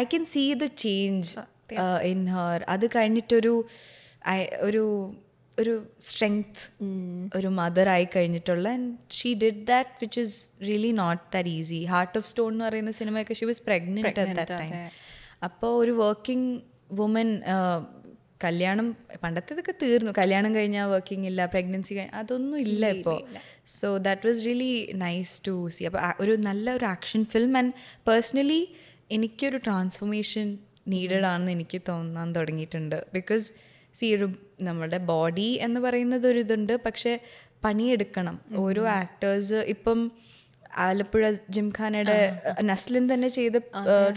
I can see the change in her. അത് കഴിഞ്ഞിട്ടൊരു ഒരു സ്ട്രെങ്ത് ഒരു മദറായി കഴിഞ്ഞിട്ടുള്ള. And she did that which is really not that easy. Heart of stone എന്ന് പറയുന്ന സിനിമയൊക്കെ she was pregnant at that time. അപ്പോൾ ഒരു വർക്കിംഗ് വുമൻ, കല്യാണം പണ്ടത്തേതൊക്കെ തീർന്നു, കല്യാണം കഴിഞ്ഞാൽ വർക്കിംഗ് ഇല്ല, പ്രഗ്നൻസി അതൊന്നും ഇല്ല ഇപ്പോൾ. So that was really nice to see. അപ്പോൾ ഒരു നല്ല ഒരു ആക്ഷൻ ഫിലിം. ആൻഡ് പേഴ്സണലി എനിക്കൊരു ട്രാൻസ്ഫോർമേഷൻ നീഡഡ് ആണെന്ന് എനിക്ക് തോന്നാൻ തുടങ്ങിയിട്ടുണ്ട്. ബിക്കോസ് നമ്മുടെ ബോഡി എന്ന് പറയുന്നത് ഒരു ഇതുണ്ട്, പക്ഷെ പണിയെടുക്കണം. ഓരോ ആക്ടേഴ്സ് ഇപ്പം ആലപ്പുഴ ജിംഖാനയുടെ നസ്ലിൻ തന്നെ ചെയ്ത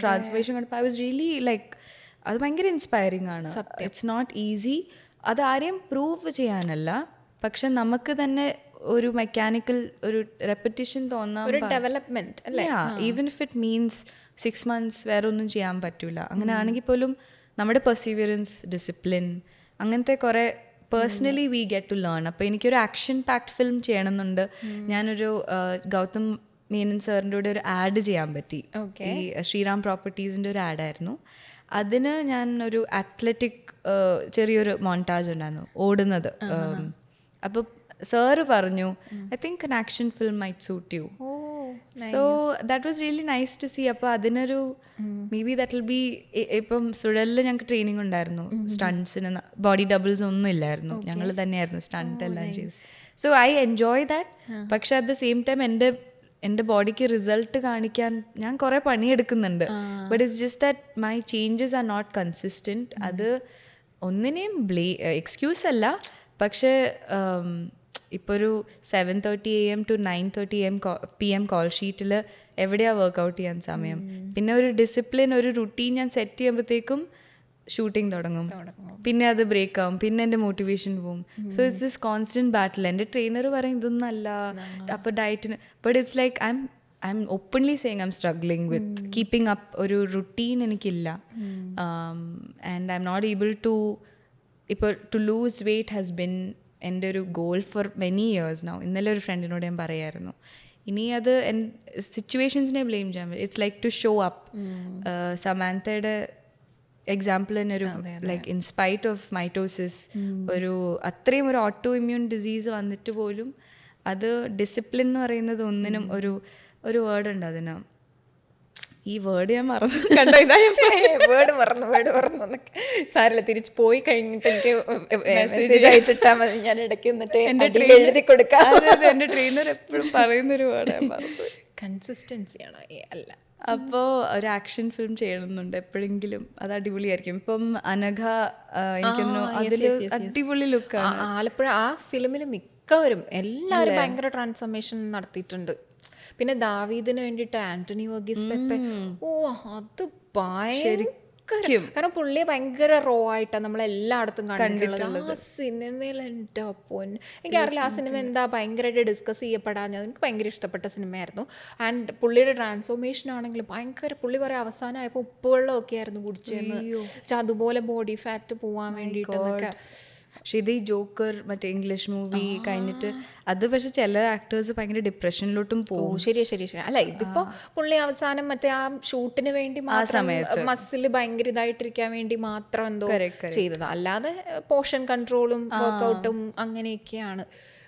ട്രാൻസ്ഫോർമേഷൻ കണ്ടപ്പോൾ ഐ വാസ് റിയലി ലൈക്ക് അത് ഭയങ്കര ഇൻസ്പയറിങ് ആണ്. It's not easy. അത് ആരെയും പ്രൂവ് ചെയ്യാനല്ല, പക്ഷെ നമുക്ക് തന്നെ ഒരു മെക്കാനിക്കൽ ഒരു റെപ്പറ്റീഷൻ തോന്നാൻ ഒരു ഡെവലപ്മെന്റ് അല്ലേ? Even if it means 6 months വേറെ ഒന്നും ചെയ്യാൻ പറ്റൂല. അങ്ങനെ ആണെങ്കിൽ പോലും നമ്മുടെ പെർസീവിയറൻസ്, ഡിസിപ്ലിൻ, അങ്ങനത്തെ കുറേ personally we get to learn. അപ്പോൾ എനിക്കൊരു ആക്ഷൻ പാക്ഡ് ഫിലിം ചെയ്യണമെന്നുണ്ട്. ഞാനൊരു ഗൗതം മേനൻ സാറിൻ്റെ കൂടെ ഒരു ആഡ് ചെയ്യാൻ പറ്റി. ഈ ശ്രീറാം പ്രോപ്പർട്ടീസിൻ്റെ ഒരു ആഡായിരുന്നു. അതിന് ഞാൻ ഒരു അത്ലറ്റിക് ചെറിയൊരു മോണ്ടാജ് ഉണ്ടായിരുന്നു ഓടുന്നത്. അപ്പോൾ സാറ് പറഞ്ഞു, I think an action film might suit you. So that was really nice to see. അപ്പോൾ അതിനൊരു may be that will be, ഇപ്പം സുഴലിൽ ഞങ്ങൾക്ക് ട്രെയിനിങ് ഉണ്ടായിരുന്നു. സ്റ്റണ്ട്സിന് ബോഡി ഡബിൾസ് ഒന്നും ഇല്ലായിരുന്നു, ഞങ്ങൾ തന്നെയായിരുന്നു സ്റ്റണ്ട് എല്ലാം ചെയ്ത്. So I enjoy that. പക്ഷെ അറ്റ് ദ സെയിം ടൈം എൻ്റെ ബോഡിക്ക് റിസൾട്ട് കാണിക്കാൻ ഞാൻ കുറേ പണിയെടുക്കുന്നുണ്ട്. But it's just that my changes are not consistent. അത് ഒന്നിനെയും എക്സ്ക്യൂസ് അല്ല. പക്ഷേ ഇപ്പോൾ ഒരു 7:30 AM to 9:30 PM കോൾ ഷീറ്റിൽ എവിടെയാണ് വർക്കൗട്ട് ചെയ്യാൻ സമയം? പിന്നെ ഒരു ഡിസിപ്ലിൻ, ഒരു റുട്ടീൻ ഞാൻ സെറ്റ് ചെയ്യുമ്പോഴത്തേക്കും ഷൂട്ടിംഗ് തുടങ്ങും, പിന്നെ അത് ബ്രേക്ക് ആവും, പിന്നെ എൻ്റെ മോട്ടിവേഷൻ പോവും. So it's this constant battle. എൻ്റെ ട്രെയിനർ പറയും ഇതൊന്നും അല്ല, അപ്പോൾ ഡയറ്റിന്. But it's like I'm openly saying I'm struggling with keeping up. ഒരു റുട്ടീൻ എനിക്കില്ല. And I'm not able to, ഇപ്പോൾ to lose weight has been എൻ്റെ ഒരു goal for many years now. ഇന്നലെ ഒരു ഫ്രണ്ടിനോട് ഞാൻ പറയായിരുന്നു, ഇനി അത് സിറ്റുവേഷൻസിനെ ബ്ലെയിം ചെയ്യാൻ പറ്റും. It's like to show up. സമാന്തയുടെ എക്സാമ്പിൾ തന്നെ ഒരു like in spite of myositis, ഒരു അത്രയും ഒരു ഓട്ടോ ഇമ്മ്യൂൺ ഡിസീസ് വന്നിട്ട് പോലും അത് ഡിസിപ്ലിൻ എന്ന് പറയുന്നത് ഒന്നിനും ഒരു വേർഡ് ഉണ്ട് അതിന്. ഈ വേർഡ് ഞാൻ മറന്നു. കണ്ടോ, വേർഡ് മറന്നു എന്നൊക്കെ സാരില്ല. തിരിച്ച് പോയി കഴിഞ്ഞിട്ട് എനിക്ക് മെസ്സേജ് അയച്ചിട്ടാൽ മതി, ഞാൻ ഇടയ്ക്ക് എന്നിട്ട് എഴുതി കൊടുക്കാം. എൻ്റെ ട്രെയിനർ എപ്പോഴും പറയുന്നൊരു വേർഡ് ഞാൻ മറന്നു. കൺസിസ്റ്റൻസിയാണ് അല്ല. അപ്പോൾ ഒരു ആക്ഷൻ ഫിലിം ചെയ്യണമെന്നുണ്ട് എപ്പോഴെങ്കിലും. അത് അടിപൊളിയായിരിക്കും. ഇപ്പം അനഘ എനിക്കൊന്നു അതിൽ അടിപൊളി ലുക്കാണ്. ആലപ്പുഴ ആ ഫിലിമിൽ മിക്കവരും എല്ലാവരും ഭയങ്കര ട്രാൻസ്ഫോർമേഷൻ നടത്തിയിട്ടുണ്ട്. പിന്നെ ദാവീദിന് വേണ്ടിയിട്ട് ആന്റണി വർഗീസ് പെപ്പെ, അത് ഭയങ്കര, കാരണം പുള്ളിയെ ഭയങ്കര റോ ആയിട്ടാണ് നമ്മളെല്ലായിടത്തും കണ്ടിട്ടുള്ളത്. ആ സിനിമയിൽ എൻ്റെ പൊന്ന്, എനിക്കറിയില്ല ആ സിനിമ എന്താ ഭയങ്കരമായിട്ട് ഡിസ്കസ് ചെയ്യപ്പെടാൻ. എനിക്ക് ഭയങ്കര ഇഷ്ടപ്പെട്ട സിനിമയായിരുന്നു. ആൻഡ് പുള്ളിയുടെ ട്രാൻസ്ഫോർമേഷൻ ആണെങ്കിൽ ഭയങ്കര, പുള്ളി പറയാം അവസാനമായപ്പോൾ ഉപ്പുവെള്ളമൊക്കെ ആയിരുന്നു കുടിച്ചെന്ന്. പക്ഷെ അതുപോലെ ബോഡി ഫാറ്റ് പോവാൻ വേണ്ടിയിട്ടൊക്കെ. പക്ഷെ ഇത് ഈ ജോക്കർ മറ്റേ ഇംഗ്ലീഷ് മൂവി കഴിഞ്ഞിട്ട് അത് പക്ഷെ ചില ആക്ടേഴ്സ് ഭയങ്കര ഡിപ്രഷനിലോട്ടും പോകും. ശരി. അല്ല, ഇതിപ്പോ പുള്ളി അവസാനം മറ്റേ ആ ഷൂട്ടിന് വേണ്ടി മാത്രം മസിൽ ഭയങ്കര ഇതായിട്ടിരിക്കാൻ വേണ്ടി മാത്രം എന്തോ ചെയ്തത്, അല്ലാതെ പോർഷൻ കൺട്രോളും വർക്കൗട്ടും അങ്ങനെയൊക്കെയാണ്.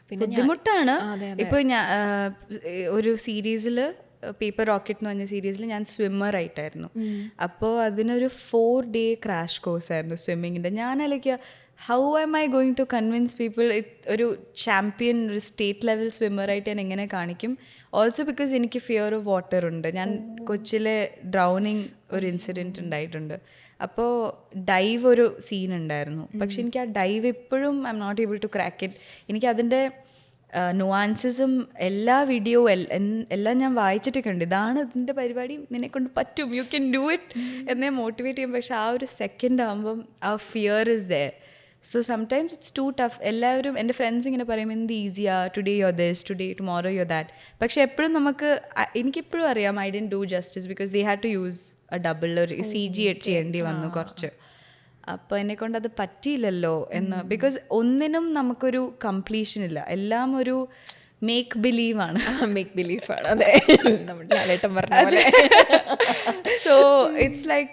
പിന്നെ ബുദ്ധിമുട്ടാണ്. ഇപ്പൊ ഞാൻ ഒരു സീരീസിൽ പേപ്പർ റോക്കറ്റ് എന്ന് പറഞ്ഞ സീരീസിൽ ഞാൻ സ്വിമ്മർ ആയിട്ടായിരുന്നു. അപ്പോൾ അതിനൊരു 4 day ക്രാഷ് കോഴ്സ് ആയിരുന്നു സ്വിമ്മിങ്ങിൻ്റെ. ഞാനല്ലെങ്കിൽ how am I going to convince people ഒരു ചാമ്പ്യൻ, ഒരു സ്റ്റേറ്റ് ലെവൽ സ്വിമ്മറായിട്ട് ഞാൻ എങ്ങനെ കാണിക്കും? ഓൾസോ ബിക്കോസ് എനിക്ക് ഫിയർ ഓഫ് വാട്ടർ ഉണ്ട്. ഞാൻ കൊച്ചിലെ ഡ്രൗണിങ് ഒരു ഇൻസിഡൻറ്റ് ഉണ്ടായിട്ടുണ്ട്. അപ്പോൾ ഡൈവ് ഒരു സീൻ ഉണ്ടായിരുന്നു. പക്ഷെ എനിക്ക് ആ ഡൈവ് ഇപ്പോഴും I'm not able to crack it. എനിക്ക് അതിൻ്റെ നുവാൻസസും എല്ലാ വീഡിയോ എല്ലാം ഞാൻ വായിച്ചിട്ടൊക്കെ ഉണ്ട്. ഇതാണ് ഇതിൻ്റെ പരിപാടി, നിന്നെക്കൊണ്ട് പറ്റും, യു ക്യാൻ ഡു ഇറ്റ് എന്നേ മോട്ടിവേറ്റ് ചെയ്യും. പക്ഷെ ആ ഒരു സെക്കൻഡ് ആകുമ്പം ആ fear is there. So sometimes it's too tough. എല്ലാവരും എൻ്റെ ഫ്രണ്ട്സ് ഇങ്ങനെ പറയും എന്ത് ഈസിയാ, today your this, today tomorrow your that. പക്ഷെ എപ്പോഴും എനിക്കിപ്പോഴും അറിയാം I didn't do justice because they had to use a double, ഒരു CG ചെയ്യേണ്ടി വന്നു കുറച്ച്. അപ്പോൾ എന്നെക്കൊണ്ട് അത് പറ്റിയില്ലല്ലോ എന്ന്. ബിക്കോസ് ഒന്നിനും നമുക്കൊരു കംപ്ലീഷൻ ഇല്ല, എല്ലാം ഒരു മേക്ക് ബിലീവാണ്. അതെ, നമ്മുടെ ലാലേട്ടൻ പറഞ്ഞ പോലെ. So it's like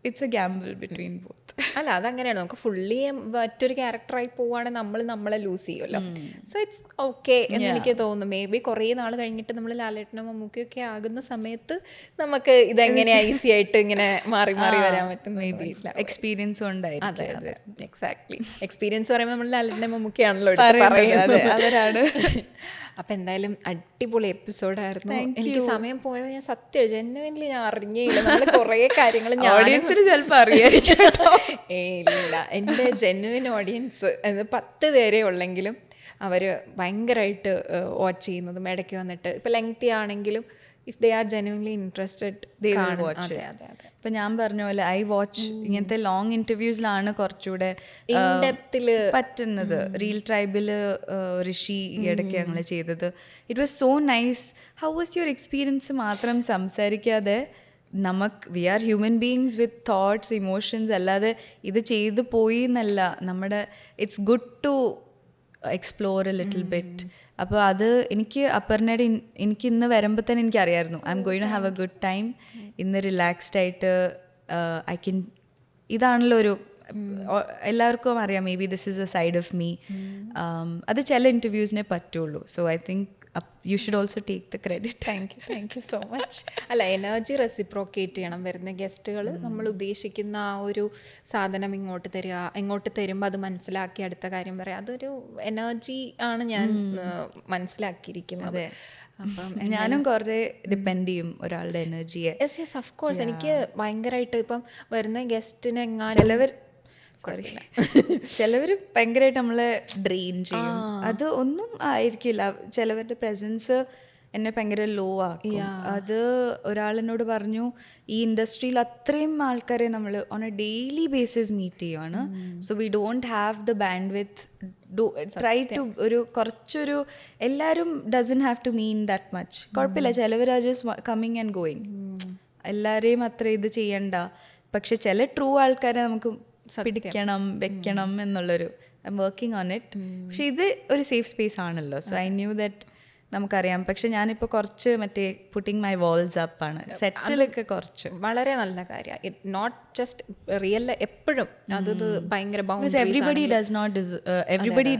it's A Gamble between both. അല്ല, അതങ്ങനെയാണ്. നമുക്ക് ഫുള്ളി മറ്റൊരു ക്യാരക്ടറായി പോവുകയാണെങ്കിൽ നമ്മളെ ലൂസ് ചെയ്യുമല്ലോ. സോ ഇറ്റ്സ് ഓക്കെ എന്ന് എനിക്ക് തോന്നുന്നു. മേ ബി കുറേ നാൾ കഴിഞ്ഞിട്ട് നമ്മൾ ലാലേട്ടനും മമ്മൂക്കയൊക്കെ ആകുന്ന സമയത്ത് നമുക്ക് ഇതെങ്ങനെ ഈസി ആയിട്ട് ഇങ്ങനെ മാറി വരാൻ പറ്റും. മേ ബി എക്സ്പീരിയൻസും ഉണ്ടായിരിക്കും. അതെ, എക്സാക്ട്ലി. എക്സ്പീരിയൻസ് പറയുമ്പോൾ നമ്മൾ ലാലേട്ടനും മമ്മൂക്കയാണല്ലോ പറയുന്നത്, അവരാണ്. അപ്പം എന്തായാലും അടിപൊളി എപ്പിസോഡായിരുന്നു. എനിക്ക് സമയം പോയത് ഞാൻ സത്യം ജെന്യുവൻലി ഞാൻ അറിഞ്ഞേയില്ല. നമ്മൾ കുറേ കാര്യങ്ങൾ ചിലപ്പോൾ അറിയാം. ഇല്ല, എൻ്റെ ജെന്യുവൻ ഓഡിയൻസ് 10 പേരേ ഉള്ളെങ്കിലും അവർ ഭയങ്കരമായിട്ട് വാച്ച് ചെയ്യുന്നതും ഇടയ്ക്ക് വന്നിട്ട് ഇപ്പോൾ ലെങ്തി ആണെങ്കിലും if they are genuinely interested അതെ അതെ അതെ ഇപ്പൊ ഞാൻ പറഞ്ഞ പോലെ ഐ വാച്ച് ഇങ്ങനത്തെ ലോങ് ഇന്റർവ്യൂസിലാണ് കുറച്ചുകൂടെ ഇൻഡെപ്തില് പറ്റുന്നത്. റീൽ ട്രൈബില് ഋഷി ഇടയ്ക്ക് ഞങ്ങൾ ചെയ്തത്, it was so nice. How was your experience മാത്രം സംസാരിക്കാതെ നമുക്ക് we are human beings with thoughts emotions, അല്ലാതെ ഇത് ചെയ്തു പോയി എന്നല്ല. നമ്മുടെ it's good to explore a little bit. അപ്പോൾ അത് എനിക്ക് അപർണയുടെ എനിക്ക് ഇന്ന് വരുമ്പോൾ തന്നെ എനിക്കറിയായിരുന്നു I M going to have a good time. ഇന്ന് റിലാക്സ്ഡ് ആയിട്ട് ഐ കെൻ, ഇതാണല്ലോ ഒരു എല്ലാവർക്കും അറിയാം maybe this is a side of me. അത് ചില ഇൻ്റർവ്യൂസിനെ പറ്റുള്ളൂ. So I think you should also take the credit. Thank you so much. അല്ല, എനർജി റെസിപ്രോക്കേറ്റ് ചെയ്യണം. വരുന്ന ഗസ്റ്റുകൾ നമ്മൾ ഉദ്ദേശിക്കുന്ന ആ ഒരു സാധനം ഇങ്ങോട്ട് തരിക, ഇങ്ങോട്ട് തരുമ്പോൾ അത് മനസ്സിലാക്കി അടുത്ത കാര്യം പറയാം. അതൊരു എനർജി ആണ് ഞാൻ മനസ്സിലാക്കിയിരിക്കുന്നത്. അപ്പം ഞാനും കുറേ ഡിപ്പെൻഡ് ചെയ്യും ഒരാളുടെ എനർജിയെ. Yes of course. എനിക്ക് ഭയങ്കരമായിട്ട് ഇപ്പം വരുന്ന ഗസ്റ്റിന് എങ്ങാനും ചിലവർ ഭയങ്കരമായിട്ട് നമ്മളെ ഡ്രെയിൻ ചെയ്യും. അത് ഒന്നും ആയിരിക്കില്ല. ചിലവരുടെ പ്രസൻസ് എന്നെ ഭയങ്കര ലോ ആക്കും. അത് ഒരാളെന്നോട് പറഞ്ഞു, ഈ ഇൻഡസ്ട്രിയിൽ അത്രയും ആൾക്കാരെ നമ്മൾ on a daily basis meet ചെയ്യുവാണ്. So we don't have the bandwidth try to ഒരു കുറച്ചൊരു എല്ലാവരും doesn't have to mean that much. കുഴപ്പമില്ല, ചിലവർ are just coming and going. എല്ലാവരെയും അത്ര ഇത് ചെയ്യണ്ട. പക്ഷെ ചില ട്രൂ ആൾക്കാരെ നമുക്ക് പിടിക്കണം, വെക്കണം എന്നുള്ളൊരു I am working on it. പക്ഷെ ഇത് ഒരു സേഫ് സ്പേസ് ആണല്ലോ. സോ ഐ ന്യൂ ദാറ്റ് നമുക്കറിയാം. പക്ഷെ ഞാനിപ്പോൾ കുറച്ച് മറ്റേ പുട്ടിങ് മൈ വാൾസ് അപ്പ് ആണ്. സെറ്റിലൊക്കെ കുറച്ച് വളരെ നല്ല കാര്യമാണ്. ഇറ്റ് നോട്ട് ജസ്റ്റ് റിയൽ, എപ്പോഴും അത് ഭയങ്കര everybody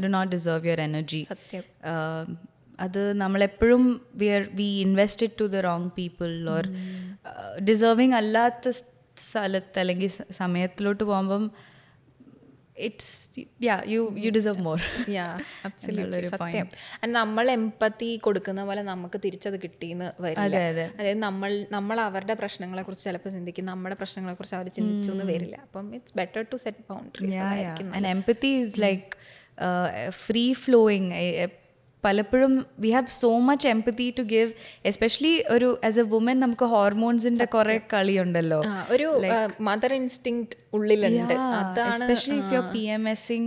do not deserve your energy. സത്യം. അത് നമ്മളെപ്പോഴും we invested to the wrong people or deserving അല്ലാത്ത സ്ഥലത്ത് അല്ലെങ്കിൽ സമയത്തിലോട്ട് പോകുമ്പം ഇറ്റ്സ് യു ഡിസേർവ് മോർ. സത്യം. നമ്മൾ എമ്പത്തി കൊടുക്കുന്ന പോലെ നമുക്ക് തിരിച്ചത് കിട്ടിയെന്ന് വരില്ല. അതായത് നമ്മൾ അവരുടെ പ്രശ്നങ്ങളെ കുറിച്ച് ചിലപ്പോൾ ചിന്തിക്കും, നമ്മുടെ പ്രശ്നങ്ങളെ കുറിച്ച് അവർ ചിന്തിച്ചു എന്ന് വരില്ല. അപ്പം it's better to set boundaries. And empathy is like free flowing. പലപ്പോഴും we have so much empathy to give, especially ഒരു ആസ് എ വുമൻ നമുക്ക് ഹോർമോൺസിന്റെ കുറെ കളിയുണ്ടല്ലോ. ഒരു മദർ ഇൻസ്റ്റിങ്ക്റ്റ് ഉള്ളിലുണ്ട്. Especially if you are PMSing,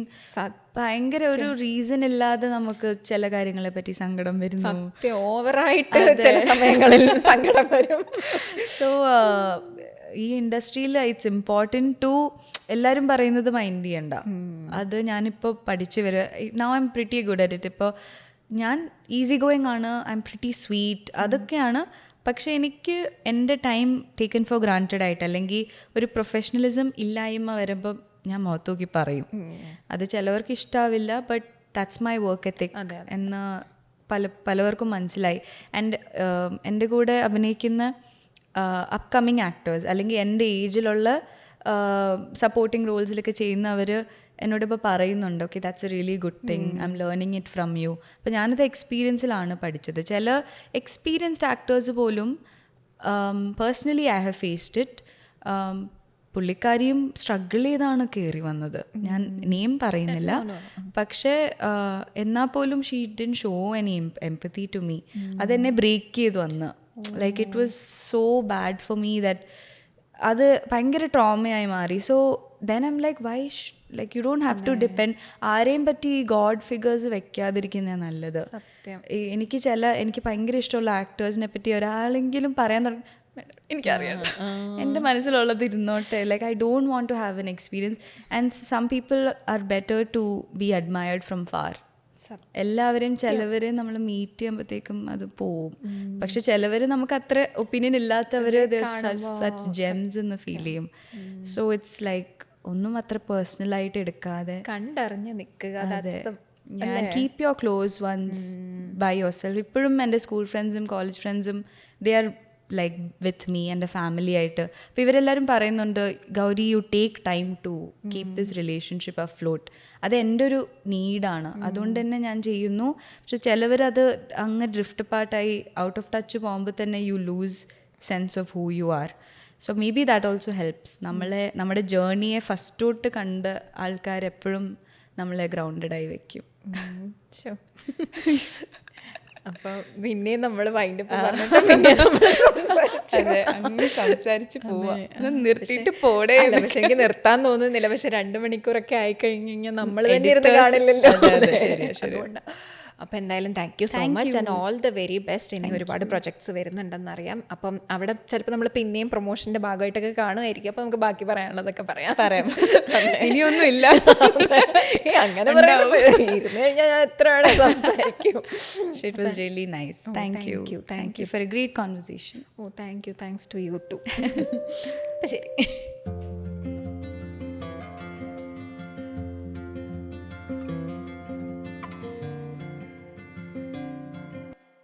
ഭയങ്കര ഒരു റീസൺ ഇല്ലാതെ നമുക്ക് ചില കാര്യങ്ങളെ പറ്റി സങ്കടം വരുന്നു. ഓവറായിട്ട് ചില സമയങ്ങളിൽ സങ്കടം വരും. സോ ഈ ഇൻഡസ്ട്രിയിൽ ഇറ്റ്സ് ഇമ്പോർട്ടൻറ്റ് ടു എല്ലാവരും പറയുന്നത് മൈൻഡ് ചെയ്യണ്ട. അത് ഞാനിപ്പോൾ പഠിച്ചു വരിക. Now I M pretty good at it. ഇപ്പോൾ ഞാൻ ഈസി ഗോയിങ് ആണ്, ഐ എം പ്രിറ്റി സ്വീറ്റ്, അതൊക്കെയാണ്. പക്ഷേ എനിക്ക് എൻ്റെ ടൈം ടേക്കൻ ഫോർ ഗ്രാൻറ്റഡ് ആയിട്ട്, അല്ലെങ്കിൽ ഒരു പ്രൊഫഷണലിസം ഇല്ലായ്മ വരുമ്പം ഞാൻ മുഖത്ത് നോക്കി പറയും. അത് ചിലവർക്ക് ഇഷ്ടാവില്ല, but that's my work ethic എന്ന് പലവർക്കും മനസ്സിലായി. ആൻഡ് എൻ്റെ കൂടെ അഭിനയിക്കുന്ന അപ്കമ്മിങ് ആക്ടേഴ്സ് അല്ലെങ്കിൽ എൻ്റെ ഏജിലുള്ള സപ്പോർട്ടിങ് റോൾസിലൊക്കെ ചെയ്യുന്നവർ എന്നോടിപ്പോൾ പറയുന്നുണ്ട്, okay that's a really good thing, I'm learning it from you. അപ്പോൾ ഞാനത് എക്സ്പീരിയൻസിലാണ് പഠിച്ചത്. ചില എക്സ്പീരിയൻസ്ഡ് ആക്ടേഴ്സ് പോലും personally I have faced it. പുള്ളിക്കാരിയും സ്ട്രഗിൾ ചെയ്താണ് കയറി വന്നത്. ഞാൻ നെയിം പറയുന്നില്ല, പക്ഷേ എന്നാൽ പോലും she didn't show any empathy to me. അതെന്നെ ബ്രേക്ക് ചെയ്ത് വന്ന്, like it was so bad for me that അത് ഭയങ്കര ട്രോമയായി മാറി. So then I'm like why like you don't have to depend. ആരെയും പറ്റി ഗോഡ് ഫിഗേഴ്സ് വെക്കാതിരിക്കുന്നതാണ് നല്ലത്. എനിക്ക് ഭയങ്കര ഇഷ്ടമുള്ള ആക്ടേഴ്സിനെ പറ്റി ഒരാളെങ്കിലും പറയാൻ തുടങ്ങി, എനിക്കറിയാം എൻ്റെ മനസ്സിലുള്ളത് ഇരുന്നോട്ടെ. Like I don't want to have an experience. And some people are better to be admired from far. എല്ലാവരെയും ചിലവരെയും നമ്മൾ മീറ്റ് ചെയ്യുമ്പോഴത്തേക്കും അത് പോവും. പക്ഷെ ചിലവർ നമുക്ക് അത്ര ഒപ്പീനിയൻ ഇല്ലാത്തവർ ജെംസ് എന്ന് ഫീൽ ചെയ്യും. സോ ഇറ്റ്സ് ലൈക്ക് ഒന്നും അത്ര പേഴ്സണലായിട്ട് എടുക്കാതെ കണ്ടറിഞ്ഞ് നിൽക്കുക. ഞാൻ keep your close ones by your self. ഇപ്പോഴും എൻ്റെ സ്കൂൾ ഫ്രണ്ട്സും കോളേജ് ഫ്രണ്ട്സും they are like with me, എൻ്റെ ഫാമിലി ആയിട്ട്. അപ്പോൾ ഇവരെല്ലാവരും പറയുന്നുണ്ട്, Gauri you take time to keep this relationship afloat. അത് എൻ്റെ ഒരു നീഡാണ്, അതുകൊണ്ട് തന്നെ ഞാൻ ചെയ്യുന്നു. പക്ഷെ ചിലവരത് അങ്ങ് ഡ്രിഫ്റ്റ് പാർട്ടായി ഔട്ട് ഓഫ് ടച്ച് പോകുമ്പോൾ തന്നെ you lose sense of who you are. So may be that also helps. നമ്മുടെ ജേർണിയെ ഫസ്റ്റ് തൊട്ട് കണ്ട് ആൾക്കാരെപ്പോഴും നമ്മളെ ഗ്രൗണ്ടഡായി വെക്കും. അപ്പോൾ പിന്നെ നമ്മൾ വൈൻഡപ്പ് പറഞ്ഞിട്ട് പിന്നെ നമ്മൾ അതെ, അങ്ങനെ സംസാരിച്ച് പോവാ, നിർത്തിയിട്ട് പോടേ. പക്ഷെ എനിക്ക് നിർത്താൻ തോന്നുന്നില്ല. പക്ഷെ 2 മണിക്കൂറൊക്കെ ആയി കഴിഞ്ഞ് കഴിഞ്ഞാൽ നമ്മൾ തന്നെ ഇരുന്ന് കാണില്ലല്ലോ. അതുകൊണ്ട് അപ്പോൾ എന്തായാലും thank you so much and all the very best. ഇനി ഒരുപാട് പ്രൊജക്ട്സ് വരുന്നുണ്ടെന്നറിയാം. അപ്പം അവിടെ ചിലപ്പോൾ നമ്മൾ പിന്നെയും പ്രൊമോഷൻ്റെ ഭാഗമായിട്ടൊക്കെ കാണുമായിരിക്കും. അപ്പോൾ നമുക്ക് ബാക്കി പറയാനുള്ളതൊക്കെ പറയാം. ഇനിയൊന്നും ഇല്ല, അങ്ങനെ പറയുന്നത് ഇരുന്ന് കഴിഞ്ഞാൽ ഞാൻ എത്ര വേണേൽ സംസാരിക്കും. It was really nice. Thank you for a great conversation. Thanks to you too. അപ്പം ശരി.